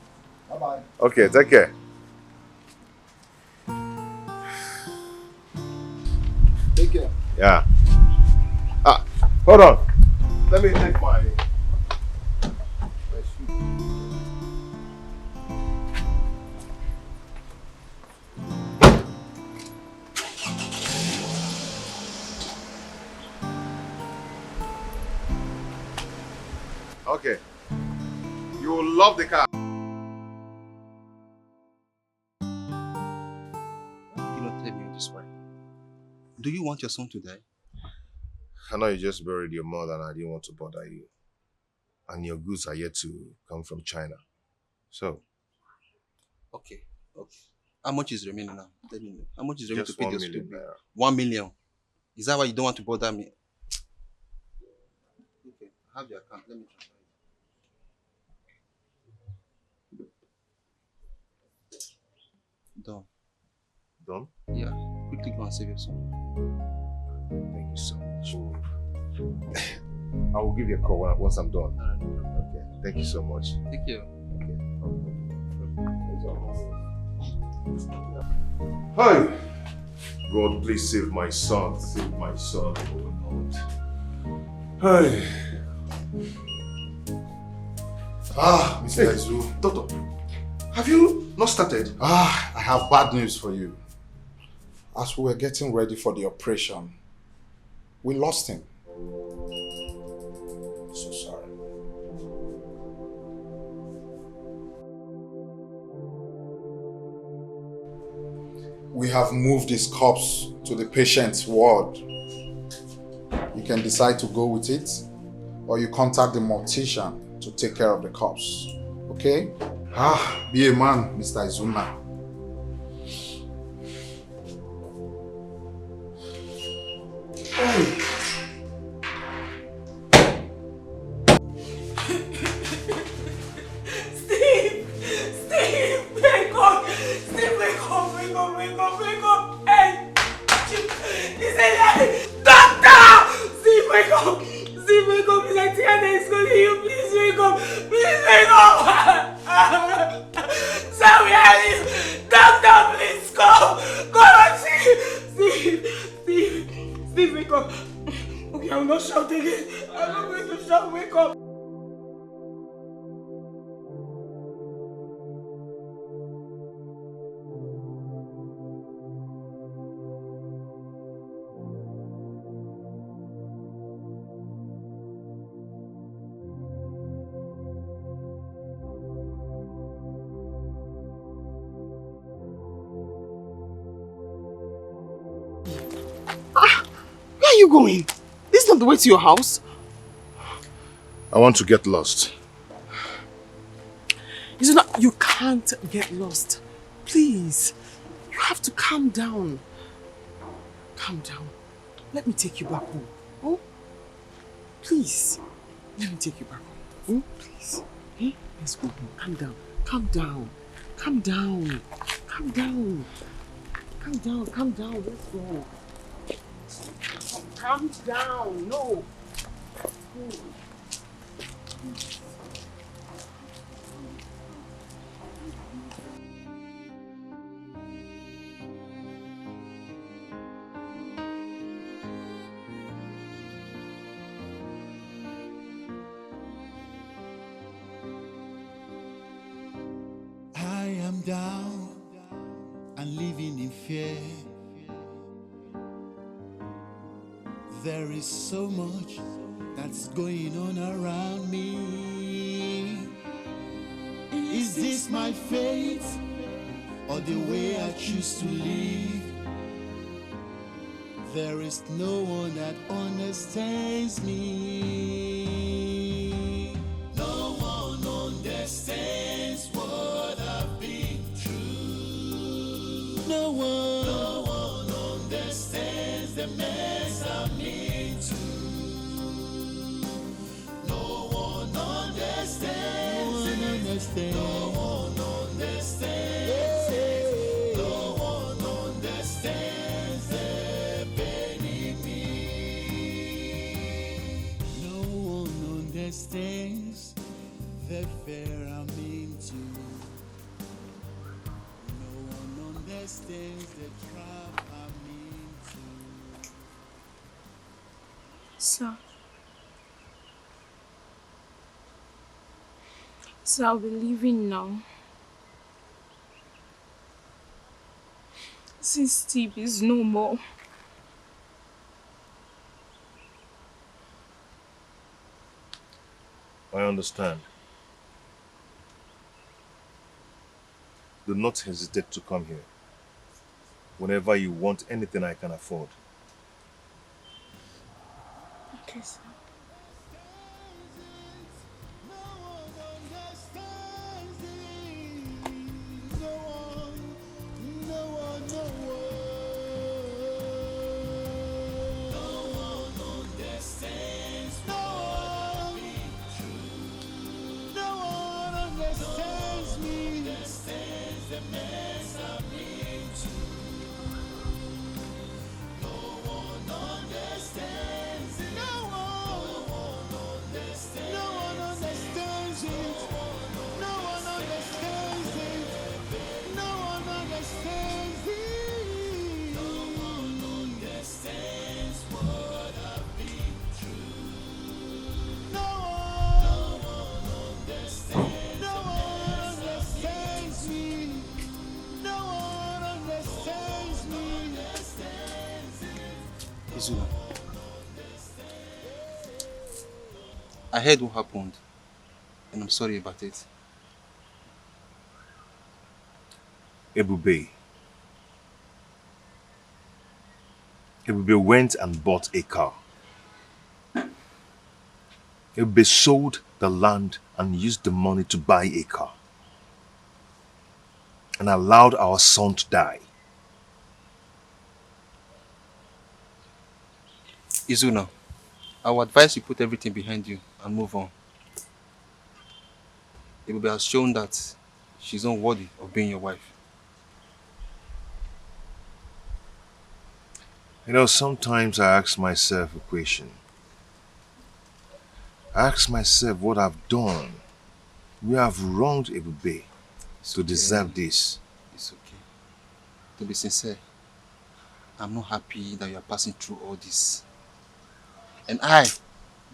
Bye-bye. Okay, take care. Take care. Yeah. Ah, hold on. Let me take my shoe. Okay. You will love the car. You not tell me this way. Do you want your son to die? I know you just buried your mother and I didn't want to bother you. And your goods are yet to come from China. So, Okay. How much is remaining now? Tell me. How much is remaining to just pay 1 the million school bill? naira. 1 million. Is that why you don't want to bother me? Okay, I have your account. Let me transfer it. Done. Done? Yeah. Quickly go and save your son. Thank you so much. I will give you a call once I'm done. Okay. Thank you so much. Take care. Hi. God, please save my son. Save my son. Oh Lord. Hi. Mr. Izu. Doctor, have you not started? I have bad news for you. As we were getting ready for the operation, we lost him. So sorry. We have moved his corpse to the patient's ward. You can decide to go with it, or you contact the mortician to take care of the corpse. Okay? Be a man, Mr. Izuma. Steve, wake up! Steve, wake up, wake up, wake up, wake up! Hey! It's a lie! Doctor! Steve, wake up! Steve, wake up! It's like Tiana is calling you. Please wake up! Please wake up! Sir, where are you? Doctor, please come! Come and see! Steve, wake up! Okay, I will not shout again. I'm not going to shout. Wake up! Where are you going? This is not the way to your house. I want to get lost. You can't get lost. Please. You have to calm down. Calm down. Let me take you back home. Oh? Please. Let me take you back home. Oh, please. Hey, let's go home. Calm down. Calm down. Calm down. Calm down. Calm down. Calm down. Let's go. Calm down. No. I going down and living in fear. There is so much that's going on around me. Is this my fate or the way I choose to live? There is no one that understands me. No one understands what I've been through. No one understands the mess I'm into. No one understands. No one understands. No one understands the pain in me. No one understands the fear I'm into. No one understands the trap I'm into. Sir. So I'll be leaving now. Since Steve is no more. I understand. Do not hesitate to come here. Whenever you want anything I can afford. Okay, sir. Izula, I heard what happened, and I'm sorry about it. Ebube went and bought a car. Ebube sold the land and used the money to buy a car. And allowed our son to die. Izuna, I would advise you put everything behind you and move on. Ebube has shown that she's not worthy of being your wife. You know, sometimes I ask myself a question. I ask myself what I've done. We have wronged Ebube to deserve this. It's okay. To be sincere, I'm not happy that you are passing through all this. And I,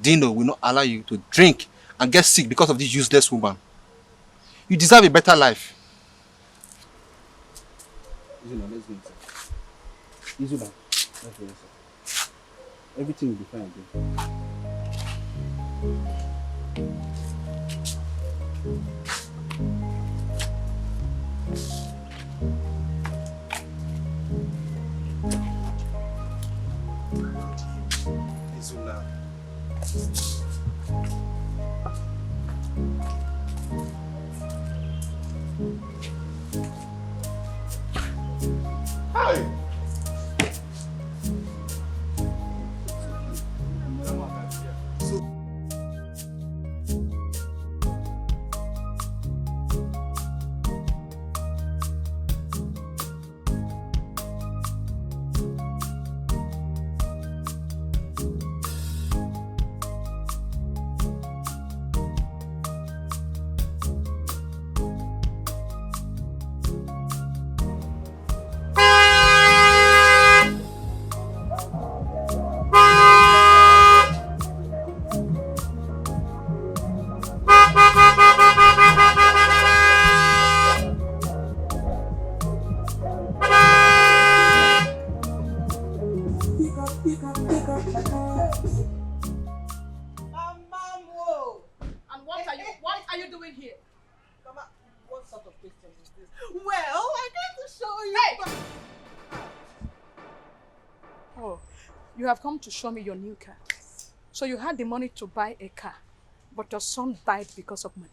Dino, will not allow you to drink and get sick because of this useless woman. You deserve a better life. Izuna, let's go inside. Izuna, let's go inside. Everything will be fine again. Izuna. Hi. doing here? Mama, what sort of question is this? Well, I came to show you. Hey! Oh, you have come to show me your new car. So you had the money to buy a car, but your son died because of money.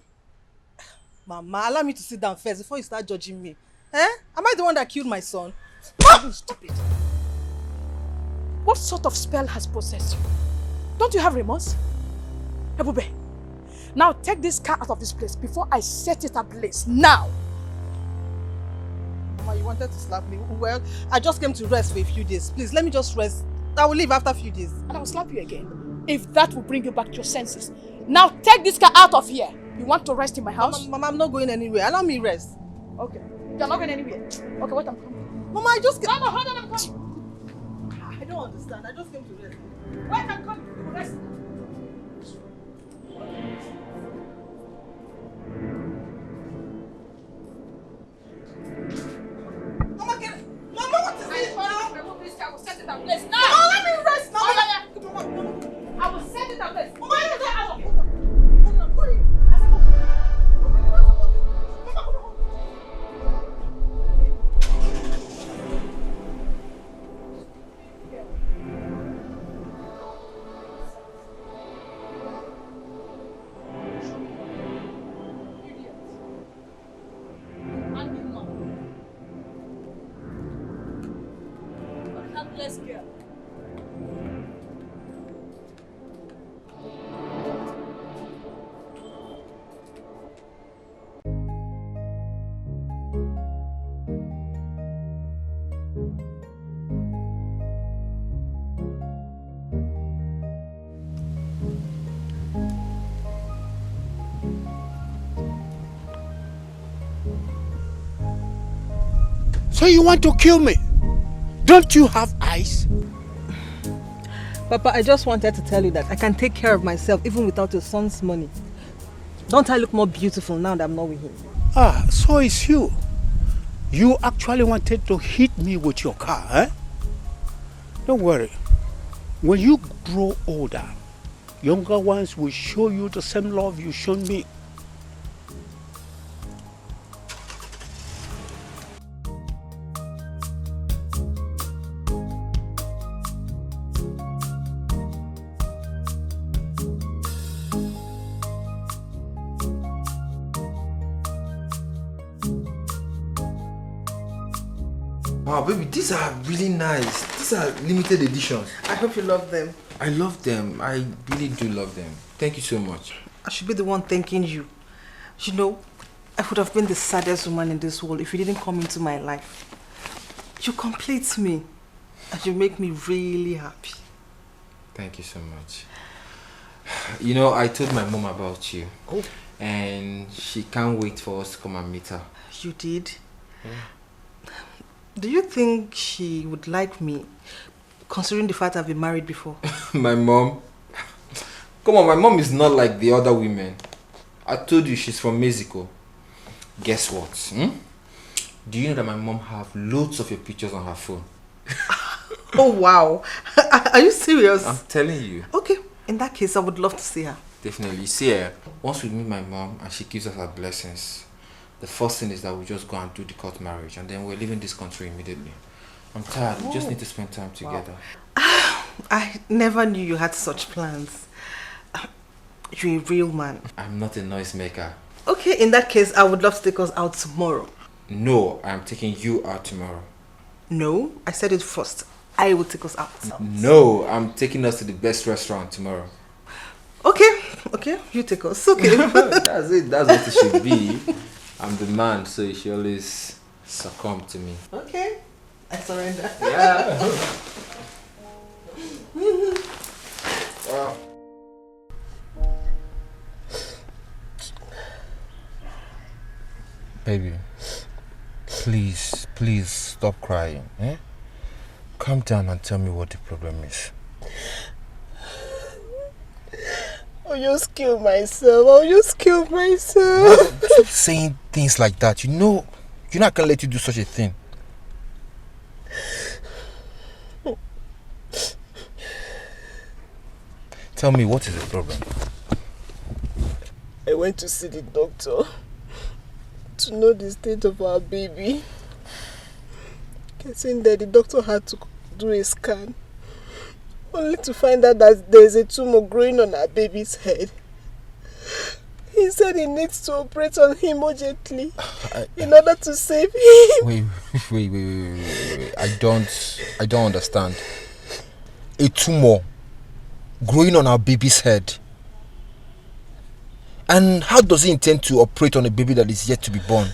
Mama, allow me to sit down first before you start judging me. Am I the one that killed my son? You stupid. What sort of spell has possessed you? Don't you have remorse? Ebube, now take this car out of this place before I set it ablaze. Now! Mama, you wanted to slap me. Well, I just came to rest for a few days. Please, let me just rest. I will leave after a few days. And I will slap you again, if that will bring you back to your senses. Now take this car out of here. You want to rest in my house? Mama, I'm not going anywhere. Allow me rest. Okay. You're not going anywhere. Okay, wait, I'm coming. Mama, I just came. No, hold on, I'm coming. I don't understand. I just came to rest. Wait, I'm coming. You will rest. Mama, what is this now? Remove this car. I will set it ablaze. Now! Mama, let me rest now. I will set it ablaze. Mama, let me out of here. Let's go. So you want to kill me? Don't you have eyes? Papa, I just wanted to tell you that I can take care of myself even without your son's money. Don't I look more beautiful now that I'm not with him? Ah, so it's you. You actually wanted to hit me with your car, eh? Don't worry. When you grow older, younger ones will show you the same love you showed me. Wow, baby, these are really nice. These are limited editions. I hope you love them. I love them. I really do love them. Thank you so much. I should be the one thanking you. You know, I would have been the saddest woman in this world if you didn't come into my life. You complete me. And you make me really happy. Thank you so much. You know, I told my mom about you. Oh. And she can't wait for us to come and meet her. You did? Yeah. Do you think she would like me, considering the fact I've been married before? My mom? Come on, my mom is not like the other women. I told you she's from Mexico. Guess what? Do you know that my mom have loads of your pictures on her phone? Oh wow. Are you serious? I'm telling you. Okay, in that case I would love to see her. Definitely. See her. Once we meet my mom and she gives us her blessings, the first thing is that we just go and do the court marriage and then we're leaving this country immediately. I'm tired. We just need to spend time together. Wow. I never knew you had such plans. You're a real man. I'm not a noisemaker. Okay, in that case, I would love to take us out tomorrow. No, I'm taking you out tomorrow. No, I said it first. I will take us out. No, I'm taking us to the best restaurant tomorrow. Okay, you take us. Okay. That's it. That's what it should be. I'm the man, so you should always succumb to me. Okay, I surrender. Yeah. Wow. Baby, please stop crying. Eh? Calm down and tell me what the problem is. I'll just kill myself. Stop saying things like that. You know I can't let you do such a thing. Tell me, what is the problem? I went to see the doctor to know the state of our baby. Getting there, the doctor had to do a scan, only to find out that there is a tumor growing on our baby's head. He said he needs to operate on him urgently in order to save him. Wait. I don't understand. A tumor growing on our baby's head. And how does he intend to operate on a baby that is yet to be born?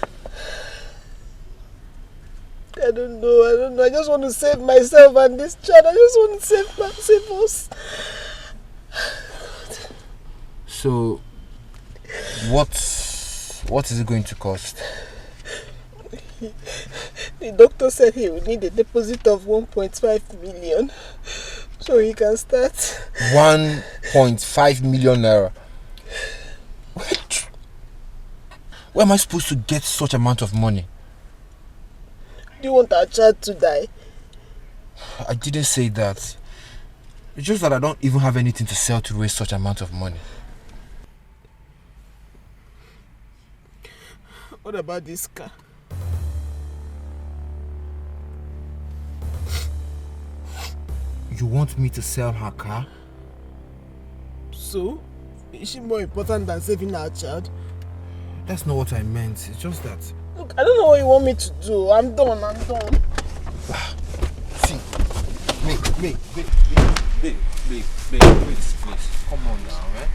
I don't know. I just want to save myself and this child. I just want to save us. So, what is it going to cost? The doctor said he would need a deposit of 1.5 million so he can start. 1.5 million naira. Where am I supposed to get such amount of money? Do you want our child to die? I didn't say that. It's just that I don't even have anything to sell to raise such amount of money. What about this car? You want me to sell her car? So? Is she more important than saving our child? That's not what I meant. It's just that... Look, I don't know what you want me to do. I'm done. See, babe, please. Come on now, eh?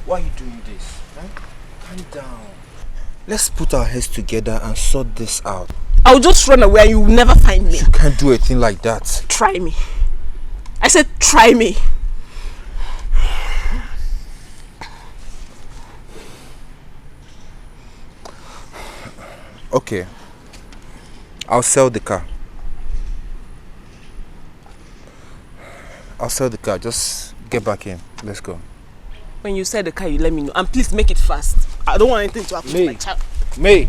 Why are you doing this? Eh? Calm down. Let's put our heads together and sort this out. I'll just run away and you will never find me. You can't do a thing like that. Try me. I said try me. Okay. I'll sell the car. Just get back in. Let's go. When you sell the car, you let me know. And please make it fast. I don't want anything to happen to my child. May!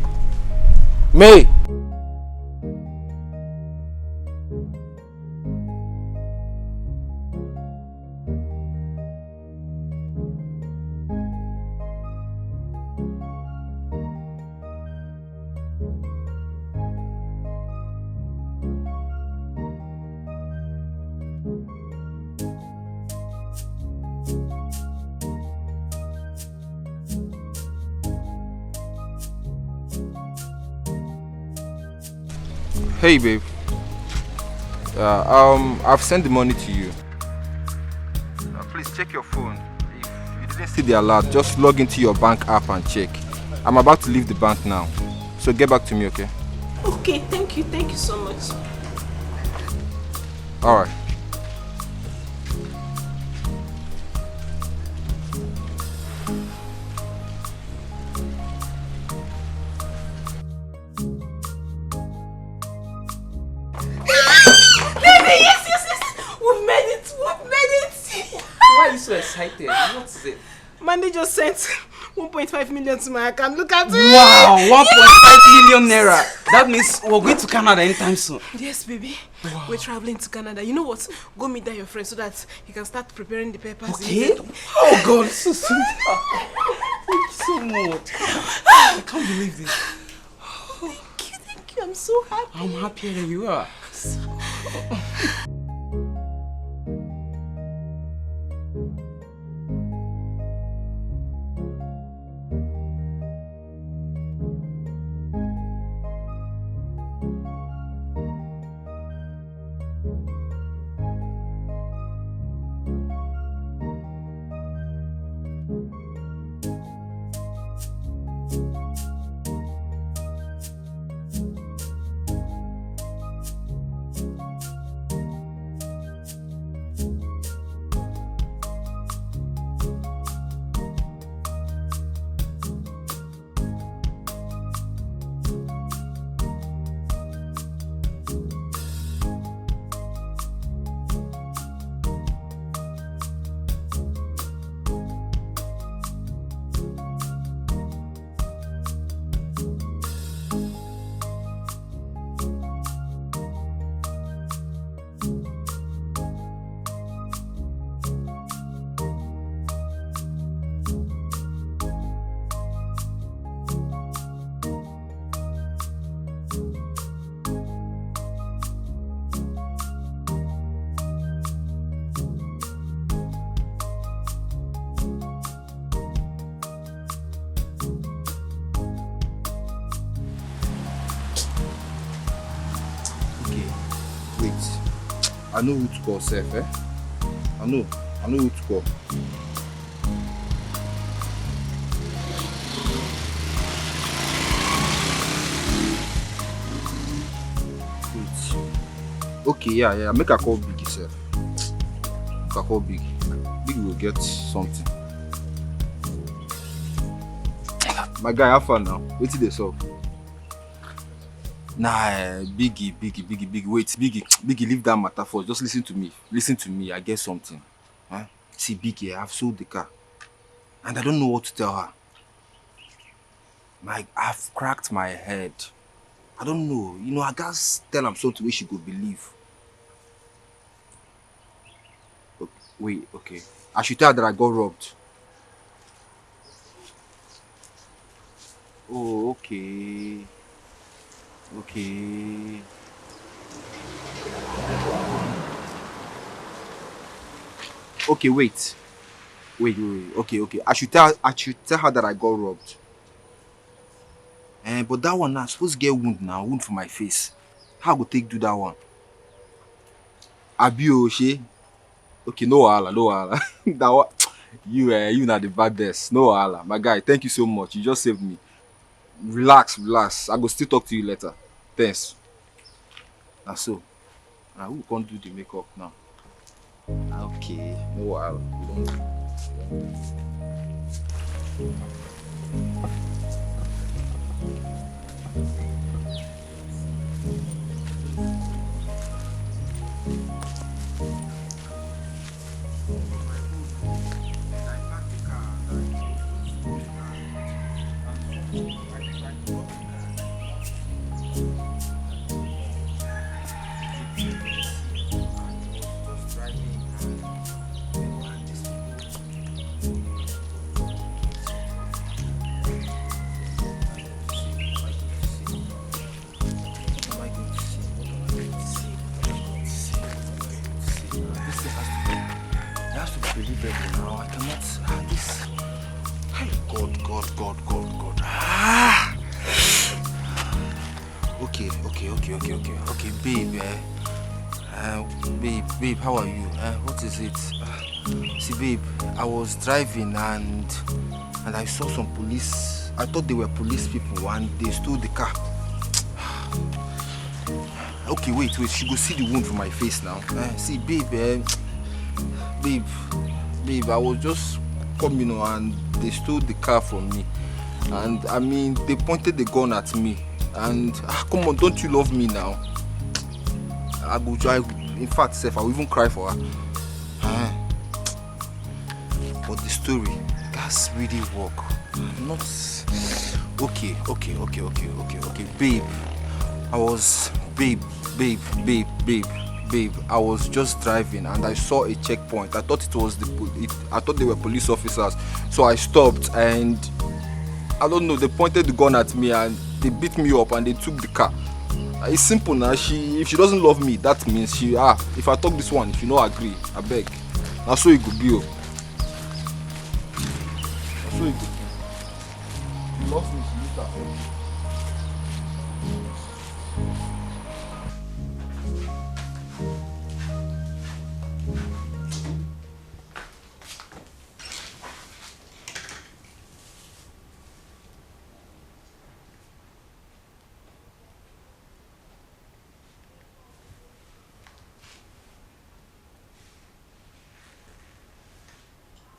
Hey babe, I've sent the money to you. Please check your phone. If you didn't see the alert, just log into your bank app and check. I'm about to leave the bank now, so get back to me, okay? Okay, thank you so much. Alright. Yes. We've made it. Why are you so excited? What is it? Mandy just sent 1.5 million to my account. Look at it. Wow, 1.5 million naira. That means we're going to Canada anytime soon. Yes, baby. Wow. We're traveling to Canada. You know what? Go meet that your friend so that he can start preparing the papers. Okay. Oh God, so sweet. Thank you so much. I can't believe this. Thank you. I'm so happy. I'm happier than you are. I know who to call, Seth, eh? I know who to call. Wait. Okay, yeah. Make a call Biggie, Seth. Make a call Biggie. Biggie will get something. My guy, have fun now. Wait till they solve. Nah, Biggie. Wait, Biggie, leave that matter first. Just listen to me. Listen to me. I get something. Huh? See, Biggie, I've sold the car. And I don't know what to tell her. I've cracked my head. I don't know. You know, I gotta tell her something where she could believe. Wait, okay. I should tell her that I got robbed. Oh, okay. Okay. Okay, wait. Okay. I should tell her that I got robbed. But that one now, I'm supposed to get wound for my face. How I go take do that one? Abi Oshe. Okay, no wahala. That one, you not the baddest. No wahala. My guy, thank you so much. You just saved me. Relax. I go still talk to you later. Thanks. Now so, now who can't do the makeup now? Okay, no wahala. We don't. Now I cannot. This. Hey, God. Okay, babe. Babe, how are you? What is it? See, babe, I was driving and I saw some police. I thought they were police people and they stole the car. Okay, wait. She go see the wound from my face now. See, babe, babe, I was just coming, and they stole the car from me. And I mean, they pointed the gun at me. And come on, don't you love me now? I go drive. In fact, Seth, I will even cry for her. But the story, that's really work. Not okay. Babe, I was babe, I was just driving and I saw a checkpoint. I thought it was I thought they were police officers. So I stopped and I don't know, they pointed the gun at me and they beat me up and they took the car. It's simple now. If she doesn't love me, that means if I talk this one, if you don't agree, I beg. That's so it could be. That's so it could be. You love me, she used that.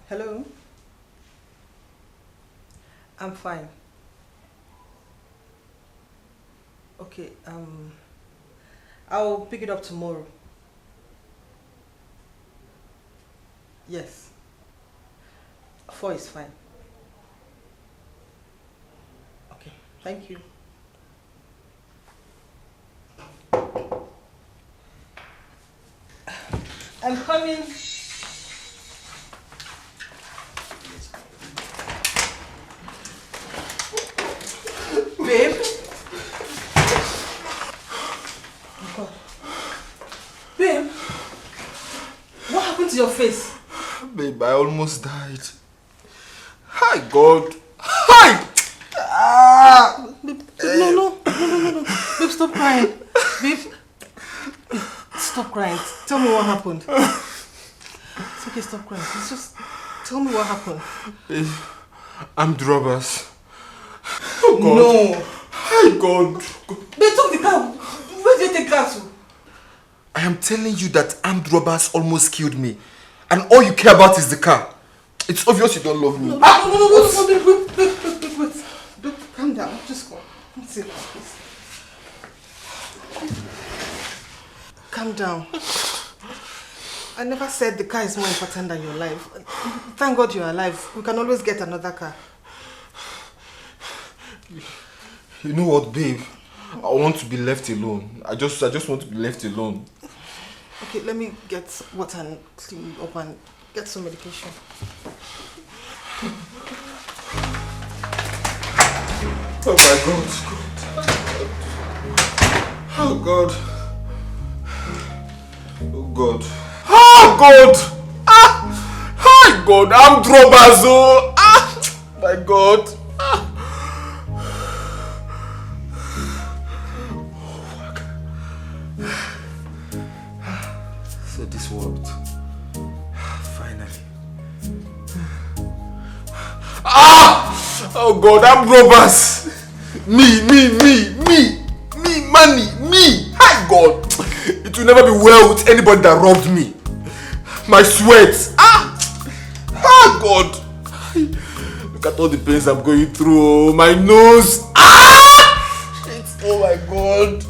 Hello? I'm fine. Okay, I'll pick it up tomorrow. Yes. 4 is fine. Okay, thank you. I'm coming. Babe? Oh God. Babe? What happened to your face? Babe, I almost died. Hi, God. Hi! Babe, no. Babe, stop crying. Babe, Stop crying. Tell me what happened. It's okay, stop crying. It's just... Tell me what happened. Babe, armed robbers. Oh God. No. Oh God. They took the car. Where did they take car to? I am telling you that armed robbers almost killed me. And all you care about is the car. It's obvious you don't love me. No, wait. Calm down. Just go. Sit down, please. Calm down. I never said the car is more important than your life. Thank God you're alive. We can always get another car. You know what, babe? I want to be left alone. I just want to be left alone. Okay, let me get water and clean you up and get some medication. Oh my God. Oh God. Oh God. Oh God! Ah! God! Armed robbers! Oh! Ah! My God! Ah! So this worked. Finally. Ah! Oh God! Armed robbers! Me, money, me! Hi God! It will never be well with anybody that robbed me. My sweat. God. Look at all the pains I'm going through. My nose. Oh my God.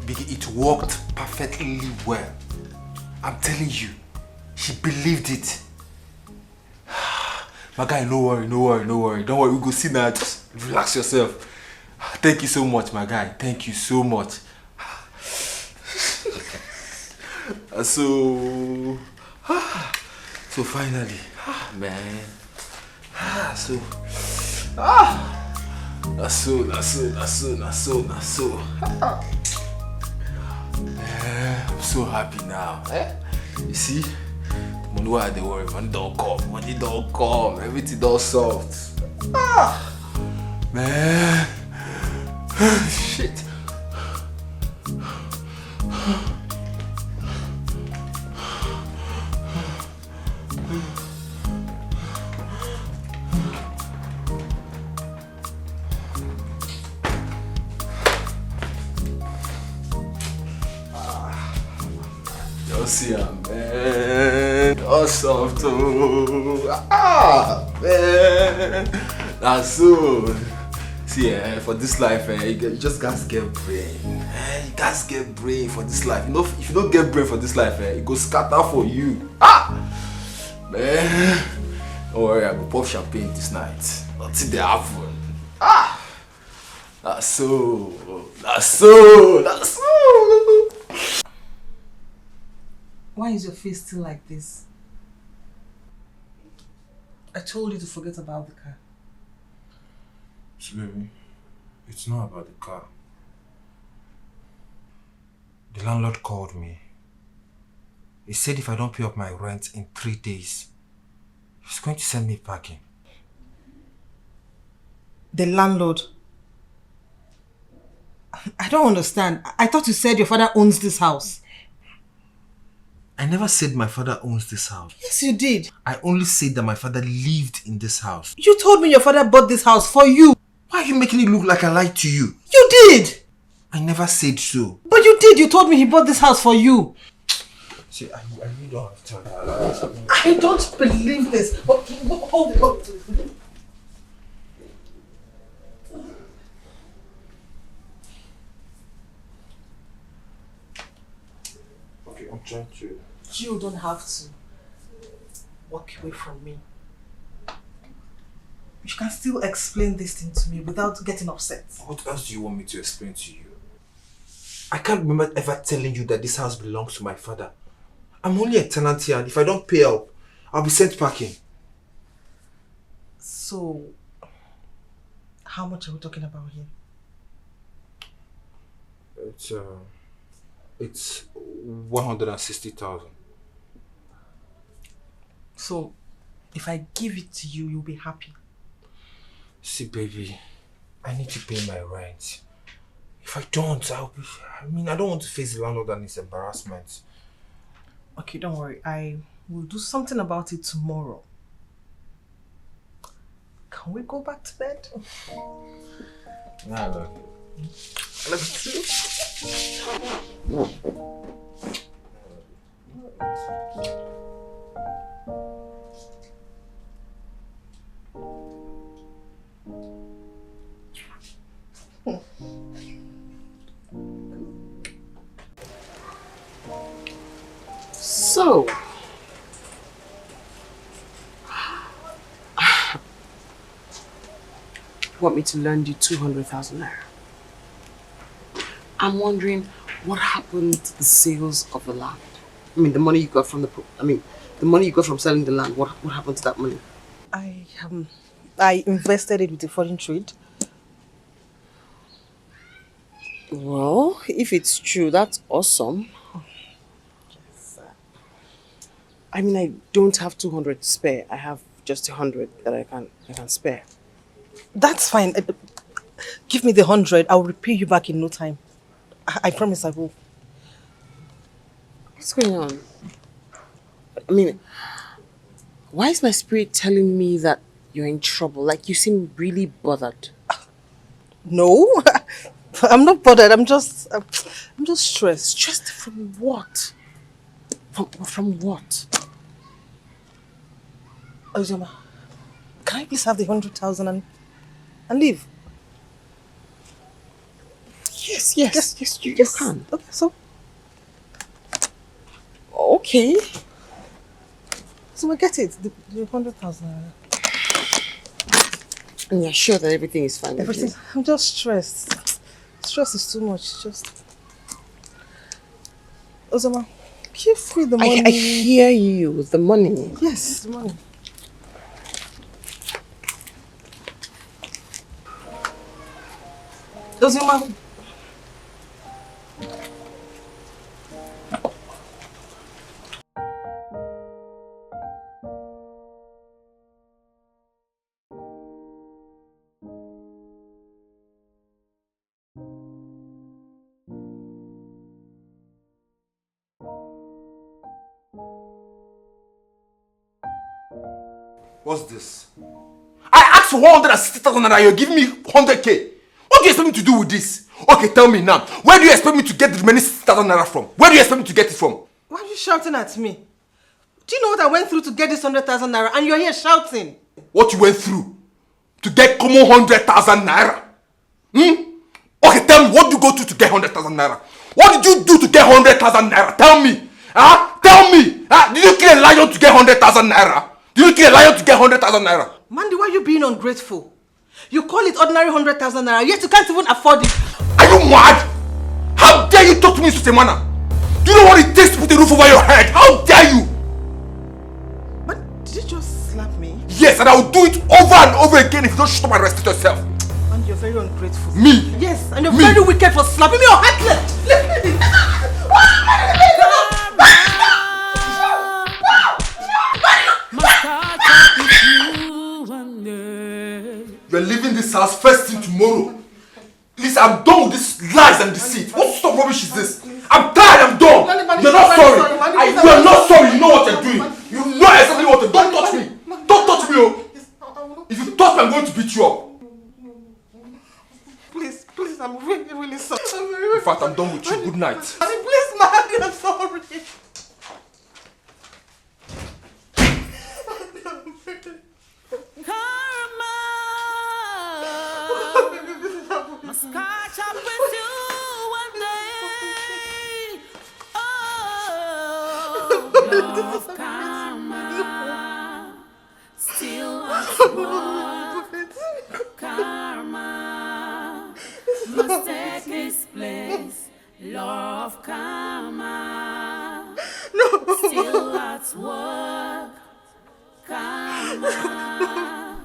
Biggie, it worked perfectly well. I'm telling you, she believed it. My guy, no worry. Don't worry, we go see now. Just relax yourself. Thank you so much, my guy. Thank you so much. So finally, man. That's so. I'm so happy now. You see, the money why they worry, money don't come, everything don't solved. Man, shit. See, man, awesome too. Man, that's so. See, for this life, you just gotta get brain. You gotta get brain for this life. You know, if you don't get brain for this life, it go scatter for you. Man, don't worry, I go pop champagne this night until they happen. That's so. Why is your face still like this? I told you to forget about the car. Baby, it's not about the car. The landlord called me. He said if I don't pay up my rent in 3 days, he's going to send me packing. The landlord? I don't understand. I thought you said your father owns this house. I never said my father owns this house. Yes, you did. I only said that my father lived in this house. You told me your father bought this house for you. Why are you making it look like I lied to you? You did. I never said so. But you did. You told me he bought this house for you. See, I really don't have time. I don't believe this. Hold on. Okay, I'm trying to. You don't have to walk away from me. You can still explain this thing to me without getting upset. What else do you want me to explain to you? I can't remember ever telling you that this house belongs to my father. I'm only a tenant here, and if I don't pay up, I'll be sent packing. So, how much are we talking about here? It's 160,000. So, if I give it to you, you'll be happy. See, baby, I need to pay my rent. If I don't, I don't want to face the landlord and his embarrassment. Okay, don't worry. I will do something about it tomorrow. Can we go back to bed? I love you. I love you too. So, want me to lend you 200,000 naira? I'm wondering what happened to the sales of the land. I mean, the money you got from the money you got from selling the land. What happened to that money? I invested it with the foreign trade. Well, if it's true, that's awesome. I mean, I don't have 200 to spare. I have just 100 that I can spare. That's fine. Give me the 100. I'll repay you back in no time. I promise I will. What's going on? I mean, why is my spirit telling me that you're in trouble? Like, you seem really bothered. No, I'm not bothered. I'm just stressed. Stressed from what? From what? Ozoma, can I please have the 100,000 and leave? Yes, you can. Okay, so. Okay. So I get it. The 100,000. And you're sure that everything is fine? Everything. I'm just stressed. Stress is too much. Just. Ozoma, give me the money. I hear you. The money. Yes, the money. Ozoma. What's this? I asked for 160,000 and you're giving me 100k. What do you expect me to do with this? Okay, tell me now. Where do you expect me to get the remaining 60,000 naira from? Where do you expect me to get it from? Why are you shouting at me? Do you know what I went through to get this 100,000 naira and you're here shouting? What you went through to get common 100,000 naira? Okay, tell me, what did you go through to get 100,000 naira? What did you do to get 100,000 naira? Tell me. Tell me. Did you kill a lion to get 100,000 naira? Did you kill a lion to get 100,000 naira? Mandy, why are you being ungrateful? You call it ordinary 100,000 naira, yet you can't even afford it. Are you mad? How dare you talk to me in such a manner? Do you know what it takes to put a roof over your head? How dare you? But did you just slap me? Yes, and I will do it over and over again if you don't shut up and respect yourself. And you're very ungrateful. Me? Yes, and you're very wicked for slapping me or heartless. Leave me. You're leaving this house first thing tomorrow. Listen, I'm done with this lies and deceit. What sort of rubbish is this? I'm tired, I'm done. You're not sorry. You're not sorry. You know what you're doing. You know exactly what you're doing. Don't touch me. Don't touch me, oh. If you touch me, I'm going to beat you up. Please, I'm really sorry. In fact, I'm done with you. Good night. Please, Mandy, I'm sorry. Must catch up with you one day. Oh, love karma still wants more. law of karma, No. still at work, karma.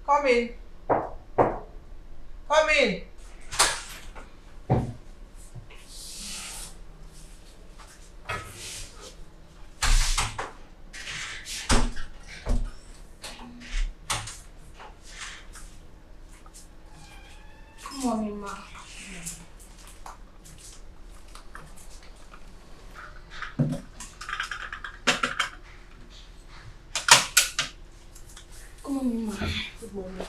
Come in. Come in. Good morning, ma. Good morning, ma. Good morning.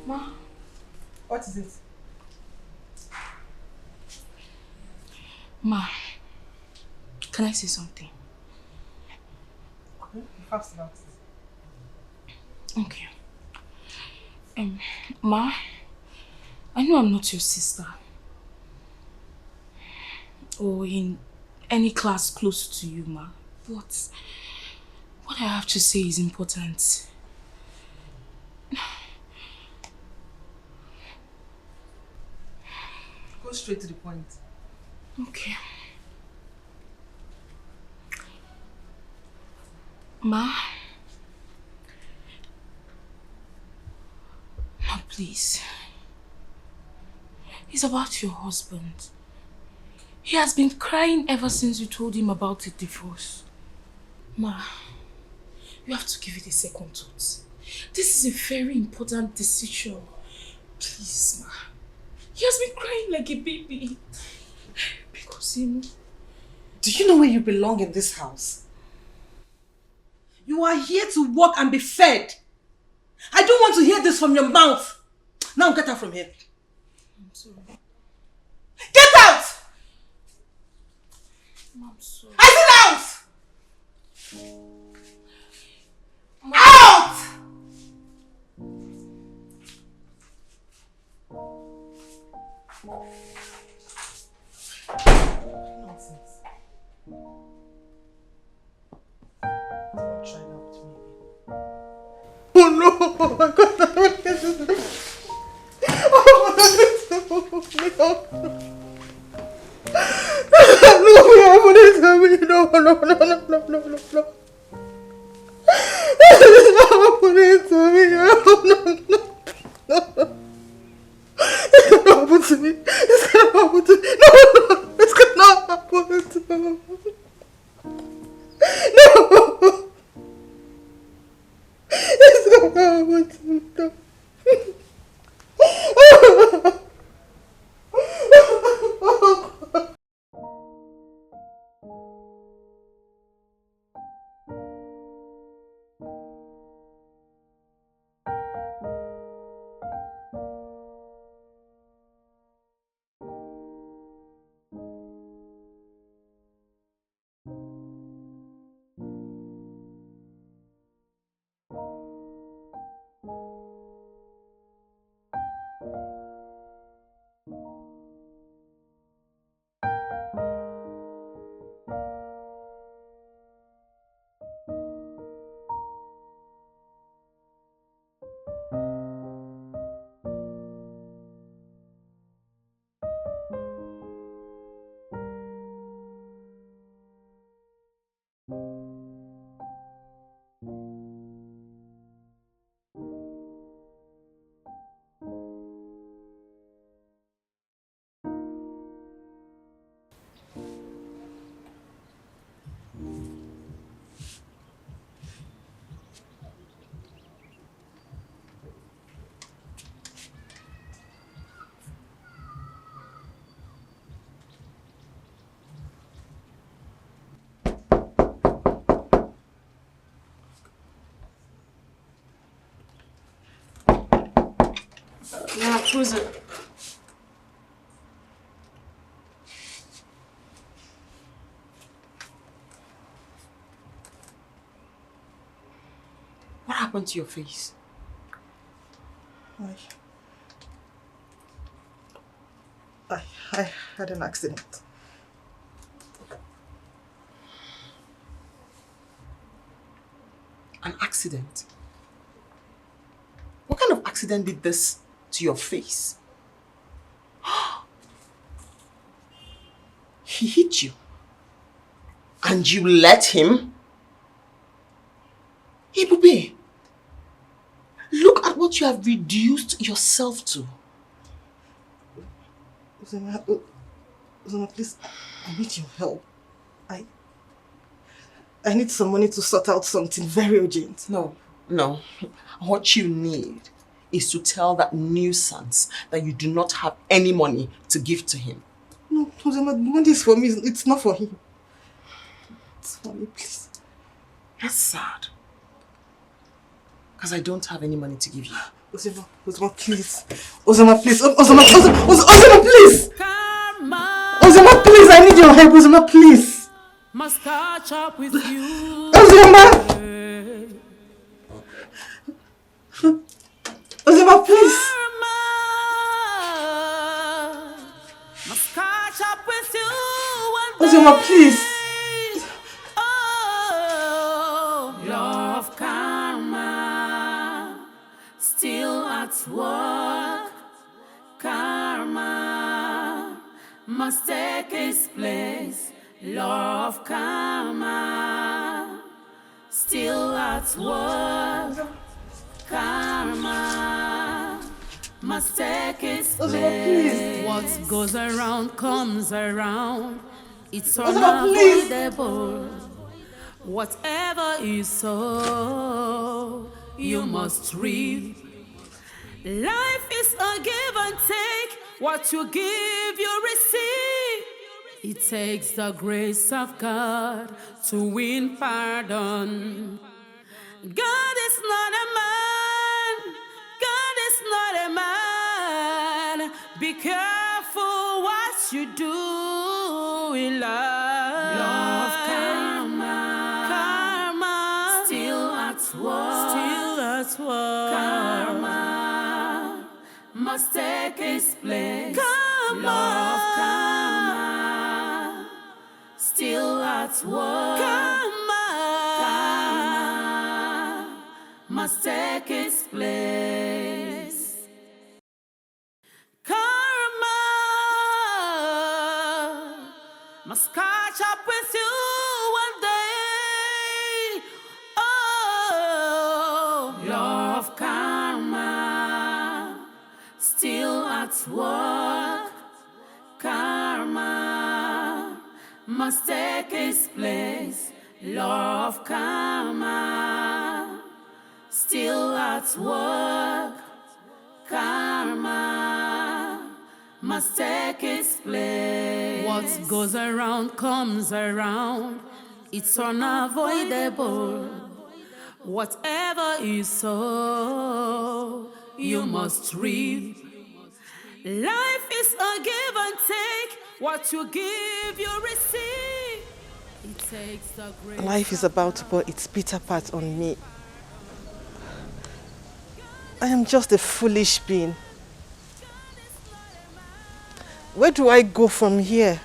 Ma. What is it? Ma, can I say something? Okay, be fast about it. Okay. Ma, I know I'm not your sister. Or in any class close to you, ma. But what I have to say is important. Go straight to the point. Okay. Ma, please. It's about your husband. He has been crying ever since you told him about the divorce. Ma, you have to give it a second thought. This is a very important decision. Please, ma. He has been crying like a baby. Because, do you know where you belong in this house? You are here to work and be fed. I don't want to hear this from your mouth. Now get out from here. I'm sorry. Get out! I'm sorry. I said out! Out! Nonsense. Don't try that with me again. Oh no! I can't get this. No, no, no, no, no, no, no, no, no. It's not happening to me. No, no, no. It's gonna happen to me. It's gonna happen to me. No, no, it's gonna happen to me. No. It's gonna happen to me. No. Yeah, who's it? happened to your face? I had an accident. An accident? What kind of accident did this to your face? He hit you. And you let him? Ibube, look at what you have reduced yourself to. Uzoma, please, I need your help. I need some money to sort out something very urgent. No. What you need is to tell that nuisance that you do not have any money to give to him. No, Uzoma, the money is for me. It's not for him. It's for me, please. That's sad. Because I don't have any money to give you. Uzoma, please. Uzoma, please. Uzoma, please. Uzoma, please. I need your help. Uzoma, please. Must catch up with you. Uzoma, please. Must catch up with you one day. Uzoma, please. Oh, love karma, still at work. Karma must take its place. Love karma, still at work. Karma must take its place. What goes around comes around. It's unavoidable. Whatever you sow, you must reap. Life is a give and take. What you give, you receive. It takes the grace of God to win pardon. God is not a man. God is not a man. Be careful what you do in love. Love karma. Karma. Still at work. Still at work. Karma must take its place. Karma. Love karma. Still at work. Karma. Karma must take its place. Karma must catch up with you one day. Oh, love karma, still at work. Karma must take its place. Love karma, still at work. Karma must take its place. What goes around comes around. It's unavoidable. Whatever you sow, you must reap. Life is a give and take. What you give, you receive. It takes the grace. Life is about to pour its bitter part on me. I am just a foolish being. Where do I go from here?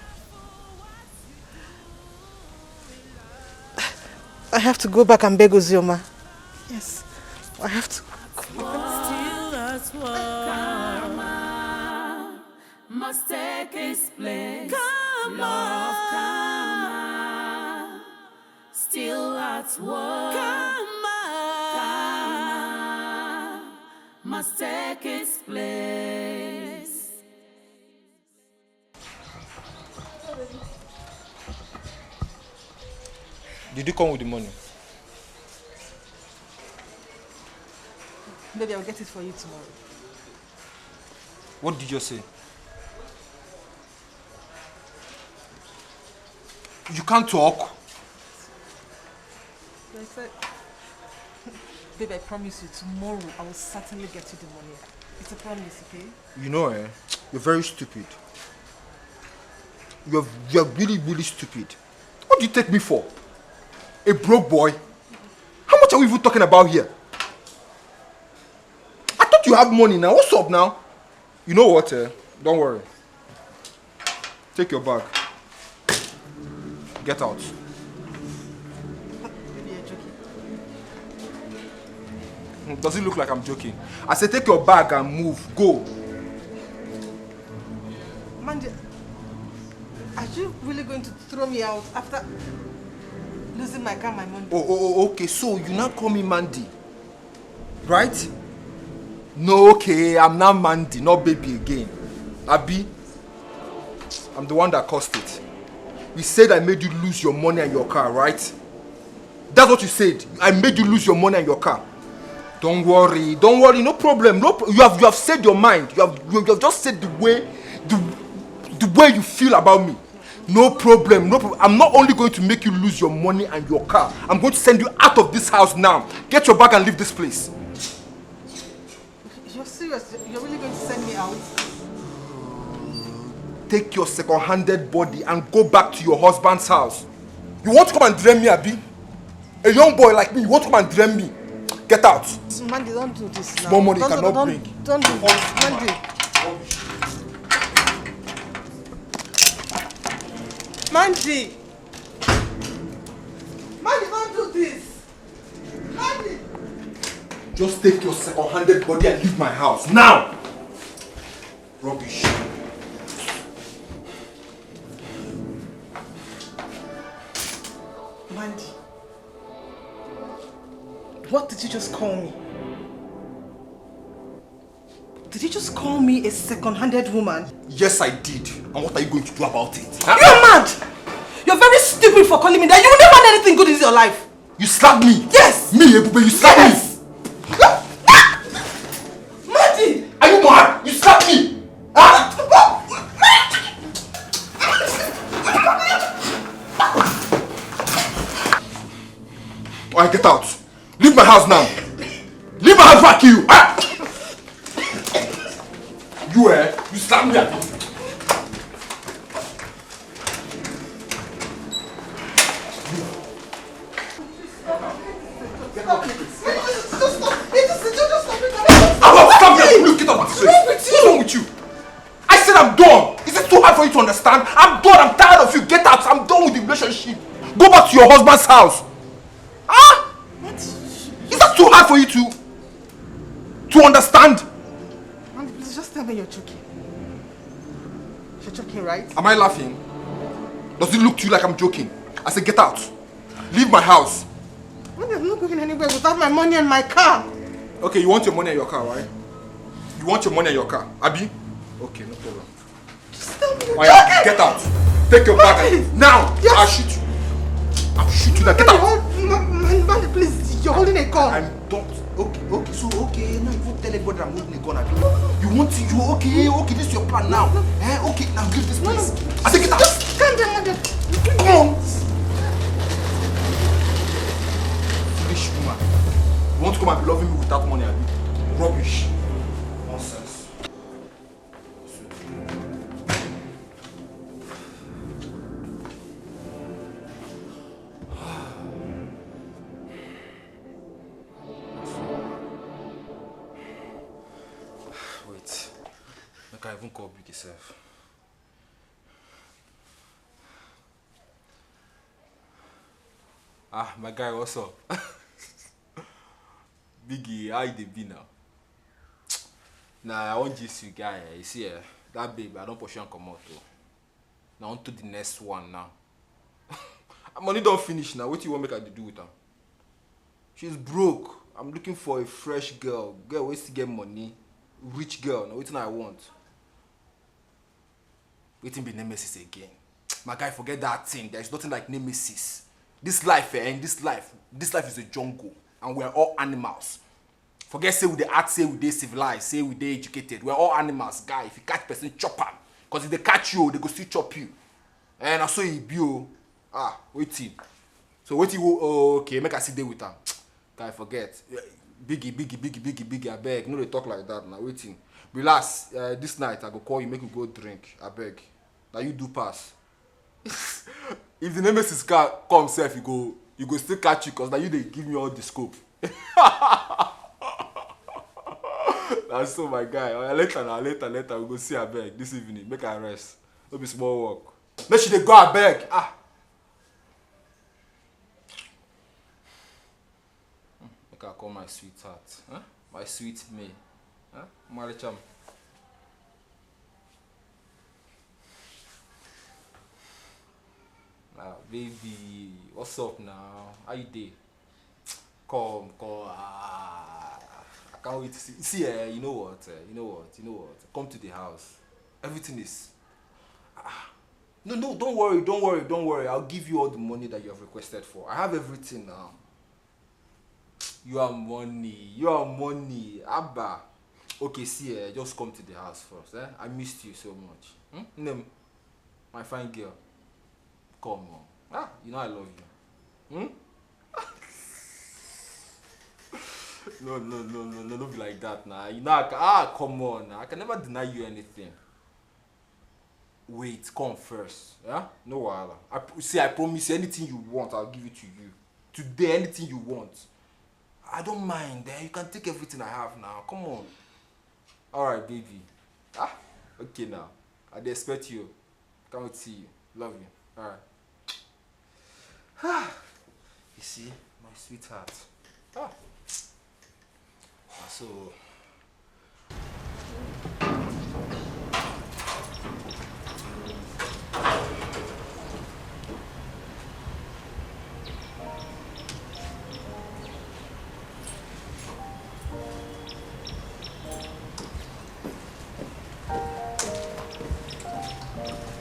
I have to go back and beg Ozioma. Yes, I have to. Still at work. Karma must take its place. Love karma, still at work. Karma must take its place. Did you come with the money? Baby, I'll get it for you tomorrow. What did you say? You can't talk. I said, baby, I promise you, tomorrow I will certainly get you the money. It's a promise, okay? You know, you're very stupid. You're really, really stupid. What do you take me for? A broke boy? How much are we even talking about here? you have money now. What's up now? You know what? Don't worry. Take your bag. Get out. Does it look like I'm joking? I said take your bag and move. Go. Mandy, are you really going to throw me out after losing my car, my money? Oh, okay. So you now call me Mandy, right? No, okay. I'm not Mandy, not baby again. Abi, I'm the one that caused it. You said I made you lose your money and your car, right? That's what you said. I made you lose your money and your car. Don't worry, no problem. You have said your mind. You have just said the way you feel about me. No problem. I'm not only going to make you lose your money and your car. I'm going to send you out of this house now. Get your bag and leave this place. You're serious? You're really going to send me out? Take your second-handed body and go back to your husband's house. You want to come and drain me, Abi? A young boy like me, you want to come and drain me? Get out. Mandy, don't do this now. Small money cannot bring. Don't do this, Mandy. Mandy! Mandy, don't do this! Mandy! Just take your second-handed body and leave my house. Now! Rubbish. Mandy. What did you just call me? Did you just call me a second-handed woman? Yes, I did. And what are you going to do about it? Huh? You're mad! You're very stupid for calling me that. You will never do anything good in your life. You slapped me? Yes! Me, Ebube, you slapped me? Mandy! Are you mad? You slapped me! Huh? Alright, get out. Leave my house now. Leave my house before I kill you. Ah! You slapped me. What's wrong with you? I said I'm done. Is it too hard for you to understand? I'm done. I'm tired of you. Get out. I'm done with the relationship. Go back to your husband's house. Ah? Is that too hard for you to understand? Mandy, please just tell me you're joking. You're joking, right? Am I laughing? Does it look to you like I'm joking? I said get out. Leave my house. Mandy, I'm not going anywhere without my money and my car. Okay, you want your money and your car, right? You want your money and your car, Abi? Okay, no problem. Just tell me you're joking. Get out. Take your bag. Now. Yes. I'll shoot you. I'll shoot you now. Get out. Mandy, please. You're holding a gun. I'm not. Okay. So, now you won't tell everybody I'm holding a gun, Abi. You want to, okay, this is your plan now. Okay, now leave this place. I said get out. Just calm down, Mandy. Come on. Foolish woman. You want to come and be loving me without money, Abi? Rubbish. Nonsense. Wait. I can't even call Big yourself. Ah, my guy, what's up? Biggie, how you dey be now? Nah, I want just you guy. You see, that babe, I don't push you and come out too. Now on to the next one now. Money don't finish now. What do you want me to do with her? She's broke. I'm looking for a fresh girl. Girl ways to get money. Rich girl. Now waiting I want. Waiting be nemesis again. My guy, forget that thing. There's nothing like nemesis. This life, this life is a jungle. And we're all animals. Forget say we dey act, say we dey civilized, say we dey educated. We're all animals, guy. If you catch person, chop am. Because if they catch you, they go still chop you. And I saw you be waiting. So waiting, okay, make I sit there with her. Guy, forget. Biggie, I beg. No, they talk like that now. Waiting. Relax. This night I go call you, make you go drink. I beg. Now you do pass. If the nemesis car come self, you go still catch you, because now you they give me all the scope. That's so my guy. Later now, later. We go see her beg this evening. Make her rest. No be small work. Make she dey go her beg. Ah. Make her call my sweetheart. Huh? My sweet May. Huh? Maricham. Baby, what's up now? How you dey? Come. I can't wait to see. See, you know what? Come to the house. Everything is. No, don't worry. I'll give you all the money that you have requested for. I have everything now. You are money. Abba. Okay, see, just come to the house first. I missed you so much. Name, my fine girl. Come on. You know I love you. No, don't be like that now. You know come on. I can never deny you anything. Wait, come first. Yeah? No wahala. I promise you anything you want, I'll give it to you. Today, anything you want. I don't mind. You can take everything I have now. Come on. Alright, baby. Okay now. I expect you. Can't wait to see you. Love you. Alright. You see, my sweetheart. So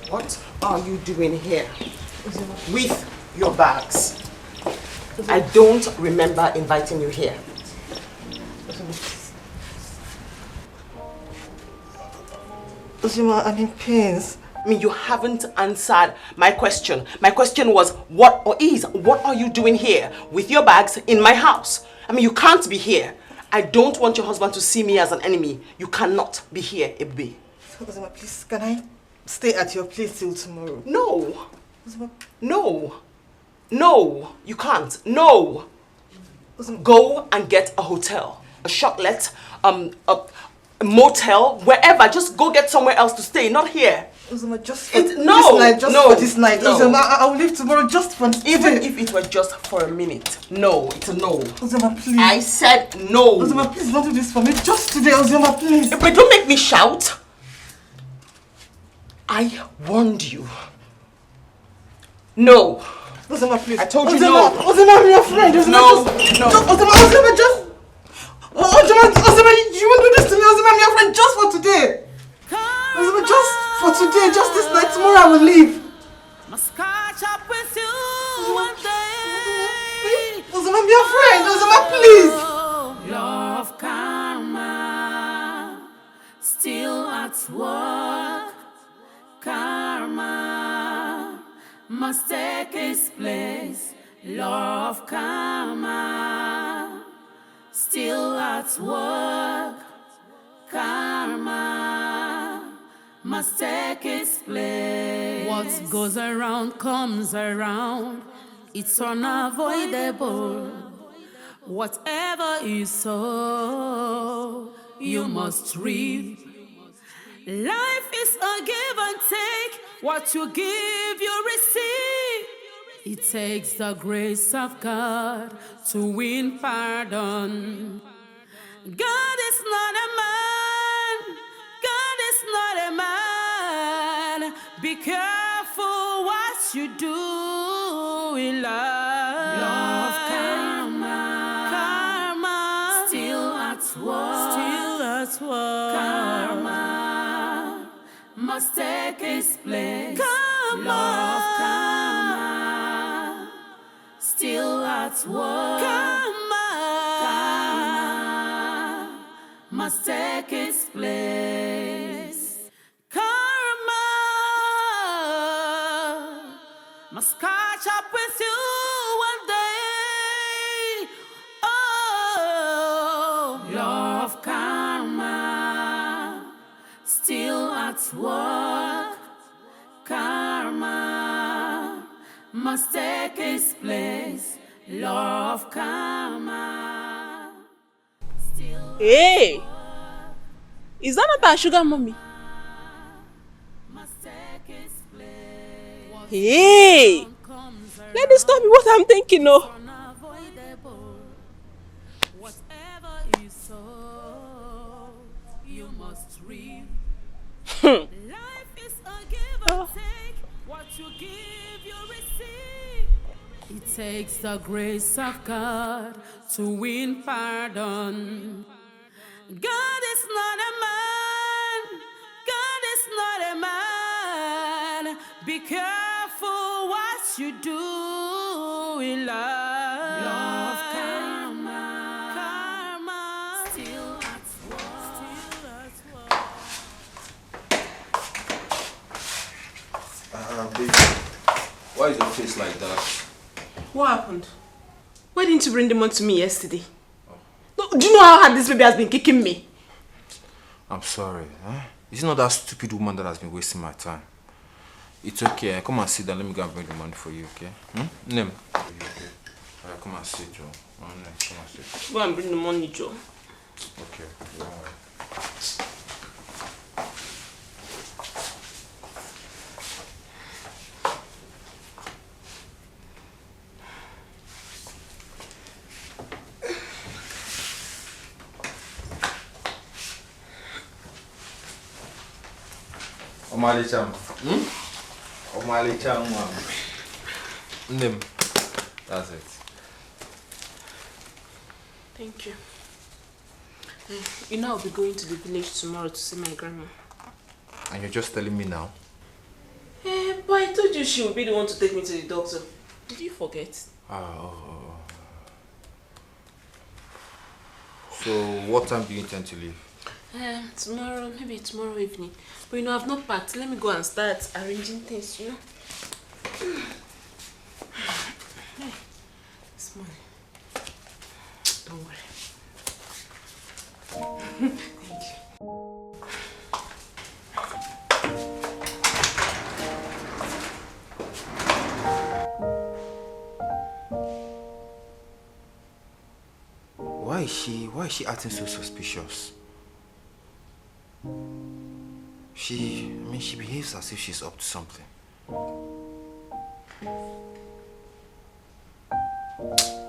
what are you doing here with your bags? I don't remember inviting you here. Ozima, I'm in pains. I mean, you haven't answered my question. My question was, what are you doing here with your bags in my house? I mean, you can't be here. I don't want your husband to see me as an enemy. You cannot be here, Ebe. Ozima, please, can I stay at your place till tomorrow? No. Ozima. No, you can't. No. Ozima. Go and get a hotel, a shoplet, a motel, wherever. Just go get somewhere else to stay, not here. Ozima, just for this night. For this night. No. Ozima, I'll leave tomorrow just for even if it were just for a minute. No, it's a no. Ozima, please. I said no. Ozima, please don't do this for me. Just today, Ozima, please. But don't make me shout. I warned you. No. Ozima, please. I told you no. Ozima, I'm your friend. Ozima, no. Ozima, just. Ozima, you won't do this to me. Ozima, I'm your friend just for today. Ozima, just for today, just this night. Tomorrow I will leave. Must catch up with you one day. Ozima, I'm your friend. Ozima, please. Love karma, still at work. Karma must take its place. Love karma, still at work. Karma must take its place. What goes around comes around. It's unavoidable. Whatever you sow, you must reap. Life is a give and take. What you give, you receive. It takes the grace of God to win pardon. God is not a man. God is not a man. Be careful what you do in love. Love karma. Karma. Still at work. Still at work. Karma must take its place. Karma. Love karma. Still at work. Karma. Karma must take its place. Karma must catch up with you one day. Oh, love karma, still at work. Karma must take its place. Love karma. Hey! Is that not our sugar mommy? Hey! Let me stop me what I'm thinking, no. Whatever you sow, you must reap. Hmm. Life is a give and take. What you give, you receive. It takes the grace of God to win pardon. God is not a man. God is not a man. Be careful what you do in love. Love karma. Karma. Still at work. Still at work. Baby, why is your face like that? What happened? Why didn't you bring them on to me yesterday? No, do you know how hard this baby has been kicking me? I'm sorry. It's not that stupid woman that has been wasting my time. It's okay. Come and sit down. Let me go and bring the money for you, okay? Name. Come and sit, Joe. Come and sit. Go and bring the money, Joe. Okay. Don't worry. Omali Cham. Omali Cham. Name. That's it. Thank you. You know I'll be going to the village tomorrow to see my grandma. And you're just telling me now? But I told you she would be the one to take me to the doctor. Did you forget? So, what time do you intend to leave? Tomorrow, maybe tomorrow evening. But you know, I've not packed. Let me go and start arranging things, you know. Hey, it's money. Don't worry. Thank you. Why is she acting so suspicious? She behaves as if she's up to something.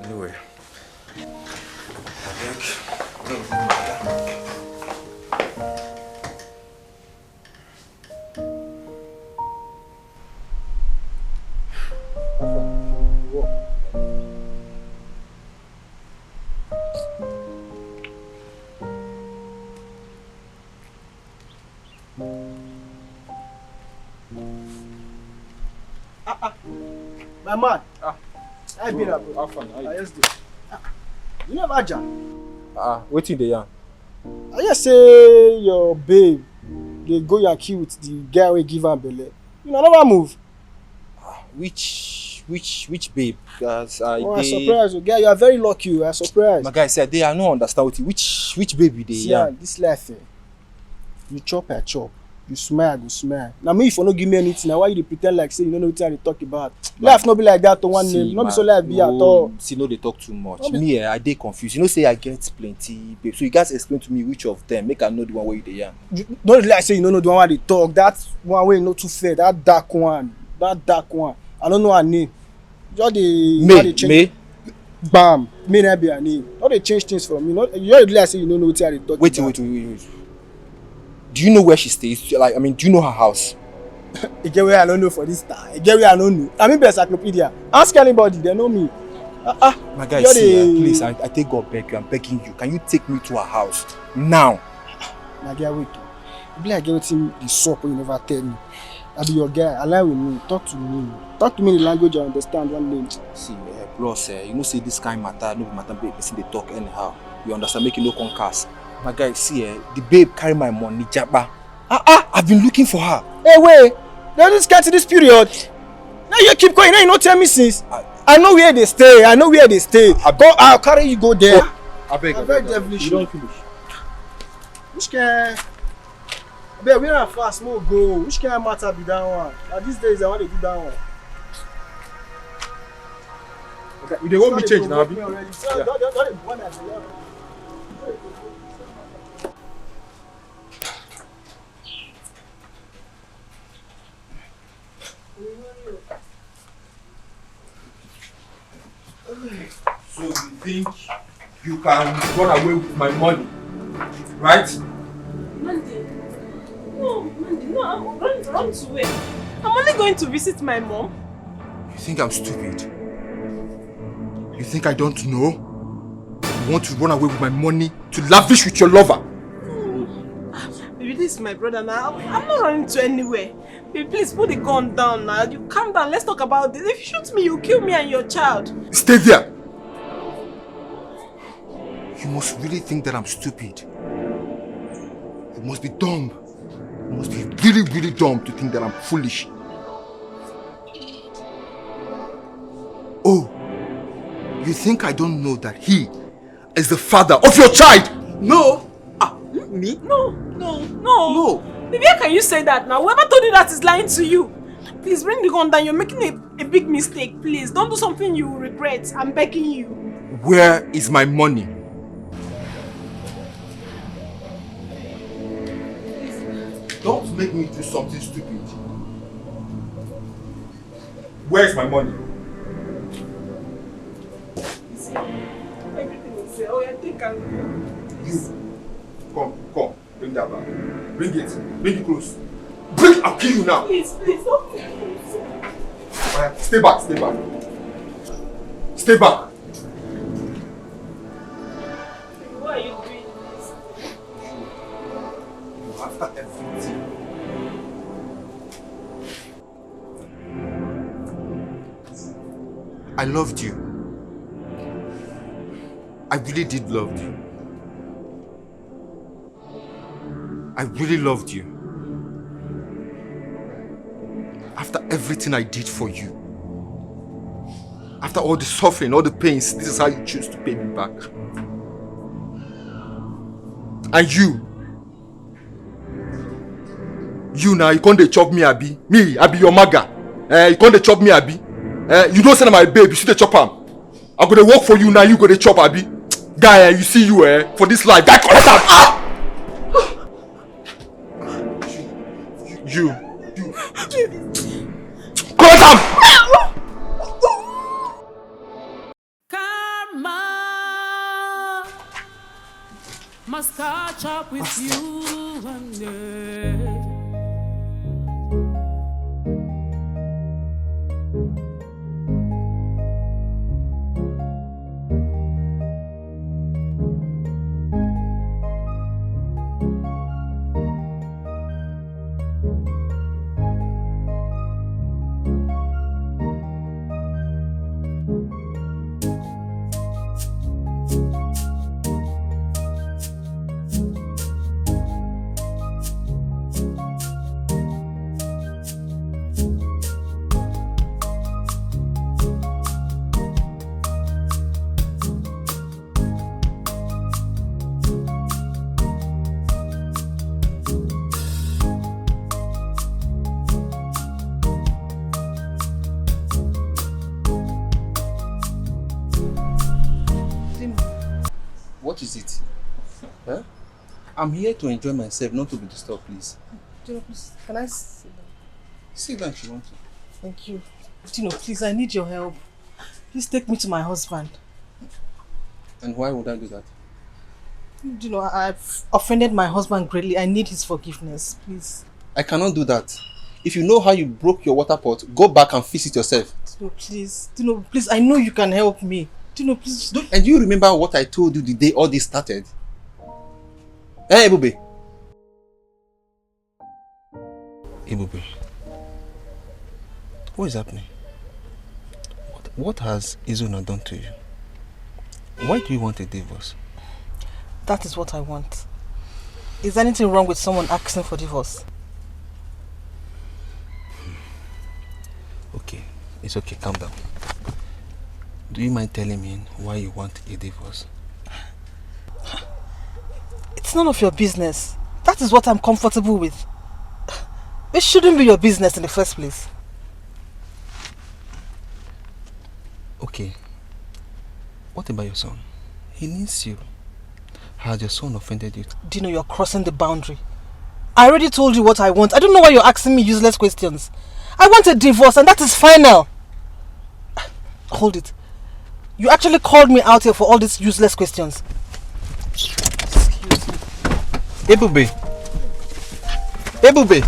Anyway, My man. I been up. How fun? You never jam. Waiting the yarn. I just say your babe, they go your key with the guy we give her belly. You know, never move. Which babe? Guys, I'm surprised. Guy, you are very lucky. You are surprised. My guy said they are no understand what which baby they see, this life, you chop, I chop. You smile, I go smile. Now me, if you no give me anything, now why you pretend like say you don't know what they talk about? Life not be like that to one name. Not be so life be at all. See, no, they talk too much. Me, I dey confused. You know, say I get plenty, babe. So you guys explain to me which of them. Make I know the one where you dey yarn. Don't like say you don't know the one where they talk. That one way not too fair. That dark one. I don't know her name. Just the May. Bam. May not be her name. Not they change things for me. Not you like say you don't know what they talk. Wait. Do you know where she stays? Like, I mean, do you know her house? Again, where I don't know for this time. Again, where I don't know. I mean, be encyclopedia. Ask anybody, they know me. My guy, see, please, I take God beg you. I'm begging you. Can you take me to her house now? My guy, wait. You be like getting the soap you never tell me. I be your guy. Align with me. Talk to me. Talk to me in the language I understand. One name. See, bros, you know, say this kind matter. No matter, babe. Listen, they talk anyhow. You understand? Make it no concast. My guy, see, the babe carry my money, Jabba. I've been looking for her. Hey, wait. They just get to this period. Now you keep going. Now you not tell me since. I know where they stay. I'll carry you go there. I beg. I'm very devilish. You don't finish. Which can? Babe, we are fast. More go. Which can matter be that one? At these days, I want to do that one. Okay, they want me change now. can run away with my money. Right? Mandy. No, Mandy, no, I'm run to where? I'm only going to visit my mom. You think I'm stupid? You think I don't know? You want to run away with my money to lavish with your lover? Baby, this is my brother now. I'm not running to anywhere. Baby, please put the gun down now. You calm down. Let's talk about this. If you shoot me, you kill me and your child. Stay there! You must really think that I'm stupid. You must be dumb. You must be really, really dumb to think that I'm foolish. Oh, you think I don't know that he is the father of your child? No. Me? No. Baby, how can you say that now? Whoever told you that is lying to you. Please bring the gun down. You're making a big mistake. Please, don't do something you will regret. I'm begging you. Where is my money? Don't make me do something stupid. Where is my money? Everything is there. Oh, yeah, take care. You. Come. Bring that back. Bring it. Bring it close. I'll kill you now. Please, don't. Alright, stay back. Stay back. Why are you doing this? After everything. I loved you. I really did love you. I really loved you. After everything I did for you, after all the suffering, all the pains, this is how you choose to pay me back. And you now, you can't chop me, Abi. Me, Abi, your maga. You can't chop me, Abi. You don't send my baby, you see the chop am. I'm gonna work for you now, you gonna chop, Abi. Guy, you see you, for this life. Guy, collect am. Ah! You. Collect am! Karma must catch up with you one day. What is it? Huh? I'm here to enjoy myself, not to be disturbed, please. Dino, please, can I sit down? Sit down if you want to. Thank you. Dino, please, I need your help. Please take me to my husband. And why would I do that? Dino, I've offended my husband greatly. I need his forgiveness, please. I cannot do that. If you know how you broke your water pot, go back and fix it yourself. Dino, please, I know you can help me. Dino, please. And do you remember what I told you the day all this started? Hey, Ebube. Ebube. What is happening? What has Izuna done to you? Why do you want a divorce? That is what I want. Is there anything wrong with someone asking for divorce? Okay, it's okay, calm down. Do you mind telling me why you want a divorce? It's none of your business. That is what I'm comfortable with. It shouldn't be your business in the first place. Okay. What about your son? He needs you. Has your son offended you? Dino, you're crossing the boundary. I already told you what I want. I don't know why you're asking me useless questions. I want a divorce and that is final. Hold it. You actually called me out here for all these useless questions. Ebube. Ebube.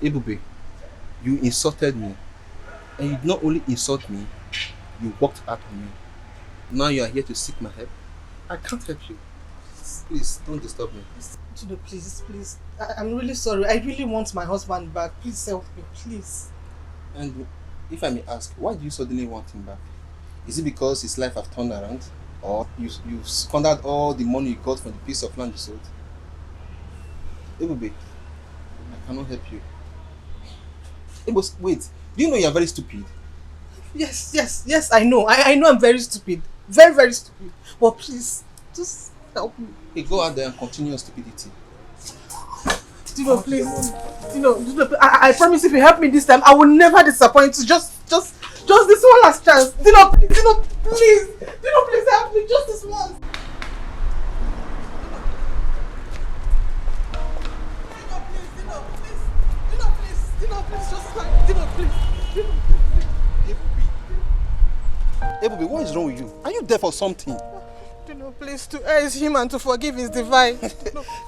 Ebube, you insulted me. And you did not only insult me, you walked out on me. Now you are here to seek my help. I can't help you. Please, don't disturb me. Juno, please, please. I'm really sorry. I really want my husband back. Please help me, please. And if I may ask, why do you suddenly want him back? Is it because his life have turned around? Or you've squandered all the money you got from the piece of land you sold? Ebube, I cannot help you. Ebube, wait. Do you know you are very stupid? Yes, I know. I know I'm very stupid. Very, very stupid. But please, just help me. Hey, go out there and continue your stupidity. Dino, please. Dino, I promise if you help me this time, I will never disappoint you. Just this one last chance. Dino, please. Dino, please help me. Just this once. Dino, please, just like, Dino, please. Ebube, what is wrong with you? Are you deaf or something? Dino, please, to err is human, to forgive is divine.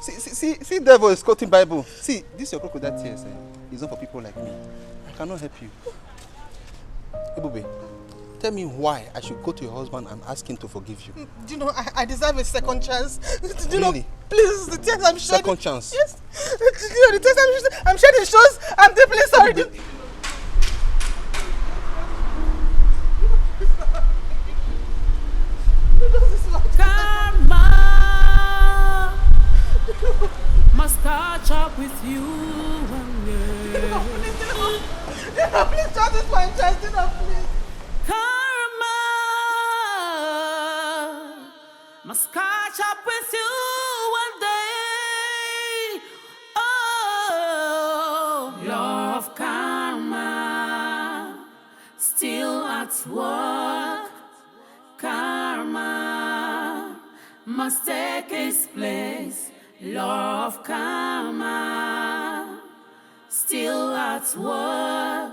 see, devil is quoting Bible. See, this your crocodile tears is not for people like me. I cannot help you. Ebube, tell me why I should go to your husband and ask him to forgive you. Dino, I deserve a second chance. Dino, really? Please, the tears I'm shedding. Second chance? Yes. Dino, the tears I'm shedding shows I'm deeply sorry. Ebube. Karma must catch up with you one day. Dino, please, just this one chance. Dino, please. Karma must catch up with you one day. Oh, law of karma still at work. Karma must take its place. Law of karma still at work.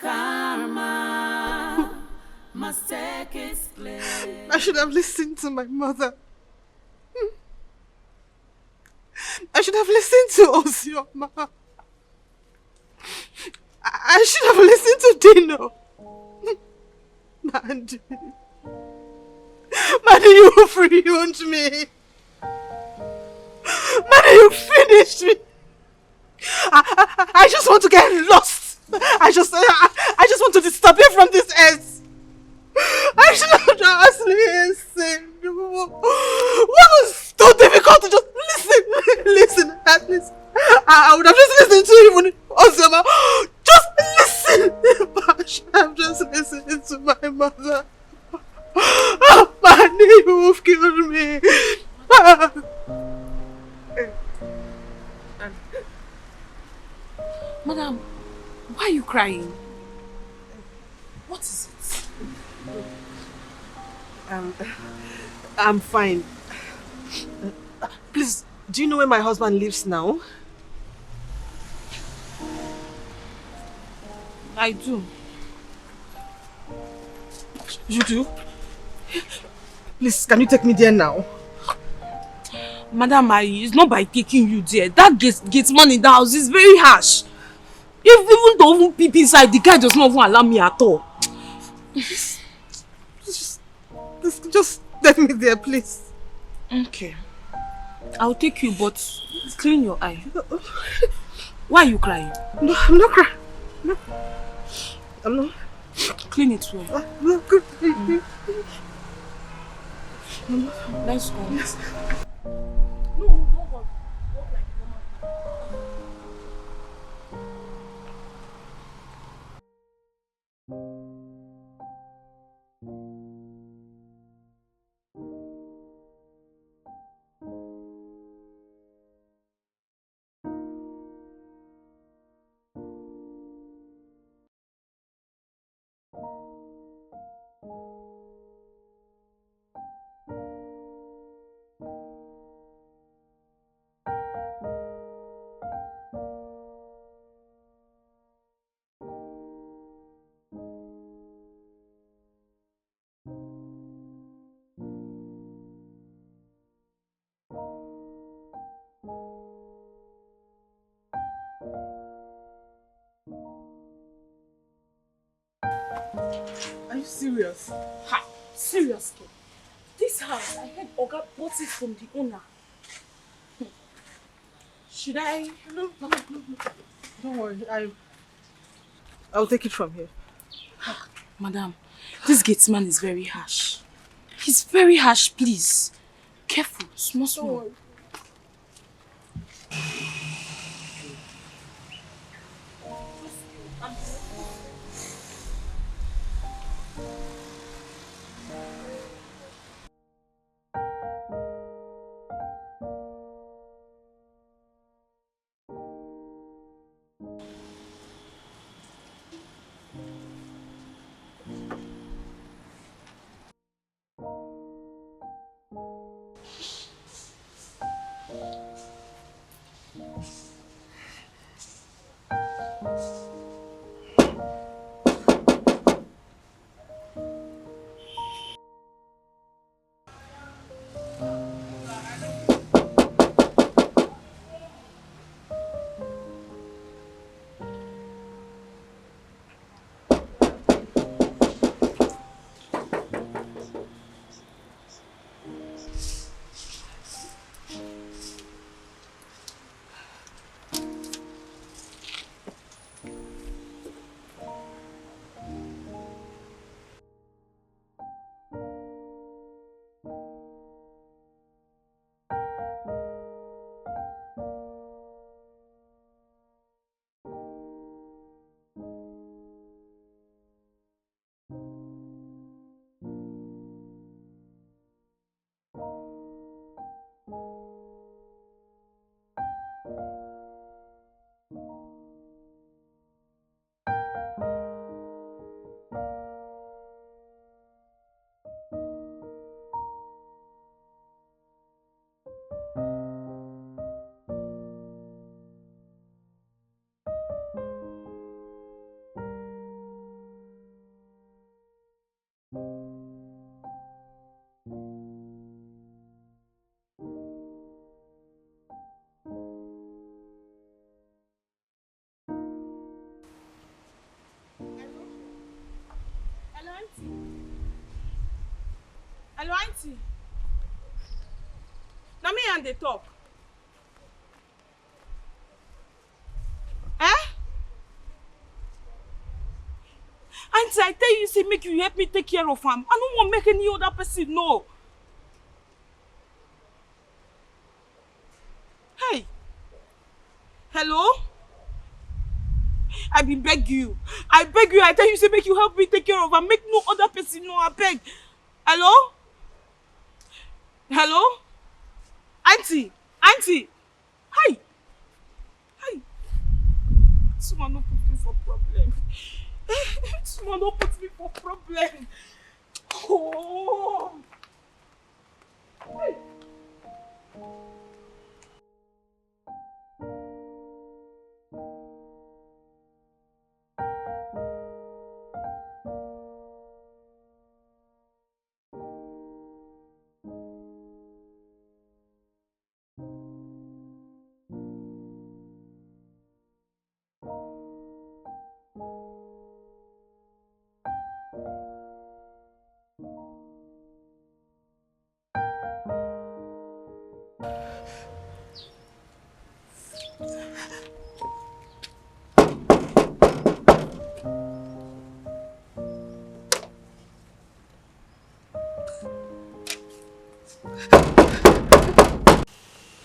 Karma must take its place. I should have listened to my mother. I should have listened to Osioma. I should have listened to Dino. Mandy, you ruined me. Mandy, you finished me. I just want to get lost. I just want to disappear from this earth. I should have just listened. What was so difficult to just listen at least. I would have just listened to you when Osioma. Just listen. I should have just listened to my mother. Oh, Mandy, you've killed me. Madam, why are you crying? What is it? I'm fine. Please, do you know where my husband lives now? I do. You do? Please, can you take me there now? Madam, it's not by taking you there. That gate man in the house is very harsh. Even though even peep inside, the guy does not even allow me at all. Just let me there, please. Okay. I'll take you, but clean your eye. Why are you crying? No, I'm not crying. No. I'm not. Clean it well. Let's go. Yes. No, don't worry. Walk like a you serious? Ha! Seriously? This house, I heard Oga bought it from the owner. Should I? No. Don't worry. I'll take it from here. Madam, this gatesman is very harsh. He's very harsh, please. Careful, small, small. Hello, auntie. Now me and they talk. Eh? Auntie, I tell you, say make you help me take care of him. I don't want to make any other person know. Hey. Hello? I been beg you. I beg you. I tell you, say make you help me take care of him. Make no other person know. I beg. Hello? Hello? Auntie. Auntie. Hi. Hi. Someone don't put me for problem. Someone don't put me for problem. Oh. Hey.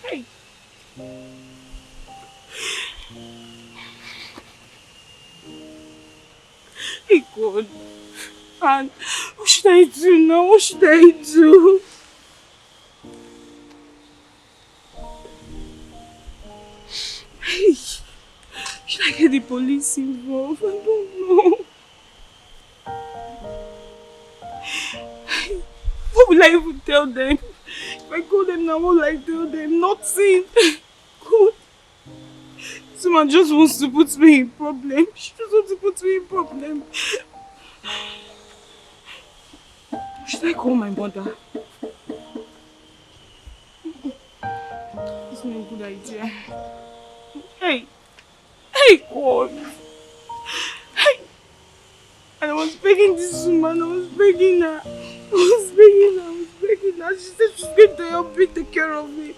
Hey. Hey God. And what should I do now? What should I do? Hey. Should I get the police involved? I don't know. What will I even tell them? If I call them now, what will I tell them? Nothing. God. This woman just wants to put me in problem. She just wants to put me in problem. Should I call my mother? It's not a good idea. Hey! Hey, God! Hey! I don't want to begging this woman. I was begging her. I was begging her. I was begging her. She said she's going to help me take care of me.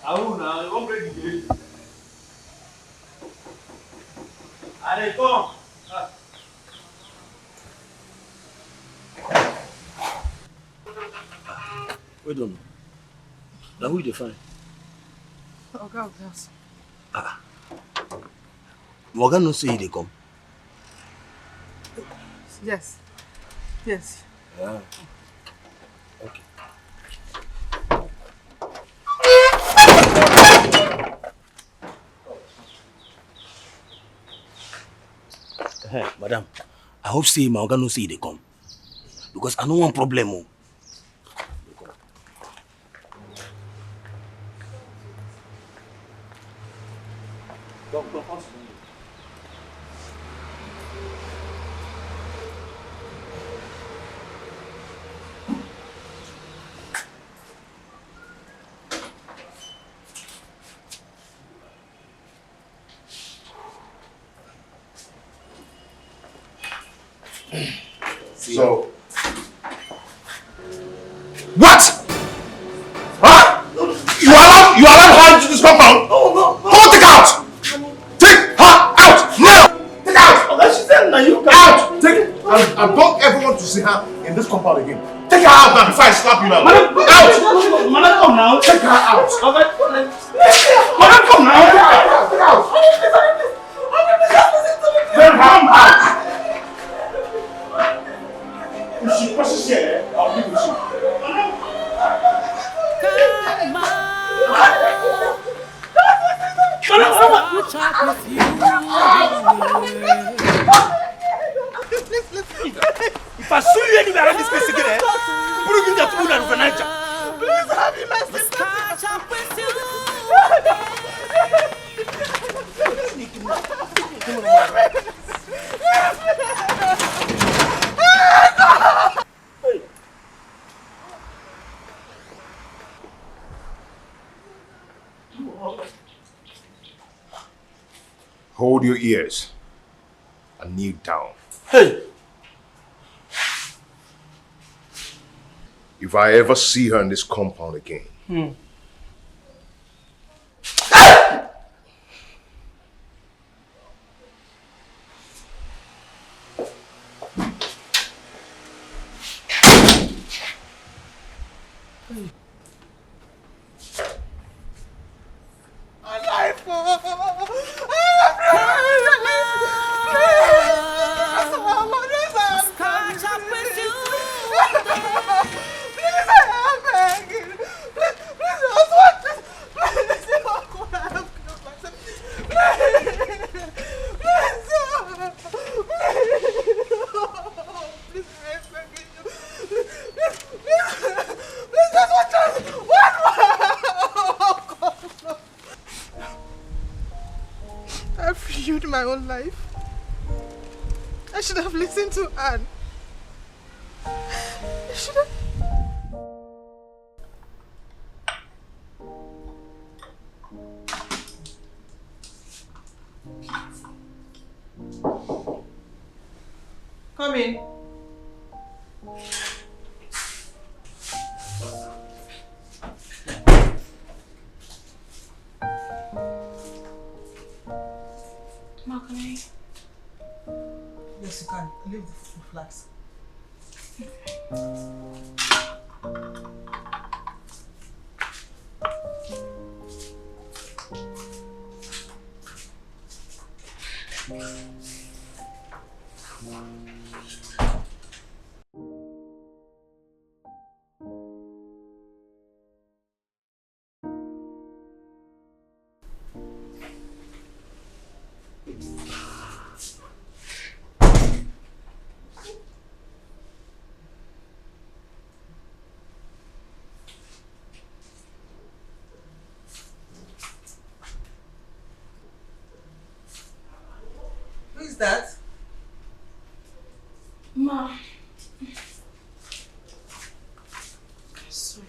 How now? You won't break the gate. Allez, come. Wait on. Now who you find? Oga of house. Morgan no say they come. Yes. Yes. Yeah. Okay. Hey, madam, I hope say my Morgan no say they come. Because I don't want problem. Oh. So, What? Huh? You allowed her into this compound? No. Come on, take her out! Take her out! Now! Take her out! Okay, she said now you come out! Take her! I don't ever want to see her in this compound again. Take her out now before I slap you now. Madam, out! Madam, come now. Take her out! Okay. Madam, come now. Take her out! Take her out! Then come out! If she presses here, I'll leave with you. If I see you anywhere around this place again, bring in the food and furniture. Please have me, my sister. hold your ears and kneel down. Hey! If I ever see her in this compound again, I've ruined my own life. I should have listened to Anne. I should have... Come in. Ma, can I? Yes, you can. Leave the flags. Who is that? Ma. Sorry.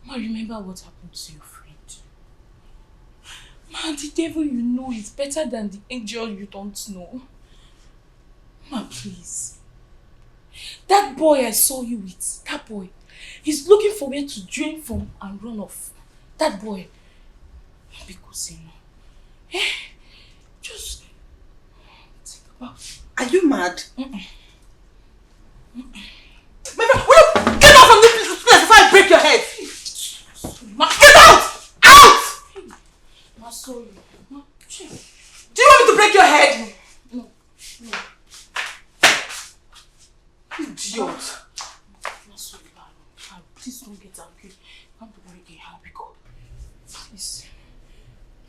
Ma, remember what happened to your friend. Ma, the devil you know is better than the angel you don't know. Ma, please. That boy I saw you with, that boy, he's looking for where to drain from and run off. That boy. Because, just think about it. Are you mad? Get out from this place before I break your head! Get out! Out! Ma, sorry. Ma, do you want me to break your head? No. Idiot. Ma, sorry, Ma. Please don't get angry. Come to break your hand, because please.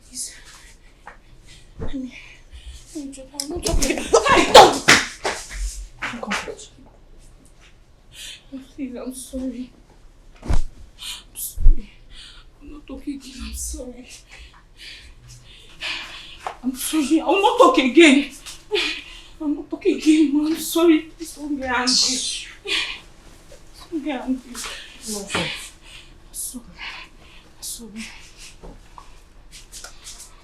Please. I'm not talking. Hey, don't! Come close. Please, I'm sorry. I'm sorry. I'm not talking again. I'm sorry. I'm sorry. I will not talk again. I'm not talking again, Ma. I'm sorry. Please don't get angry. Don't get angry. No, I'm sorry. I'm sorry.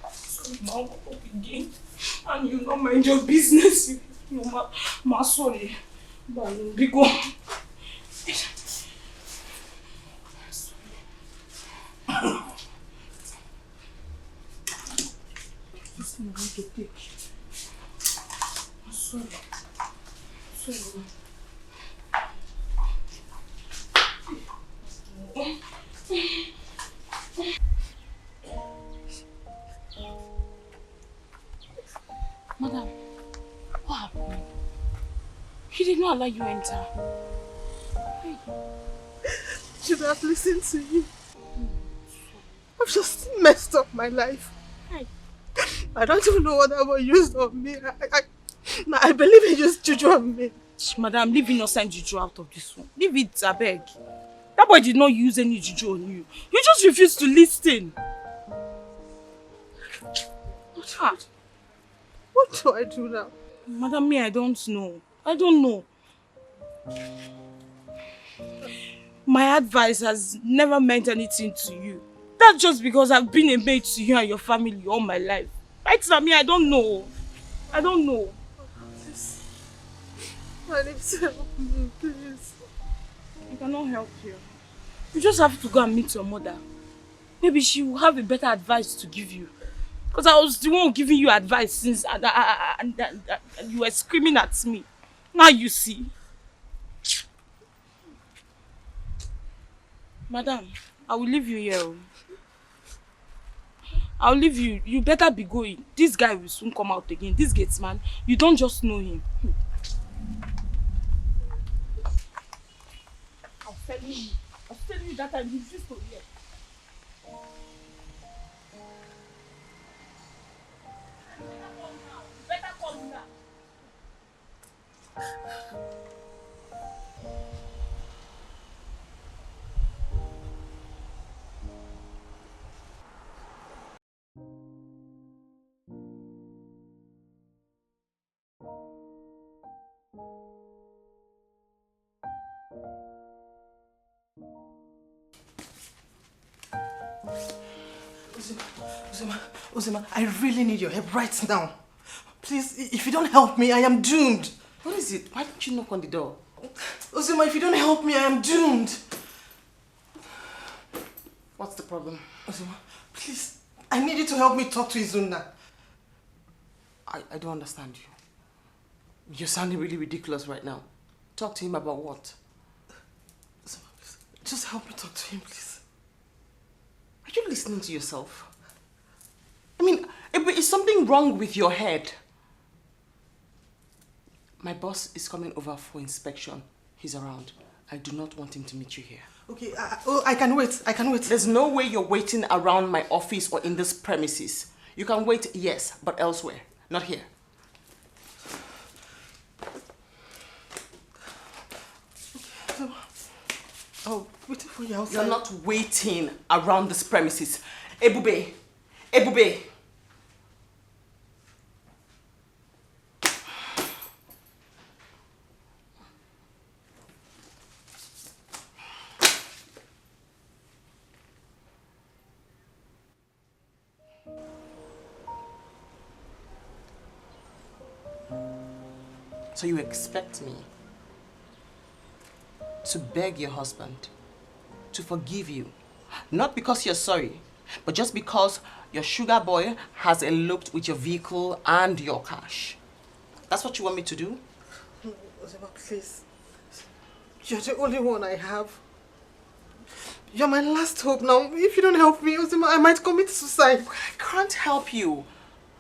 Sorry, Ma. I will not talk again. And you not mind your business. No, Ma, sorry. But be gone. This thing I want to take. I'm sorry. Sorry. Madam, what happened? He did not allow you enter. Hey. Should have listened to you. I've just messed up my life. Hey. I don't even know what that boy used on me. I believe he just juju on me. Madam, leave innocent juju out of this one. Leave it, I beg. That boy did not use any juju on you. You just refused to listen. What do I do now? Madam, me, I don't know. I don't know. My advice has never meant anything to you. That's just because I've been a maid to you and your family all my life. Right now, me, I don't know. I don't know. I need to help me, please. I cannot help you. You just have to go and meet your mother. Maybe she will have a better advice to give you. Because I was the one giving you advice since you were screaming at me. Now you see. Madam, I will leave you here. I'll leave you. You better be going. This guy will soon come out again. This gates man, you don't just know him. I'm telling you that I refuse to hear. Better come now. Uzima, I really need your help right now. Please, if you don't help me, I am doomed. What is it? Why don't you knock on the door? Uzima, if you don't help me, I am doomed. What's the problem? Uzima, please, I need you to help me talk to Izuna. I don't understand you. You're sounding really ridiculous right now. Talk to him about what? Uzima, please, just help me talk to him, please. Are you listening to yourself? I mean, is something wrong with your head? My boss is coming over for inspection. He's around. I do not want him to meet you here. Okay, I can wait. I can wait. There's no way you're waiting around my office or in this premises. You can wait, yes, but elsewhere, not here. I'll wait for you outside. You're not waiting around this premises. Ebube! Ebube! So you expect me to beg your husband to forgive you, not because you're sorry, but just because your sugar boy has eloped with your vehicle and your cash. That's what you want me to do? Ozema, please. You're the only one I have. You're my last hope now. If you don't help me, Ozema, I might commit suicide. I can't help you.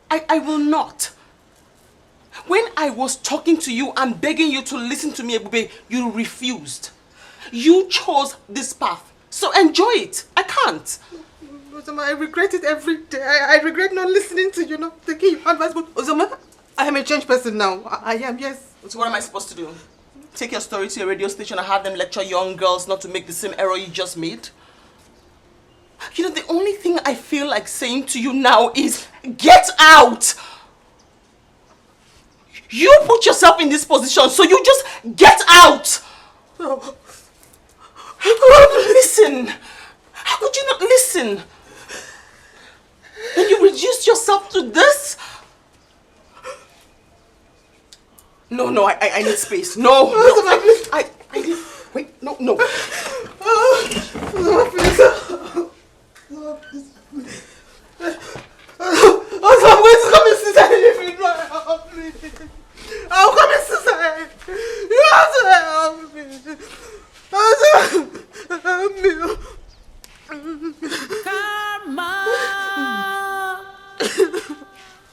I will not. When I was talking to you and begging you to listen to me, Ebube, you refused. You chose this path, so enjoy it. I can't. Ozema, I regret it every day. I regret not listening to you, not taking your advice. But Ozema, I am a changed person now. I am, yes. So what am I supposed to do? Take your story to a radio station and have them lecture young girls not to make the same error you just made? You know, the only thing I feel like saying to you now is, get out! You put yourself in this position, so you just get out! No. How could you not listen? How could you not listen? Then you reduced yourself to this? No, I need space. No, I need... Wait, no. No, please. No, please. I'm going to commit suicide if you don't help me. I'll commit suicide. You have to help me. Help me. Karma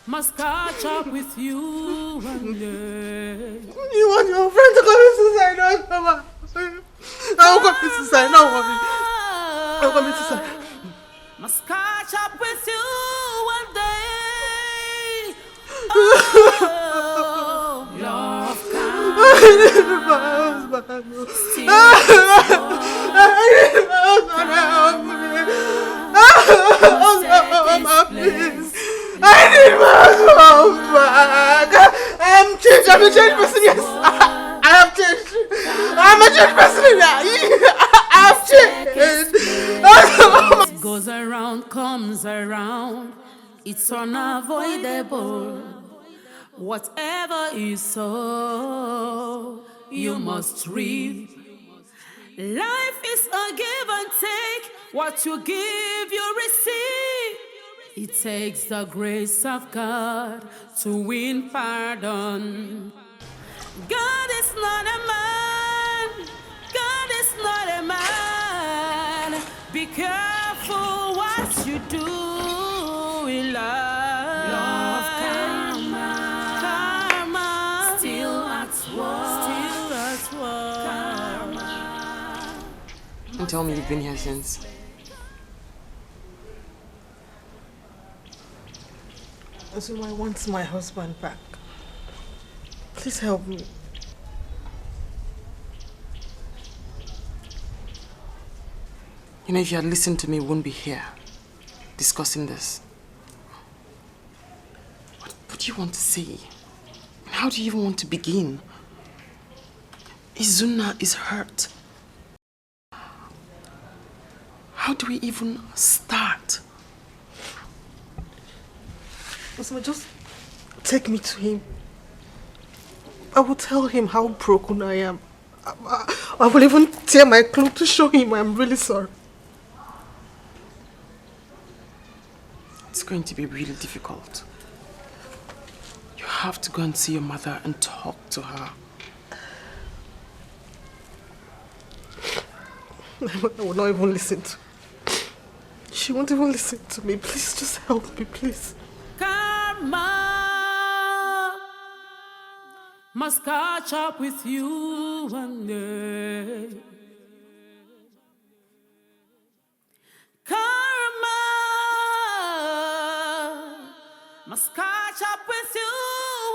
must catch up with you one day. You want your friend to commit suicide? No, Mama. I'll commit suicide. No worry. I'll commit suicide. Must catch up with you one day. Oh, love I need my husband. I need my husband. Help me. Mama, please. I need my husband back. I am changed. I'm a changed person. Yes, I am changed. I'm a changed person. I have changed. What goes around comes around. It's unavoidable. Whatever you sow, you must reap. Life is a give and take. What you give, you receive. It takes the grace of God to win pardon. God is not a man. God is not a man. Be careful what you do in life. Love karma. Karma. Still at work. Still at work. Karma. Don't tell me you've been here since. So I want my husband back. Please help me. You know, if you had listened to me, we wouldn't be here discussing this. What do you want to say? How do you even want to begin? Izuna is hurt. How do we even start? Osama, just take me to him. I will tell him how broken I am. I will even tear my clothes to show him I'm really sorry. It's going to be really difficult. You have to go and see your mother and talk to her. I will not even listen to her. She won't even listen to me. Please just help me, please. Karma must catch up with you one day. must catch up with you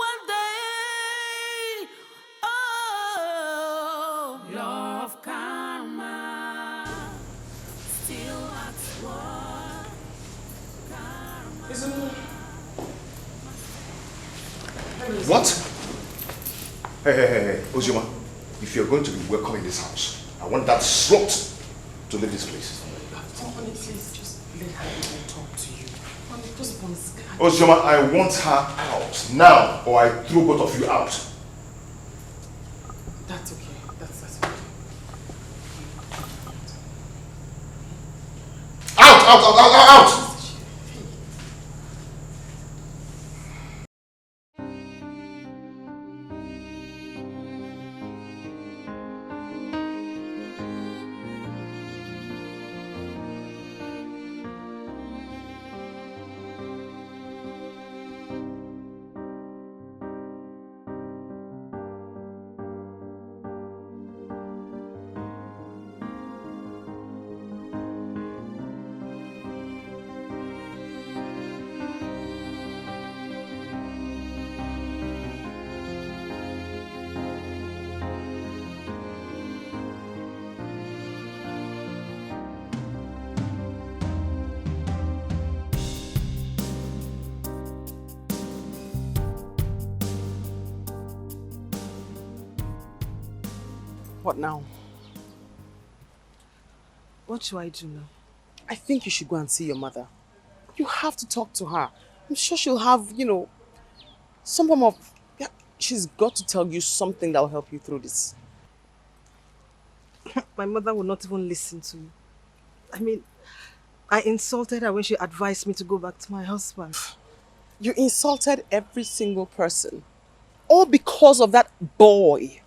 one day. Oh, law of karma, still at work. What? Hey, Ozoma, if you're going to be welcome in this house, I want that slut to leave this place. Honey, please, just let her even talk to you. Honey, just one second. Ozoma, I want her out now, or I throw both of you out. That's okay. That's okay. Out! What now? What do I do now? I think you should go and see your mother. You have to talk to her. I'm sure she'll have, some form of... Yeah, she's got to tell you something that will help you through this. My mother will not even listen to me. I mean, I insulted her when she advised me to go back to my husband. You insulted every single person. All because of that boy.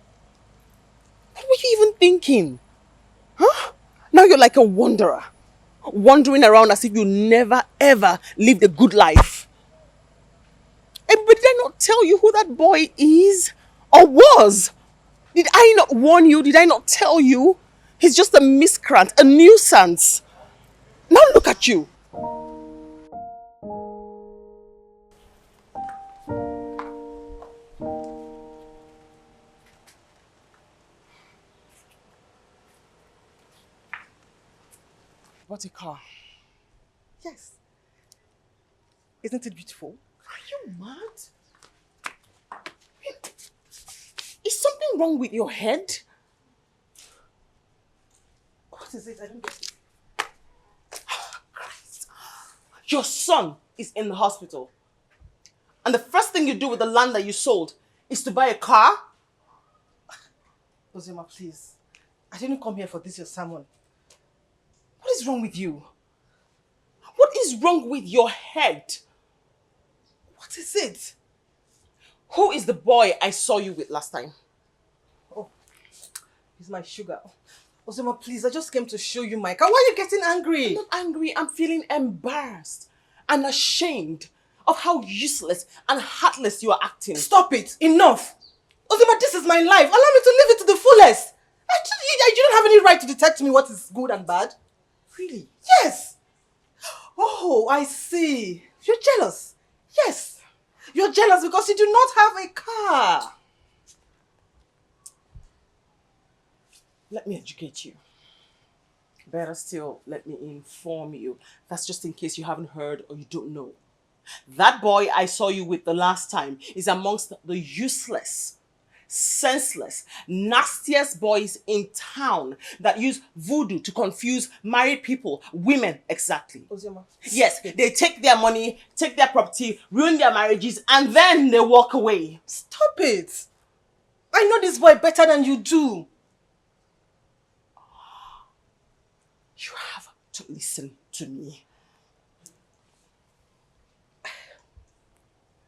What were you even thinking? Huh? Now you're like a wanderer. Wandering around as if you never ever lived a good life. But did I not tell you who that boy is? Or was? Did I not warn you? Did I not tell you? He's just a miscreant, a nuisance. Now look at you. What a car. Yes. Isn't it beautiful? Are you mad? Is something wrong with your head? What is it? I don't get it. Christ. Your son is in the hospital. And the first thing you do with the land that you sold is to buy a car? Ozema, please. I didn't come here for this, your sermon. What is wrong with you? What is wrong with your head? What is it? Who is the boy I saw you with last time? Oh, he's my sugar. Ozema, please, I just came to show you my car. Why are you getting angry? I'm not angry. I'm feeling embarrassed and ashamed of how useless and heartless you are acting. Stop it. Enough. Ozema, this is my life. Allow me to live it to the fullest. You don't have any right to detect me what is good and bad. Really? Yes. Oh, I see. You're jealous. Yes. You're jealous because you do not have a car. Let me educate you. Better still, let me inform you. That's just in case you haven't heard or you don't know. That boy I saw you with the last time is amongst the useless, senseless, nastiest boys in town that use voodoo to confuse married people, women exactly. Ozema. Yes, they take their money, take their property, ruin their marriages, and then they walk away. Stop it. I know this boy better than you do. You have to listen to me.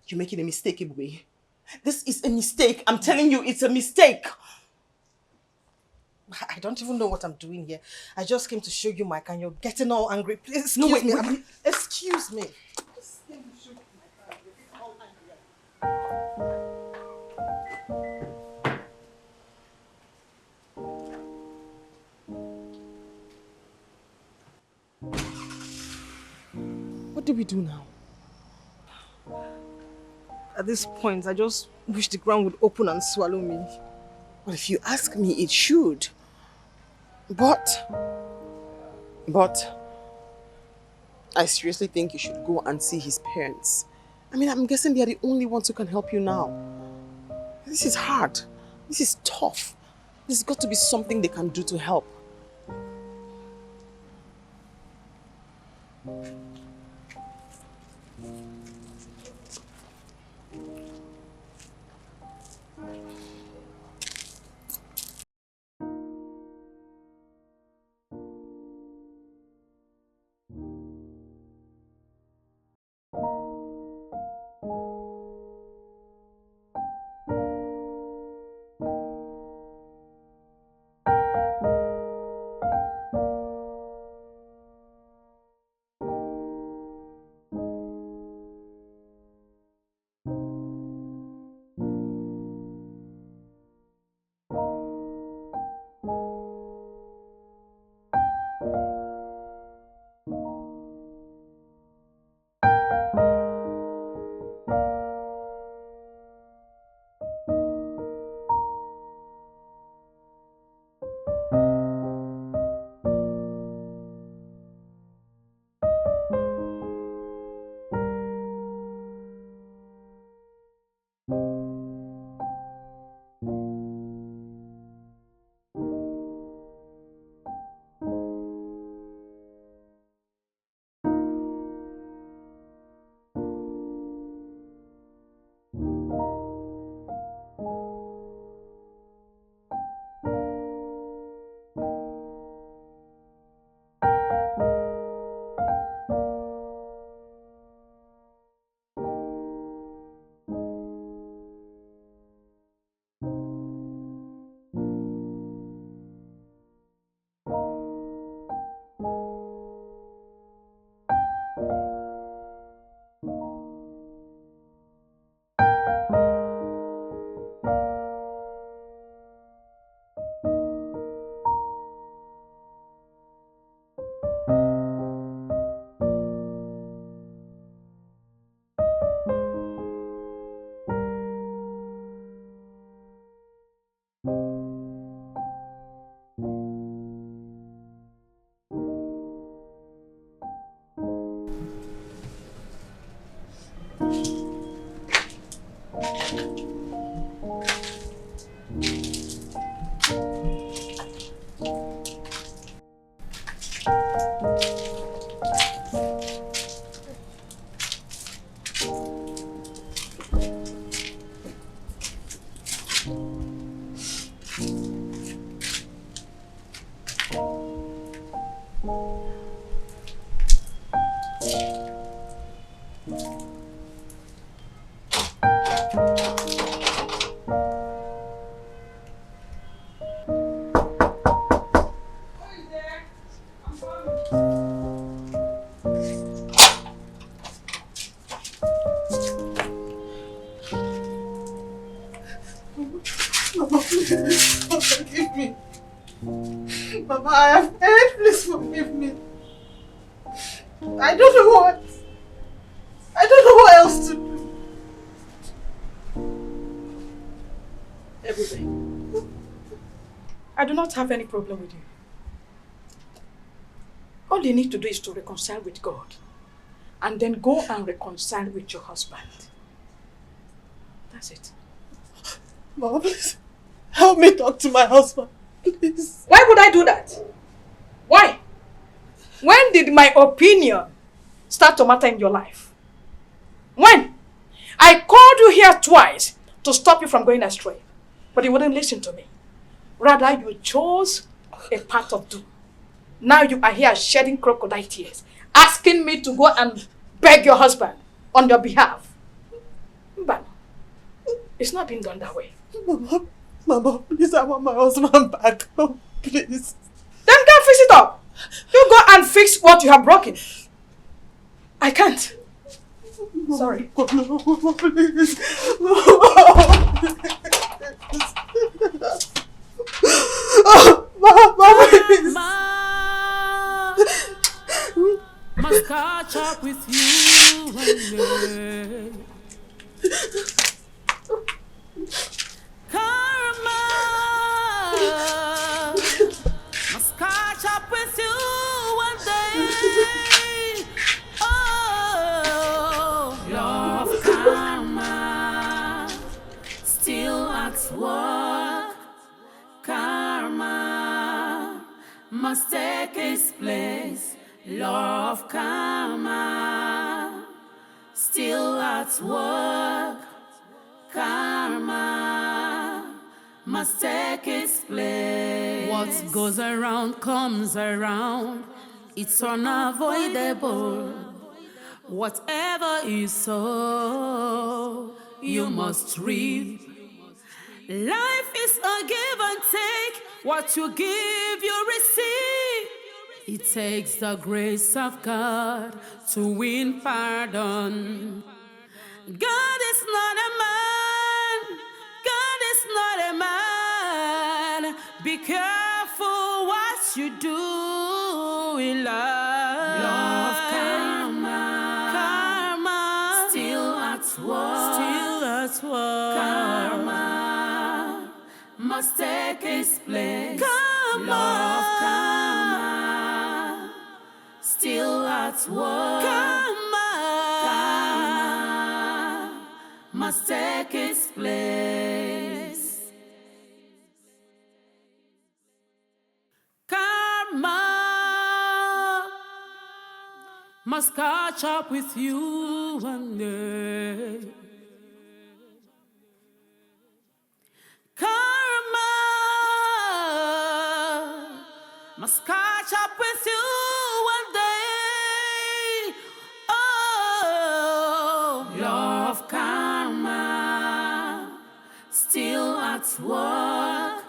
You're making a mistake, Ibwe. This is a mistake. I'm telling you, it's a mistake. I don't even know what I'm doing here. I just came to show you my car and you're getting all angry. Please, No, excuse wait. me. Excuse me. What do we do now? At this point, I just wish the ground would open and swallow me. Well, if you ask me, it should. But I seriously think you should go and see his parents. I mean, I'm guessing they are the only ones who can help you now. This is hard. This is tough. There's got to be something they can do to help. Forgive me. Mama, I have erred. Please forgive me. I don't know what else to do. Ebube, I do not have any problem with you. All you need to do is to reconcile with God and then go and reconcile with your husband. That's it. Mama, please help me talk to my husband. Please. Why would I do that? Why? When did my opinion start to matter in your life? When? I called you here twice to stop you from going astray, but you wouldn't listen to me. Rather, you chose a path of doom. Now you are here shedding crocodile tears, asking me to go and beg your husband on your behalf. But it's not been done that way. Mama, please, I want my husband back. Oh, please. Then go fix it up. You go and fix what you have broken. I can't. Sorry. Mama, please. Mama, please. Must catch up with you one day. Karma must catch up with you one day. Oh, law of karma, still at work. Karma must take its place. Law of karma, still at work. Karma must take its place. What goes around comes around. It's unavoidable. Whatever you sow, you must reap. Life is a give and take. What you give, you receive. It takes the grace of God to win pardon. God is not a man. God is not a man. Be careful what you do in life. Law of karma. Karma. Still at work. Still at work. Karma must take its place. Karma. Law of karma. Still at work. Karma. Karma must take its place. Karma must catch up with you one day. Karma must catch up with you one day. Oh, law of karma, still at work.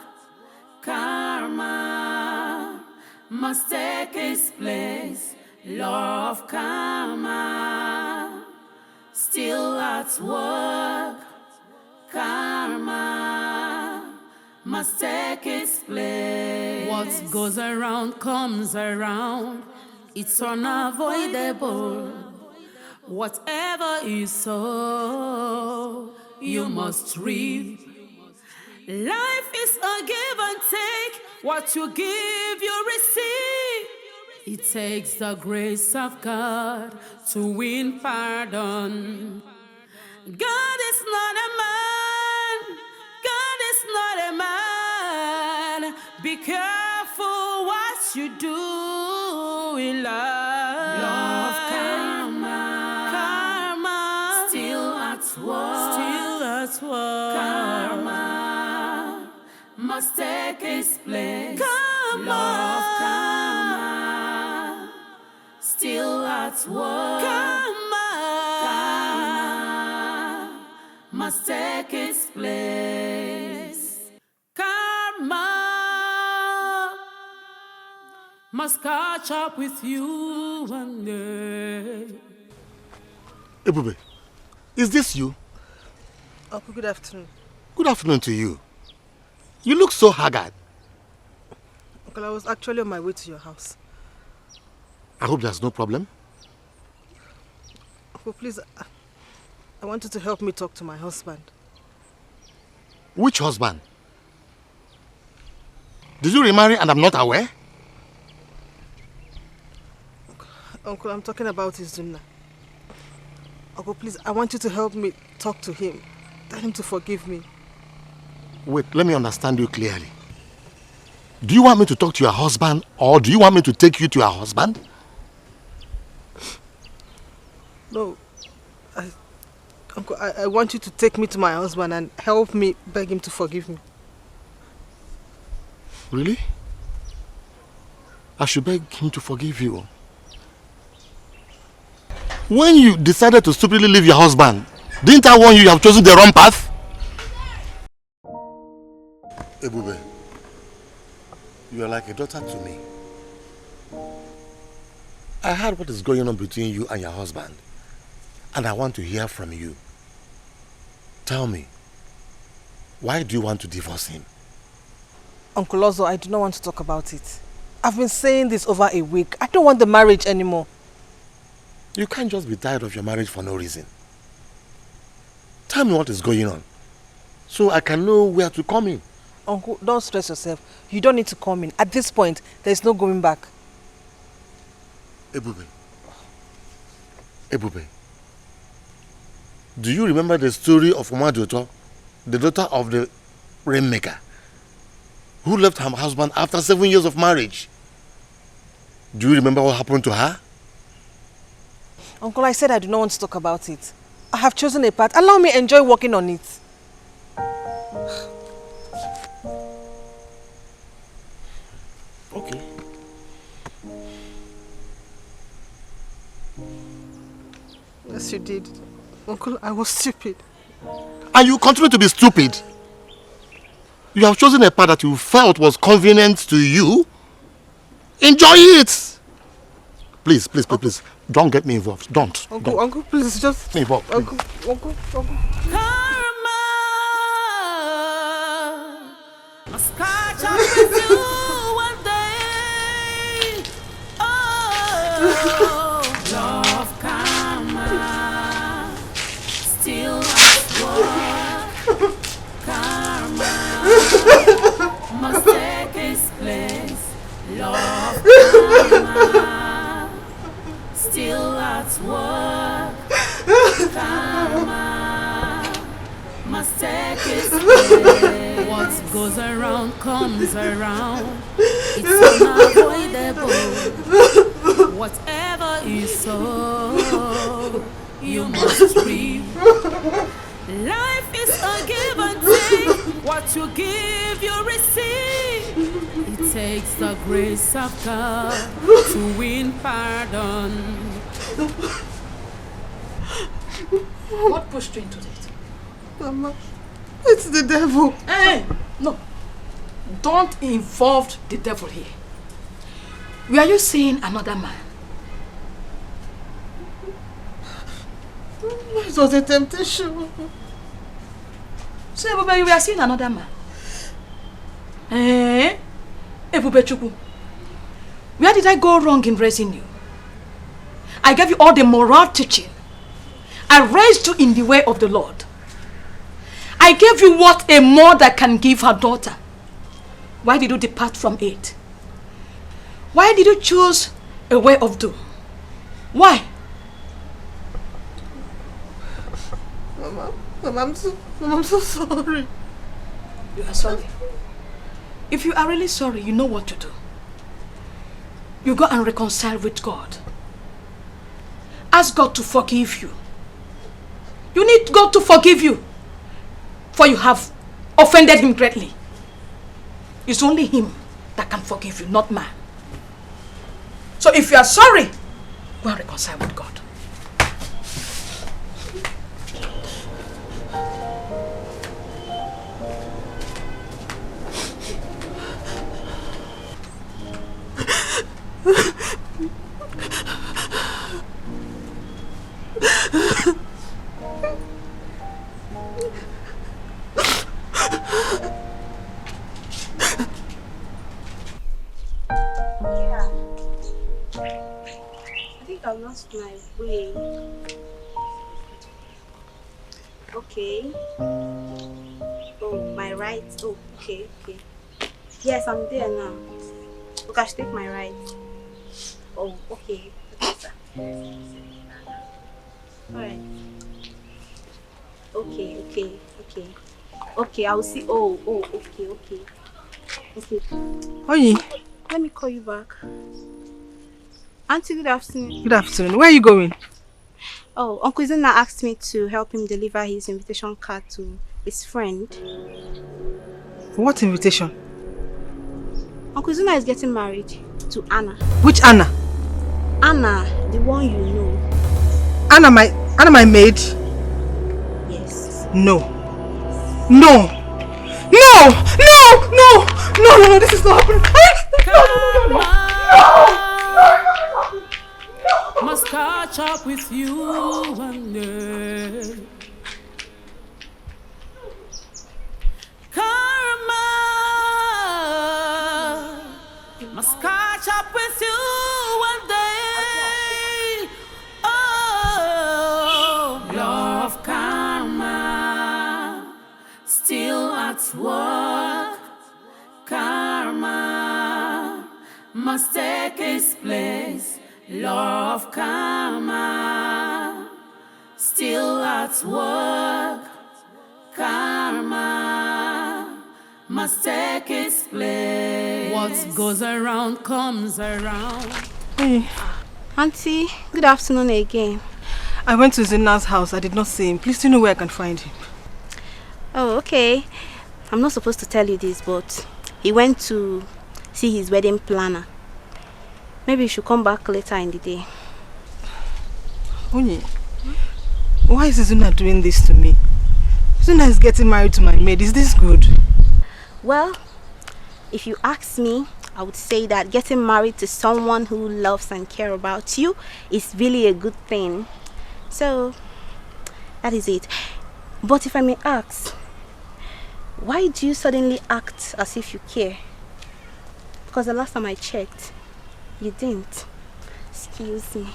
Karma must take its place. Law of karma, still at work. Karma must take its place. What goes around comes around. It's unavoidable. Whatever you sow, you must reap. Life is a give and take. What you give, you receive. It takes the grace of God to win pardon. God is not a man. God is not a man. Be careful what you do in life. Law of karma. Karma. Still at work. Still at work. Karma must take its place. Karma. Law of karma. Still at work. Karma. Karma must take its place. Karma must catch up with you one day. Ebube, is this you? Uncle, good afternoon. Good afternoon to you. You look so haggard. Uncle, I was actually on my way to your house. I hope there's no problem. Uncle, please, I want you to help me talk to my husband. Which husband? Did you remarry and I'm not aware? Uncle, I'm talking about Izunna. Uncle, please, I want you to help me talk to him. Tell him to forgive me. Wait, let me understand you clearly. Do you want me to talk to your husband or do you want me to take you to your husband? No. Uncle, I want you to take me to my husband and help me beg him to forgive me. Really? I should beg him to forgive you. When you decided to stupidly leave your husband, didn't I warn you you have chosen the wrong path? Ebube, you are like a daughter to me. I heard what is going on between you and your husband, and I want to hear from you. Tell me, why do you want to divorce him? Uncle Ozo, I do not want to talk about it. I've been saying this over a week. I don't want the marriage anymore. You can't just be tired of your marriage for no reason. tell me what is going on, so I can know where to come in. Uncle, don't stress yourself. You don't need to come in. At this point, there's no going back. Ebube. Ebube. Do you remember the story of Umajoto, the daughter of the rainmaker, who left her husband after 7 years of marriage? Do you remember what happened to her? Uncle, I said I do not want to talk about it. I have chosen a path. Allow me to enjoy working on it. Okay. Yes, you did. Uncle, I was stupid. And you continue to be stupid. You have chosen a path that you felt was convenient to you. Enjoy it. Please, please, please, please. Don't get me involved. Don't. Uncle, Uncle, please, just... Get me involved. Uncle, Uncle. Karma must catch up with you one day. Oh, love karma still at work. Karma must take its place. Love karma still at work. Karma must take its place. What goes around comes around. It's unavoidable. Whatever you sow, you must reap. Life is a give and take. What you give, you receive. It takes the grace of God to win pardon. What pushed you into it? Mama, it's the devil. Hey, no. Don't involve the devil here. Were you seeing another man? It was a temptation. So, Ebube, you were seeing another man? Eh? Ebube Chukwu, where did I go wrong in raising you? I gave you all the moral teaching. I raised you in the way of the Lord. I gave you what a mother can give her daughter. Why did you depart from it? Why did you choose a way of doom? Why? Mama, I'm so sorry. You are sorry. If you are really sorry, you know what to do. You go and reconcile with God. Ask God to forgive you. You need God to forgive you, for you have offended him greatly. It's only him that can forgive you, not man. So if you are sorry, go and reconcile with God. I lost my way. Okay. Oh, my right. Oh, okay. Yes, I'm there now. Okay, I should take my right. Oh, okay. Alright. Okay, I'll see. Oh, okay. Oye. Let me call you back. Auntie, good afternoon. Good afternoon. Where are you going? Oh, Uncle Zena asked me to help him deliver his invitation card to his friend. What invitation? Uncle Zena is getting married to Anna. Which Anna? Anna, the one you know. Anna my maid? Yes. No, this is not happening. Must catch up with you one day. Karma must catch up with you one day. Oh, love karma must take its place. Law of karma, still at work. Karma must take its place. What goes around comes around. Hey. Auntie, good afternoon again. I went to Zina's house. I did not see him. Please, do you know where I can find him? Oh, okay. I'm not supposed to tell you this, but he went to see his wedding planner. Maybe you should come back later in the day. Onye, why is Zina doing this to me? Zina is getting married to my maid. Is this good? Well, if you ask me, I would say that getting married to someone who loves and cares about you is really a good thing. So, that is it. But if I may ask, why do you suddenly act as if you care? Because the last time I checked, you didn't. Excuse me.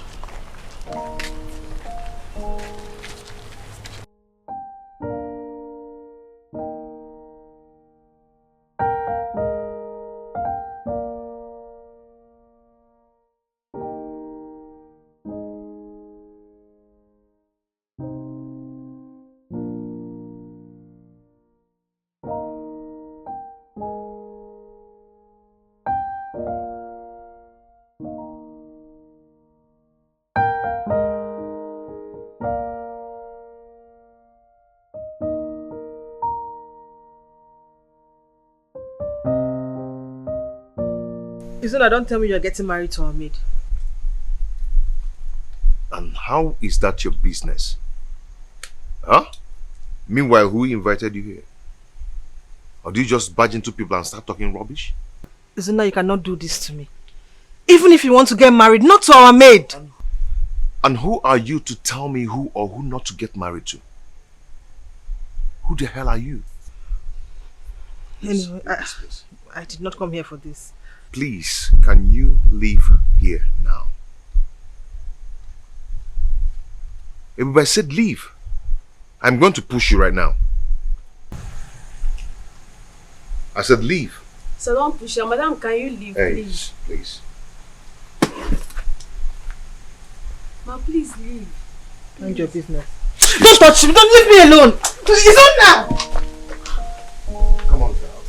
Izuna, don't tell me you're getting married to our maid. And how is that your business? Huh? Meanwhile, who invited you here? Or do you just barge into people and start talking rubbish? Izuna, you cannot do this to me. Even if you want to get married, not to our maid. And who are you to tell me who or who not to get married to? Who the hell are you? Anyway, I did not come here for this. Please, can you leave here now? Everybody said leave. I'm going to push you right now. I said leave. So don't push her. Madam, can you leave, please? Please. Ma, please leave. Mind your business. Don't touch me! Don't leave me alone! It's on now! Come on, girl.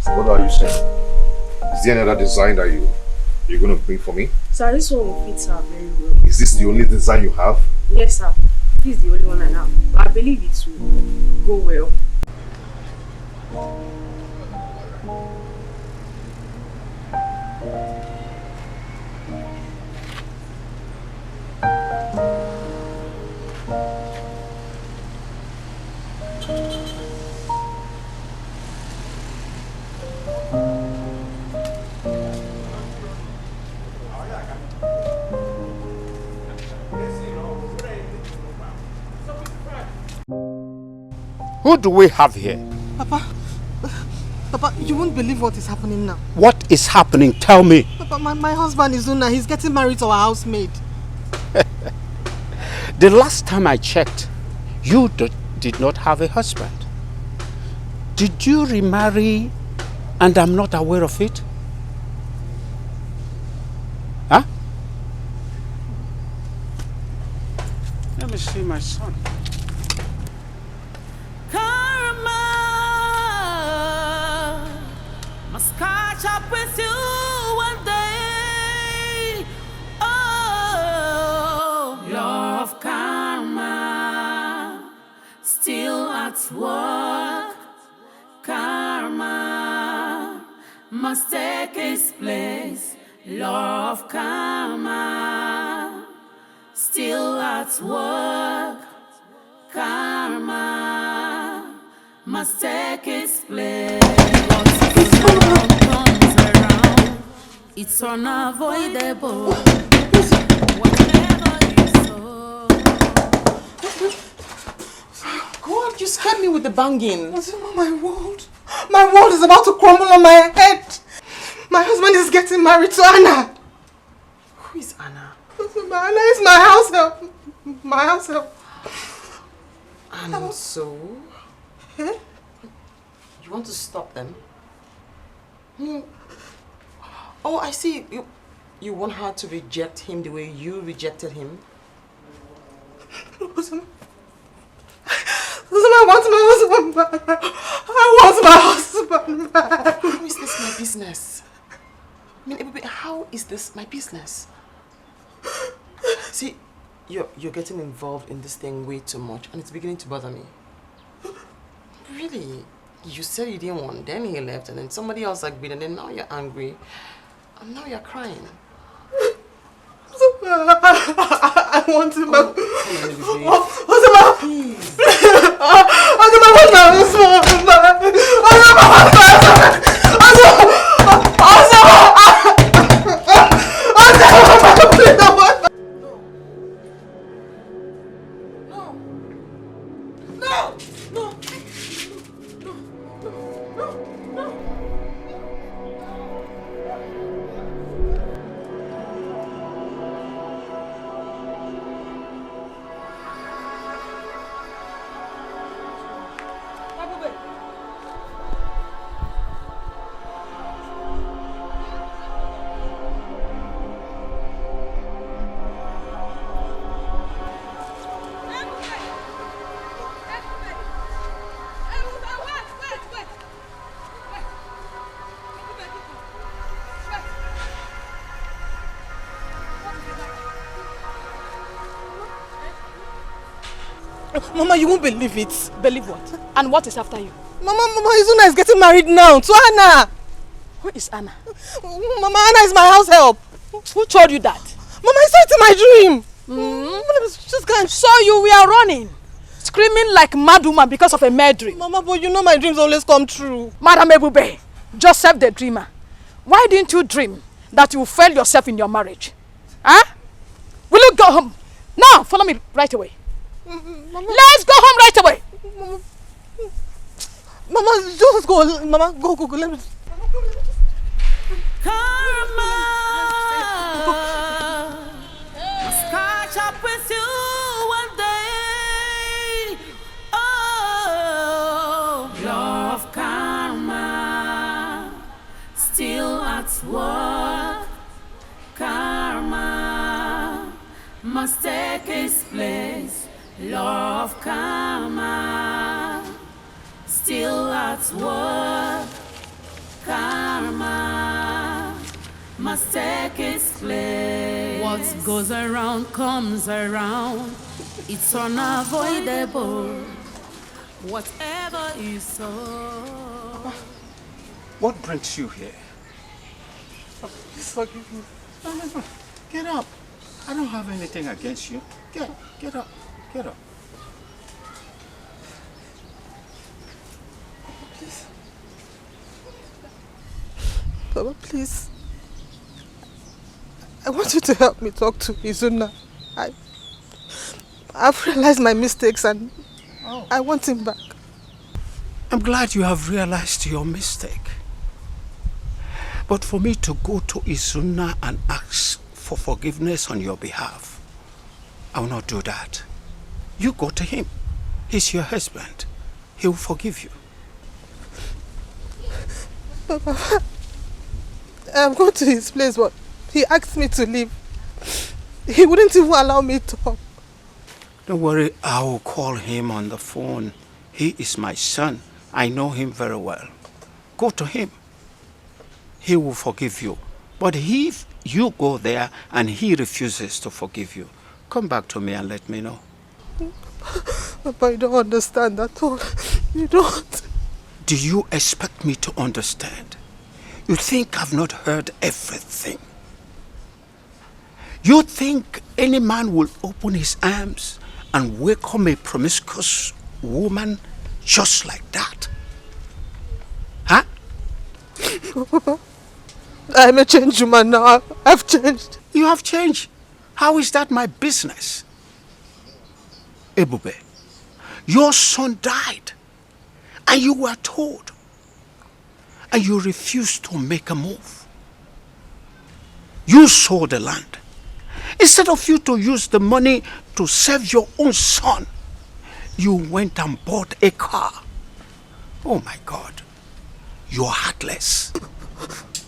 So what are you saying? Is there another design that you're going to bring for me? Sir, this one will fit her very well. Is this the only design you have? Yes, sir. This is the only one I have. I believe it will go well. Who do we have here? Papa, you won't believe what is happening now. What is happening? Tell me. Papa, my husband is Izuna. He's getting married to our housemaid. The last time I checked, you did not have a husband. Did you remarry and I'm not aware of it? Huh? Let me see my son. Karma must catch up with you one day. Oh, law of karma, still at work. Karma must take its place. Law of karma, still at work. Karma must take its place. What goes around comes around. It's unavoidable. Whatever you sow. Go on, you scared me with the banging. My world is about to crumble on my head. My husband is getting married to Anna. Who is Anna? Anna is my house help. My house help. And so, you You want to stop them? Oh, I see. You want her to reject him the way you rejected him? Uzoma, I want my husband back. I want my husband back. How is this my business? I mean, how is this my business? See, you're getting involved in this thing way too much, and it's beginning to bother me. Really? You said you didn't want, then he left, and then somebody else agreed, and then now you're angry, and now you're crying. I want him back. Please. Mama, you won't believe it. Believe what? And what is after you? Mama, Izuna is getting married now to Anna. Who is Anna? Mama, Anna is my house help. Who told you that? Mama, I saw it in my dream. Just can't. So you were running, screaming like mad woman because of a mad dream. Mama, but you know my dreams always come true. Madam Ebube, Joseph the dreamer. Why didn't you dream that you failed yourself in your marriage? Huh? Will you go home? Now, follow me right away. Mama. Let's go home right away. Mama, just go. Mama, go. Let me. Karma must catch up with you one day. Oh, law of karma still at work. Karma must take its place. Law of karma still at work. Karma must take its place. What goes around comes around. It's unavoidable. Whatever you sow. What brings you here? Please forgive me. No. Get up. I don't have anything against you. Get up. Get up. Please. Baba, please. I want you to help me talk to Izuna. I've realized my mistakes and I want him back. I'm glad you have realized your mistake. But for me to go to Izuna and ask for forgiveness on your behalf, I will not do that. You go to him. He's your husband. He will forgive you. Papa, I'm going to his place, but he asked me to leave. He wouldn't even allow me to talk. Don't worry, I will call him on the phone. He is my son. I know him very well. Go to him. He will forgive you. But if you go there and he refuses to forgive you, come back to me and let me know. Papa, you don't understand at all. You don't. Do you expect me to understand? You think I've not heard everything? You think any man will open his arms and welcome a promiscuous woman just like that? Huh? Papa, I'm a changed woman now. I've changed. You have changed? How is that my business? Ebube, your son died and you were told and you refused to make a move. You sold the land. Instead of you to use the money to save your own son, you went and bought a car. Oh my God. You're heartless.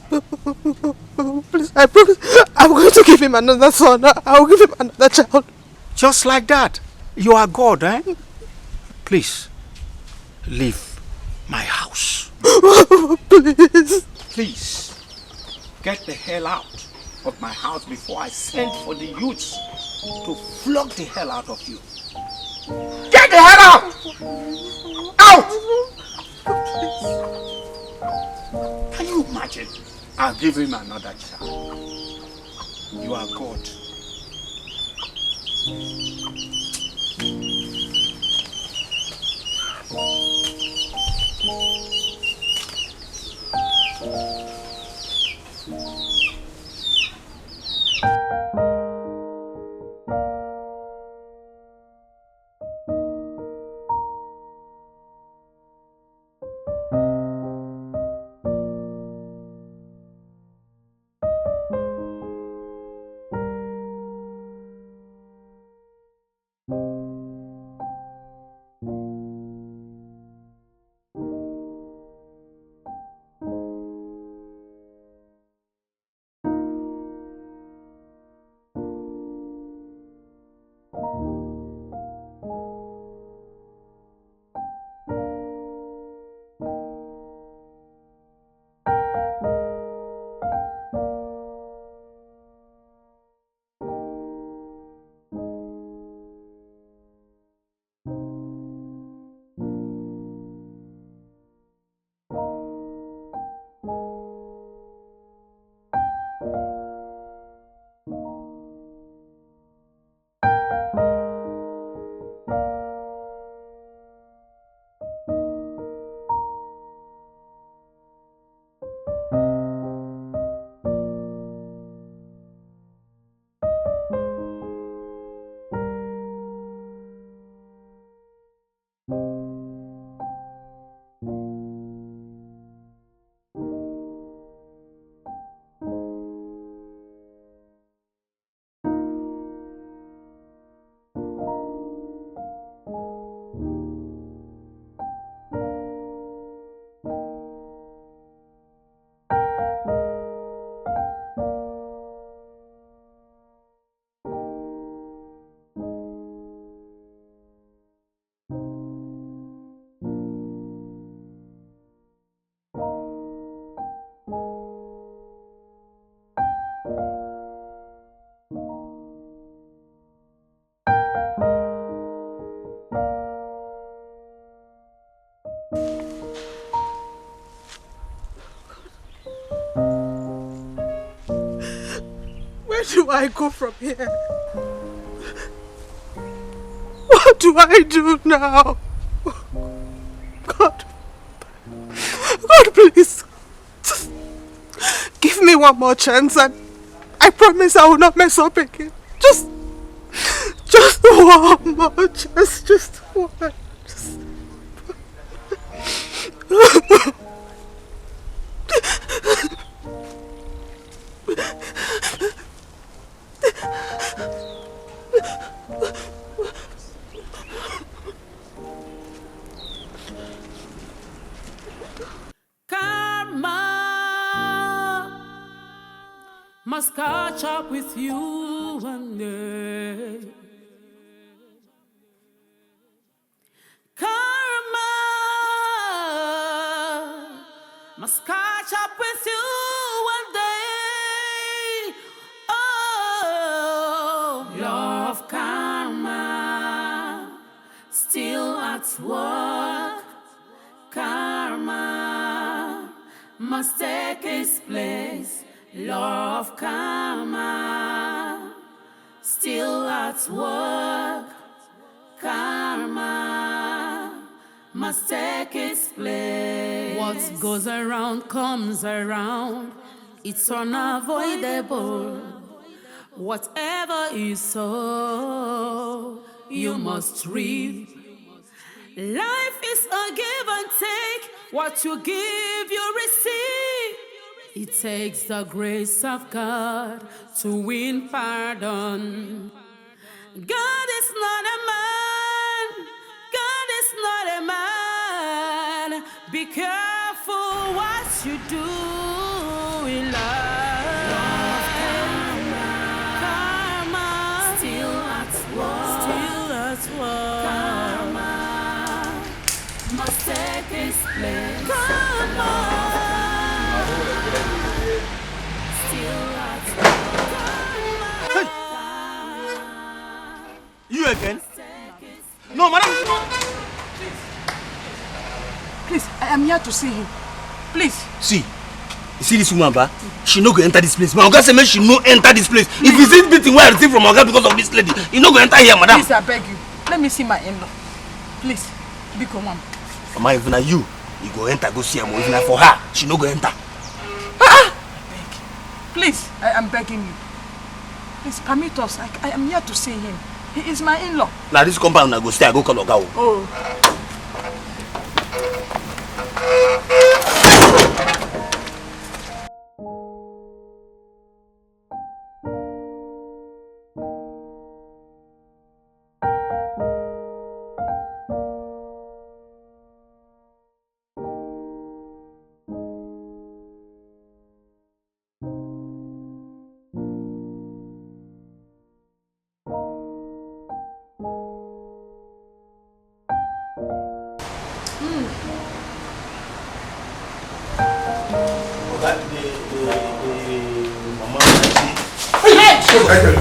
Please, I promise I'm going to give him another son. I'll give him another child. Just like that. You are God, eh? Please, leave my house. Please. Please, get the hell out of my house before I send for the youths to flog the hell out of you. Get the hell out! Out! Can you imagine? I'll give him another child. You are God. Where do I go from here? What do I do now? God. God, please. Just give me one more chance and I promise I will not mess up again. Just one more chance. Just one. Just... Must catch up with you one day. Karma must catch up with you one day. Oh, law of karma, still at work. Karma must take its place. Law of karma, still at work. Karma must take its place. What goes around comes around. It's unavoidable. Whatever you sow, you must reap. Life is a give and take. What you give, you receive. It takes the grace of God to win pardon. God is not a man. God is not a man. Be careful what you do in life. Karma, still at work. Still at work. Karma must take its place. Karma, still at work. You again? No, madam. Please, I am here to see him. Please. See, you see this woman, ba? She no go enter this place. My oga say make she no enter this place. If you see beating where I receive from oga because of this lady, you no go enter here, madam. Please, I beg you. Let me see my in-law. Please, be calm. Mama, if na you go enter, go see her. If na for her, she no go enter. Please, I am begging you. Please, permit us. I am here to see him. He is my in-law. Now this compound I go stay, I go call oga. Oh.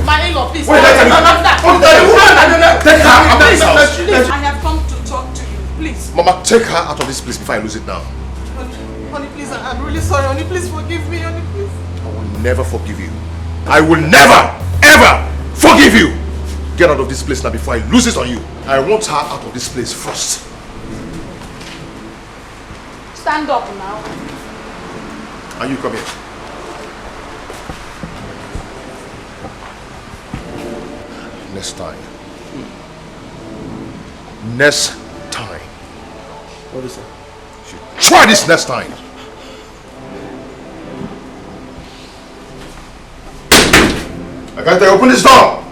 My in-law, please. Wait, take her out of this house. Please, I have come to talk to you. Please. Mama, take her out of this place before I lose it now. Honey, please, I'm really sorry. Honey, please forgive me. Honey, please. I will never forgive you. I will never, ever forgive you. Get out of this place now before I lose it on you. I want her out of this place first. Stand up now. And you come here. Next time. Next time. What is that? Try this next time. I can't open this door.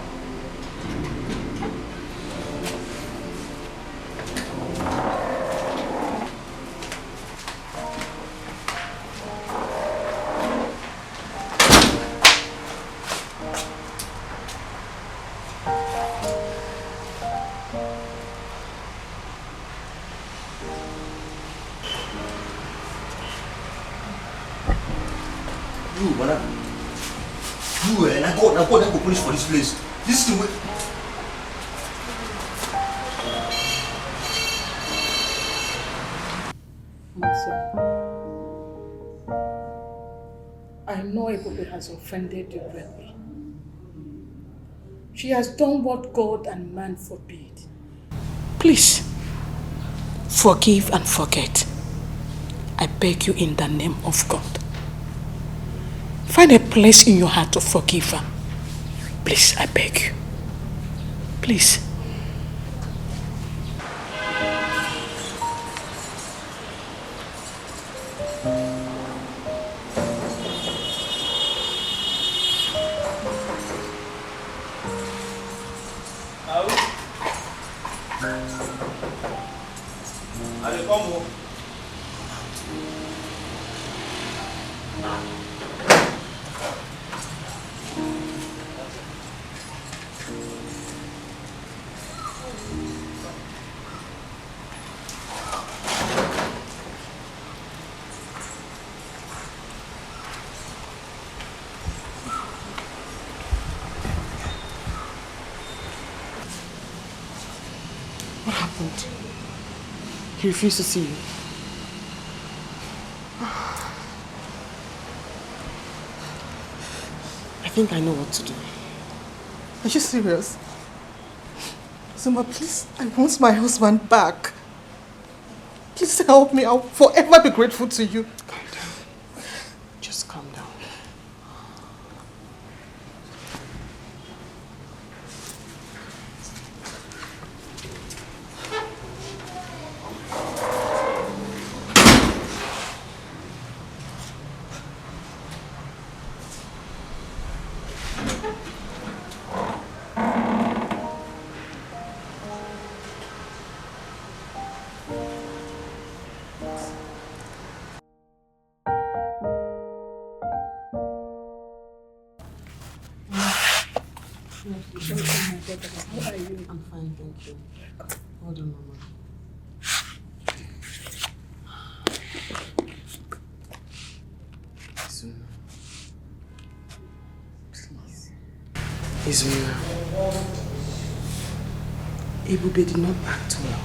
You, madam. You, I go police for this place. This is the way. I know Ebube has offended you greatly. She has done what God and man forbid. Please, forgive and forget. I beg you in the name of God. Find a place in your heart to forgive her. Please, I beg you. Please. What happened? He refused to see you. I think I know what to do. Are you serious? Zuma, please, I want my husband back. Please help me. I'll forever be grateful to you. Calm down. Just calm down. How are you? I'm fine, thank you. Hold on, Mama. Izuna. Please. Izuna. Ebube did not act well.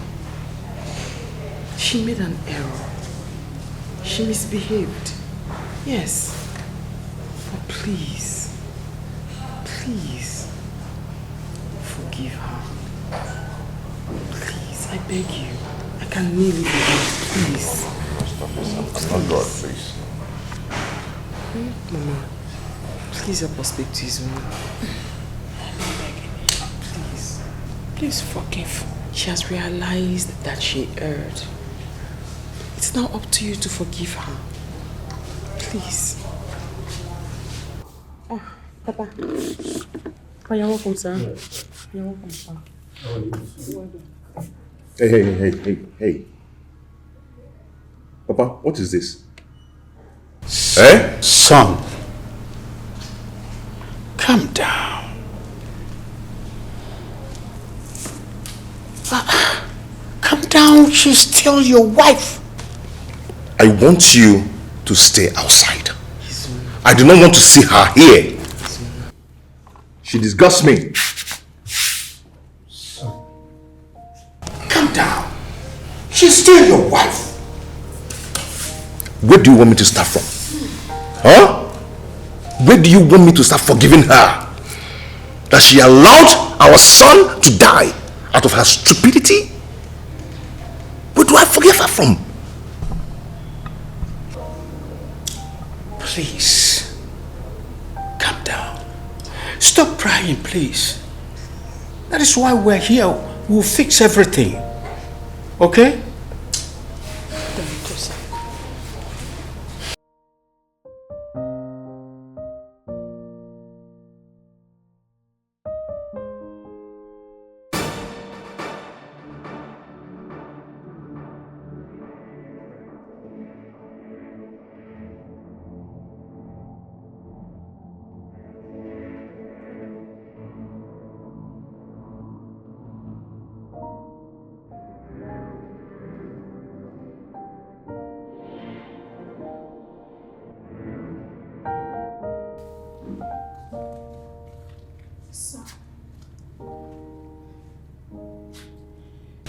She made an error. She misbehaved. Yes. But please, forgive her. Please, I beg you. I can kneel with you. Please. Stop this. I'm not God, please. Mama, please help us speak to Izuna. Please forgive. She has realized that she erred. It's now up to you to forgive her. Please. Oh, Papa. Oh, you're welcome, sir. You're welcome, sir. Hey. Papa, what is this? Eh? Son, calm down. Calm down, she's still your wife. I want you to stay outside. I do not want to see her here. She disgusts me. Calm down. She's still your wife. Where do you want me to start from? Huh? Where do you want me to start forgiving her? That she allowed our son to die out of her stupidity? Where do I forgive her from? Please, calm down. Stop crying, please. That is why we're here. We'll fix everything. Okay?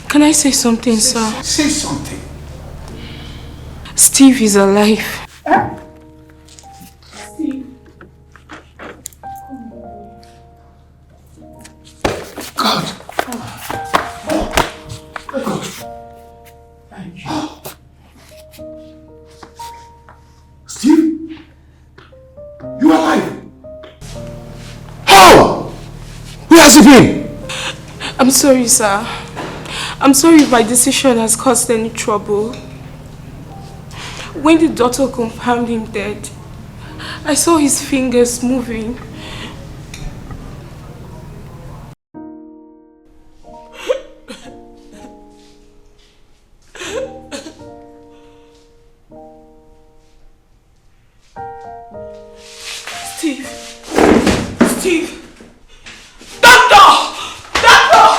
Can I say something, sir? Say something. Steve is alive. Steve. God. God. Thank you. Steve? You are alive? How? Where has he been? I'm sorry, sir. I'm sorry if my decision has caused any trouble. When the doctor confirmed him dead, I saw his fingers moving. Steve! Steve! Doctor! Doctor!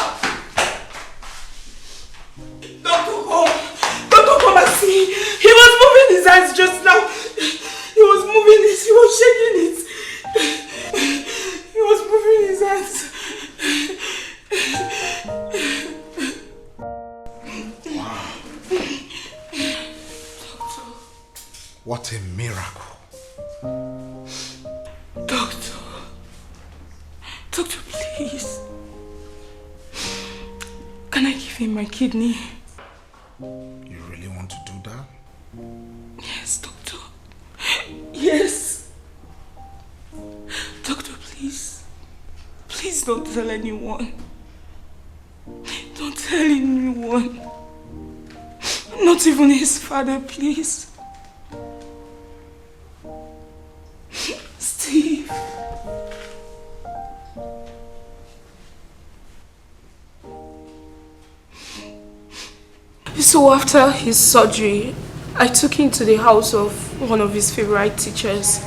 Doctor, come and see. He was moving his hands just now. He was moving it. He was shaking it. He was moving his hands. Wow. What a miracle. Doctor, please. Can I give him my kidney? You really want to do that? Yes, doctor. Yes. Doctor, please. Please don't tell anyone. Don't tell anyone. Not even his father, please. Steve. So after his surgery, I took him to the house of one of his favorite teachers.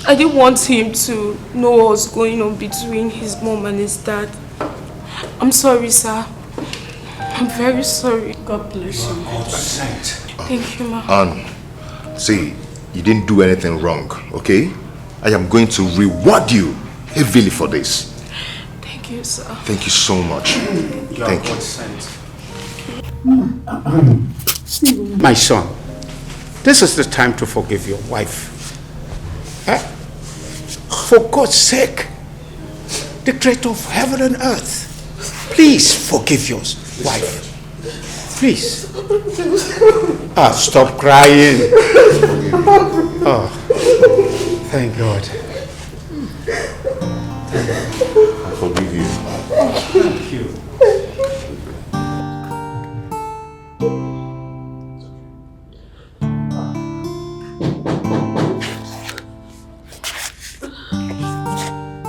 I didn't want him to know what was going on between his mom and his dad. I'm sorry, sir. I'm very sorry. God bless you. Thank you, ma. See, you didn't do anything wrong, okay? I am going to reward you heavily for this. Thank you, sir. Thank you so much. Thank you. My son, this is the time to forgive your wife. For God's sake, the creator of heaven and earth, please forgive your wife. Please. Stop crying. Oh, thank God. I forgive you. Thank you.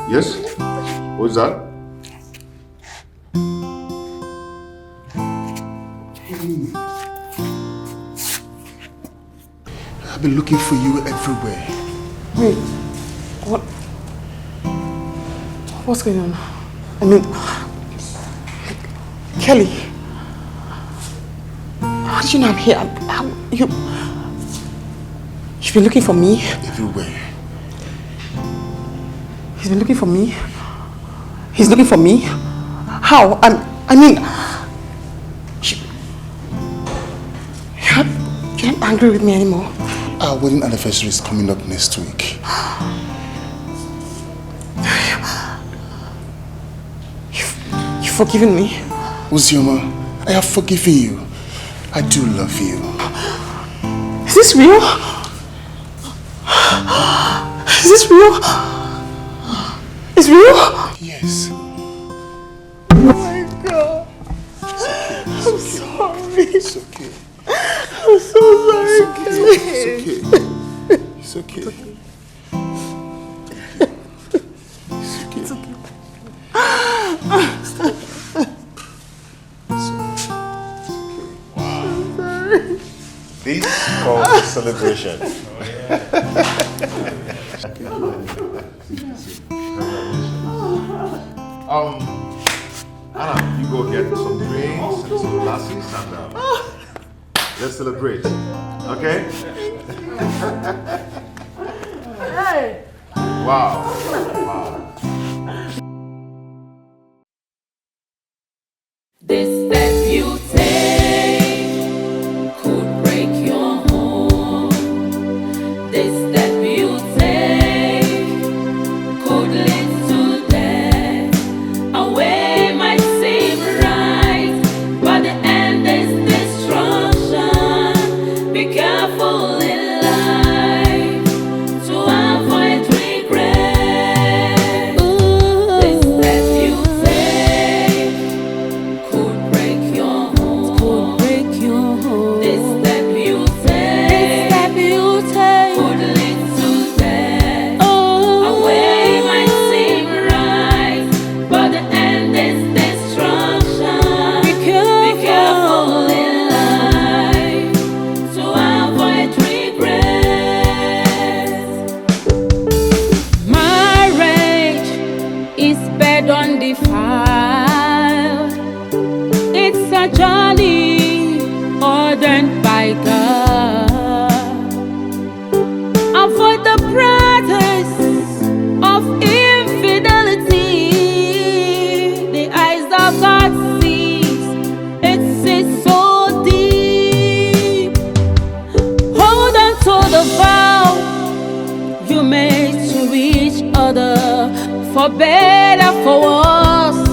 Yes? What's that? I've been looking for you everywhere. Wait, what? What's going on? I mean, Kelly, how did you know I'm here? You've been looking for me? Everywhere. He's been looking for me? He's looking for me? How? I mean, you're not angry with me anymore? Our wedding anniversary is coming up next week. You've forgiven me? Uzioma, I have forgiven you. I do love you. Is this real? Is this real? It's real? Yes. Oh my God. I'm sorry. It's okay. I'm so sorry. It's okay. It's okay. It's okay. Wow. This calls a celebration. Anna, you go get some drinks and some glasses and let's celebrate. Okay? Hey! Wow. This step you take could break your home. This step you take could lead to death. A way might seem right, but the end is destruction. Be careful in life to avoid regret. This step you take could break your home. This step you take could lead to death. A way might seem right, but the end is destruction. Be careful in life to avoid regret. Marriage is bed undefiled. It's a journey ordained by God. Avoid the presence of infidelity. The eyes of God sees, it sees so deep. Hold on to the vow you made to each other. For better, for worse,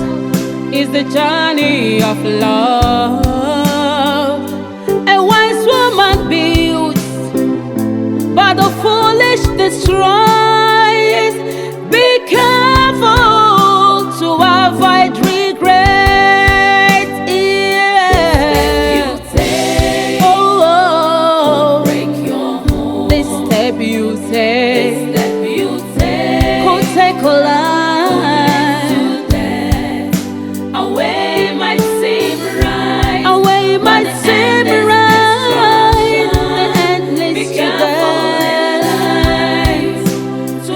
is the journey of love. A wise woman builds, but the foolish destroys. Be careful to avoid regret. Yeah. This step you take could take a life. A way might seem right. A way might seem right. The end leads to death. To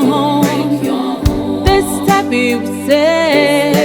your home. This type of say.